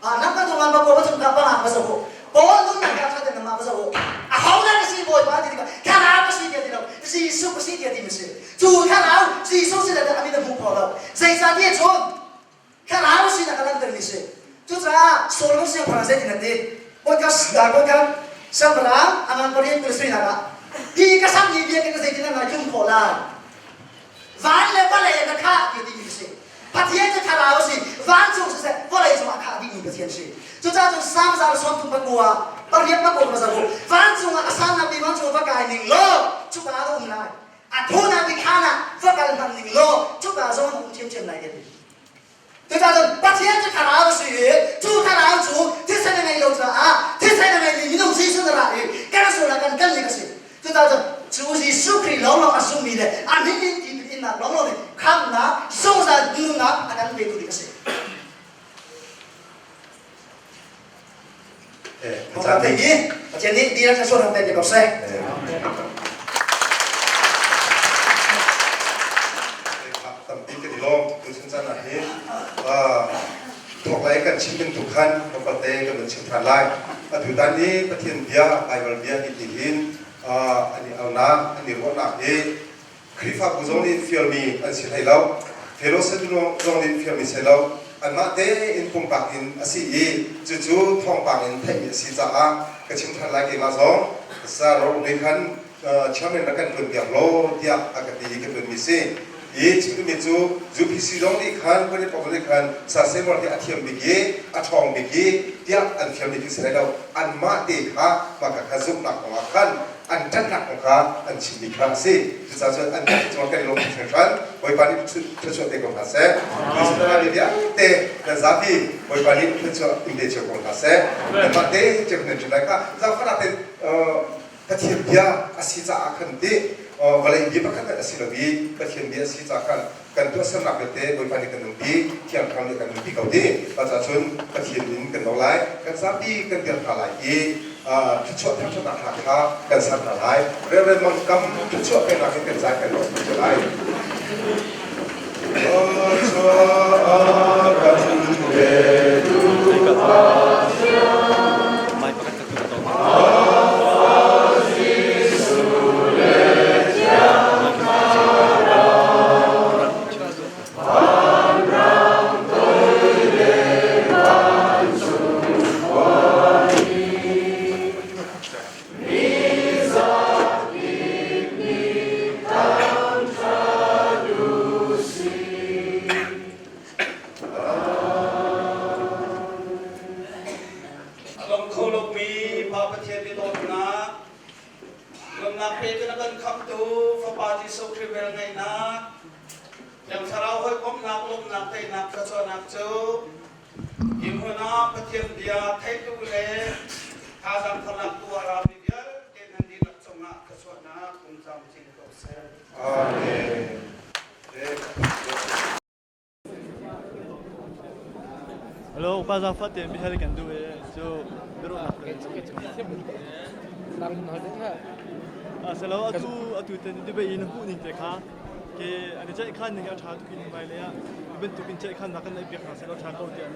năm cái đồ ăn bao gồm các bạn làm bao giờ cũng, bao lúc nào các bạn làm bao giờ cũng, họ là cái gì bồi bán thì các bạn có gì thì đâu, Jesus có gì thì mình gì. Chủ các bạn, Jesus sẽ là cái anh mua kho đâu. Vậy ta biết chỗ, các bạn có gì là các bạn cần mình gì. Chúng ta số lượng sẽ phải sẽ thì là Podcast seberang angan perian kulisri naga. Di kasam ni dia kena saya kena ngajung kola. Van le bala ya kha ki di si. Pathian je kharao si. Van chung se bala ya chung kha di ni pathian si. Chu cha chung sam sa som tum pakua. Perian pakua ma sa ko. Van chung asam na bi van chung pakai ning lo. Chu ba lo nai. A thu na bi khana pakai han ning lo. Chu ba zo na chen chen lai de. Tôi ta rằng bắt thiên cho thằng nào sự chú thằng nào chú thế sao này lâu chưa thế sao này thì những gì sinh ra cái đó là cần gì cái gì tôi ta rằng chú gì suốt khi lâu lâu sung mi đấy anh ấy thì là lâu lâu này khăm na sung ra nung na anh ấy về cái gì không làm gì ở trên này đi ra cho số thằng này để có xe thuộc lại các chính quyền thuộc khăn và bát tê các bên chính phản lại và thứ ta ní các thiên bia Bible bia đi tìm hin anh ao na anh ruột nạp đi khi pháp của dòng đi phiêu mi anh sẽ thấy lâu phiêu sẽ dòng đi phiêu mi sẽ lâu anh mà thế in phong bạc in asi chú phong bạc in thay mi si za các chính phản lại cái mà dòng sa rồi đi khăn cho nên là cần phân biệt lô dia cái gì cái phân mi si chính cái chú phi si dòng đi khăn cái này đi khăn sa sẽ một cái athiam bị gì athong bị gì dia anh phiêu mi sẽ đâu anh mà thế ha mà các giúp nạp của khăn anh chân nạp của khá anh chỉ bị khăn si chúng ta cho anh cho cái lô thành khăn với bạn đi cho cái của khá sẽ với chúng ta đi dia thế là giá trị với bạn đi cho in để cho của khá sẽ mà thế cho nên chúng ta cả giá phát là thế cái thiên bia asi za khăn đi và lại đi bắt cái asi là vì cái thiên bia asi za khăn cần tôi xem nạp thế với bạn đi cần đi thiền khăn đi cần đi cầu đi và za chun cái thiên đến cần đấu lại cái giá trị cần tiền trả lại đi chuột theo cho đặt hàng ha cần sẵn là lại rồi rồi mong cầm chuột cái nào cái cần giải cái đó trở lại Hãy subscribe cho kênh Ghiền Mì Gõ để không bỏ lỡ pas en fait mi hal kan do so biro selalu atu ten di be in hu ni te kha ke ani chai khan ni ga tha tu kin bai le ya ben tu kin chai khan na kan ai pe kha selalu tha ko ti an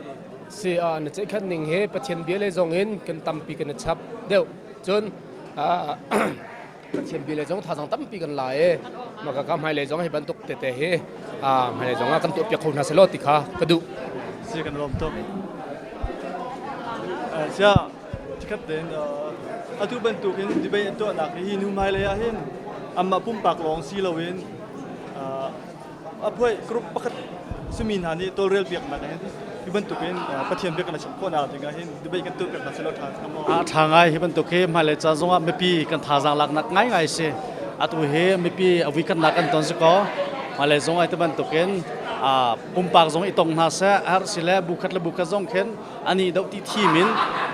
si an chai khan ning he pathian bia le zong in kan tampi kan chap deu chun pathian bia le zong tha jang tampi kan la e maka kam hai le zong he ban tuk te te he hai le zong kan tu pya khona selo ti kha kadu si kan rom to sia tikat den atu ben tu kin di be to na hi nu mai le ya hin amma pum pak long si lo win apoi group pakat sumin hani to real biak na hin hi ben tu kin pathian biak na chap ko na ti ga hin di be kan tu biak na selo tha moทางไงเห็นตัวเคมาเลยจะจงไม่ปีกันทาจางหลักนักง่ายๆสิตัวเฮไม่ปีอวิกันนักกันตอนสกอมาเลยจงไอ้ตัวเป็นตัวเข็นปุ่มปากจงไอ้ตรงนาเสะฮาร์สิเลบุคัดเลบุคัดจงเข็นอันนี้ดาวที่ทีมิน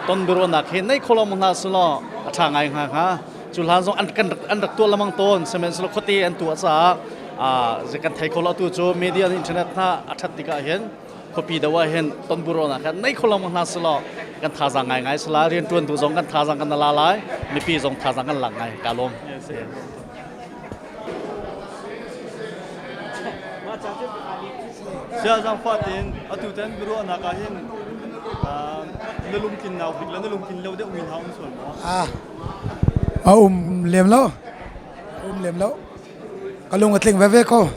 ต้นบรวนักเห็นในโคลอมนาสลอทางไงฮะจุลาจงอันดักตัวละมังต้นเสมือนสลคตีอันตัวซาจะกันไทยโคลอตัวโจมีเดียอินเทอร์เน็ตน่าอัจฉริยะเห็นคอปีเดว่าเห็นต้นบุรนักเห็นในโคลอมนาสลอกันทาจางไงสลาเรียนจวนตัวจงกันทาจางกันละลายไม่ปีจงทาจางกันหลังไงกาลม sia jang fatin atu ten biro na ka hin nalum kin naw bigla nalum kin lo de win haum son liềm lâu liềm lâu có lùng ngật linh về cô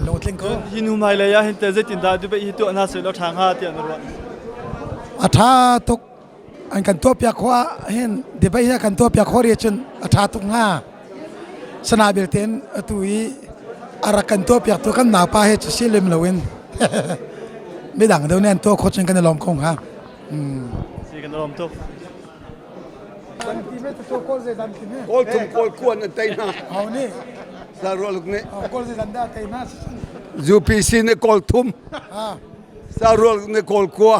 lùng ngật linh cô hin hum hai le ya hin te zetin da du be hi to na se lo thang ha ti an ro tha tuk anh cần tua pia khoa hen de bây giờ cần tua pia khoa riêng chân tha tuk nga sana biểu tên tui arakan tua pia tu kan na pa he chi lim lawinไม่ดังเดี๋ยวนี้ตัวโคชกันในลมคงครับsi kan rom to ดันทีไม่ตัวโคชดันทีไม่ โกลทุ่มโกลกวนอันเตยนะ เอานี่ สารวัตรลูกนี่ โคชดันได้แต่น่าสิ ยูพีซีนี่โกลทุ่มสารวัตรลูกนี่โกลกัว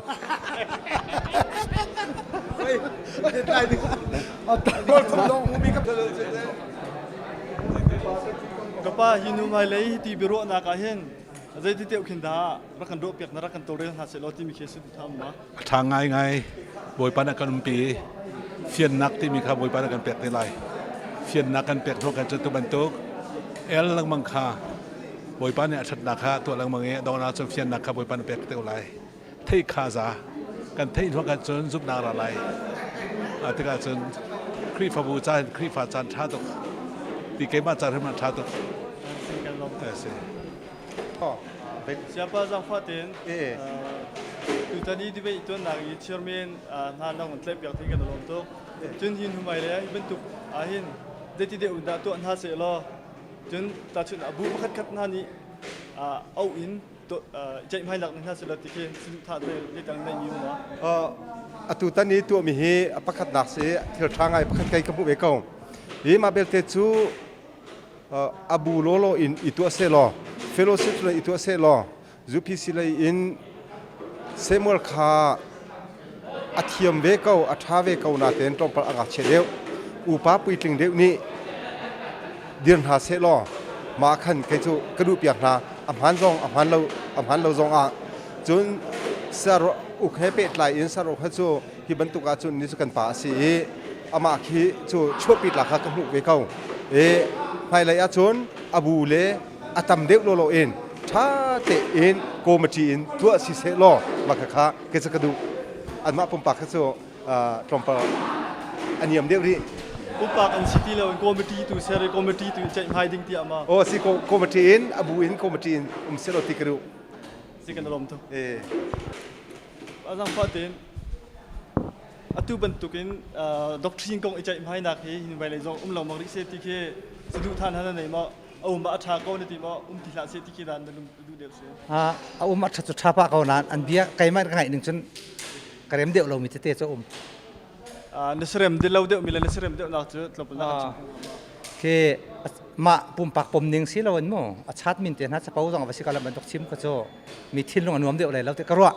โคชลงมีกับ ka pa hin hum hai le hi ti biro na ka hin zai ti te khin da ra kan do pek na ra kan to re na se lo ti mi khe su tham ma ทางไงบอยปานักกันปีเฟียนนักที่มีข้าบอยปานักกันเปียกในไรเฟียนนักกันเปียกทั่วกันจนตัวบรรทุกเอลลังมังคาบอยปาเนี่ยชัดนักข้าตัวลังมังเงดองนาจนเฟียนนักข้าบอยปานเปียกเท่าไรที่ขาซากันที่ทั่วกันจนซุปนาอะไรที่กันจนครีฟาบูจานครีฟาจานชาตุกปีเกมาจานให้มันชาตุก si kan rom แต่สิ sia pa jang fatin tu tani di be to na i chairman na na ngon tlep yak thi kan rom to chun hin hum hai le ben tu a hin de ti de un da to na se lo chun ta chun abu khat khat na ni au in to jai mai lak na se lo ti khen sim tha de le tang na yu ma อตุตันนี้ตัวมีเฮประคัดนักเสียเที่ยวทางไงประคัดไกลกับผู้เบกงนี่มาเบลเตจูอาบูโลโลอินอิตัวเซลอเฟโลชิพเลยอิตัวเซลอจูพีซีเลยอินเซมัลคาอัฐิมเวกเอาอัฐาเวกเอานาเตนตรงปะอักเชเดวอุปาปุยติงเดวนี่เดือนหาเซลอมาขันไกจูกระดูเปียกนาอัมหันซองจงอ่ะจนสารอุกเฮเป็ดไหลอินสารอุกเฮจูฮิบันตุกาจุนนิสกันป่าสีอามาคีจูชั่วปิดหลักกันหุเวกเอาภายในอาชนอบูเลอาตัมเดวโลโลเอ็นถ้าเตเอ็นโกมาจีนตัวสิเซลอมาค่ะเกษกระดูอันมาปุ่มปากเขาจูตรมปะอันยมเดวนี่ pum pak an city lo committee tu sere committee tu chai mai ding ti ama โอ้สิโกมาจีนอบูอินโกมาจีนเซลอติกระดู si kan rom to azang fatin atu bentukin doctrine kong ichai mai nak hi hin bai le jong lo mong ri se ti ke sidu than han nei ma au ma atha ko ni ti ma ti la se ti ki dan du de se mat chu thapa ko nan an bia kai mai ngai ning chun karem deu lo mi te cho nesrem de lo de mi le nesrem de na chu tlop na ke ma pum pak pom ning si lo an mo a chat min te na cha pau jong va si kala ban dok chim ko cho mi thil long anuam deu lai lo te karwa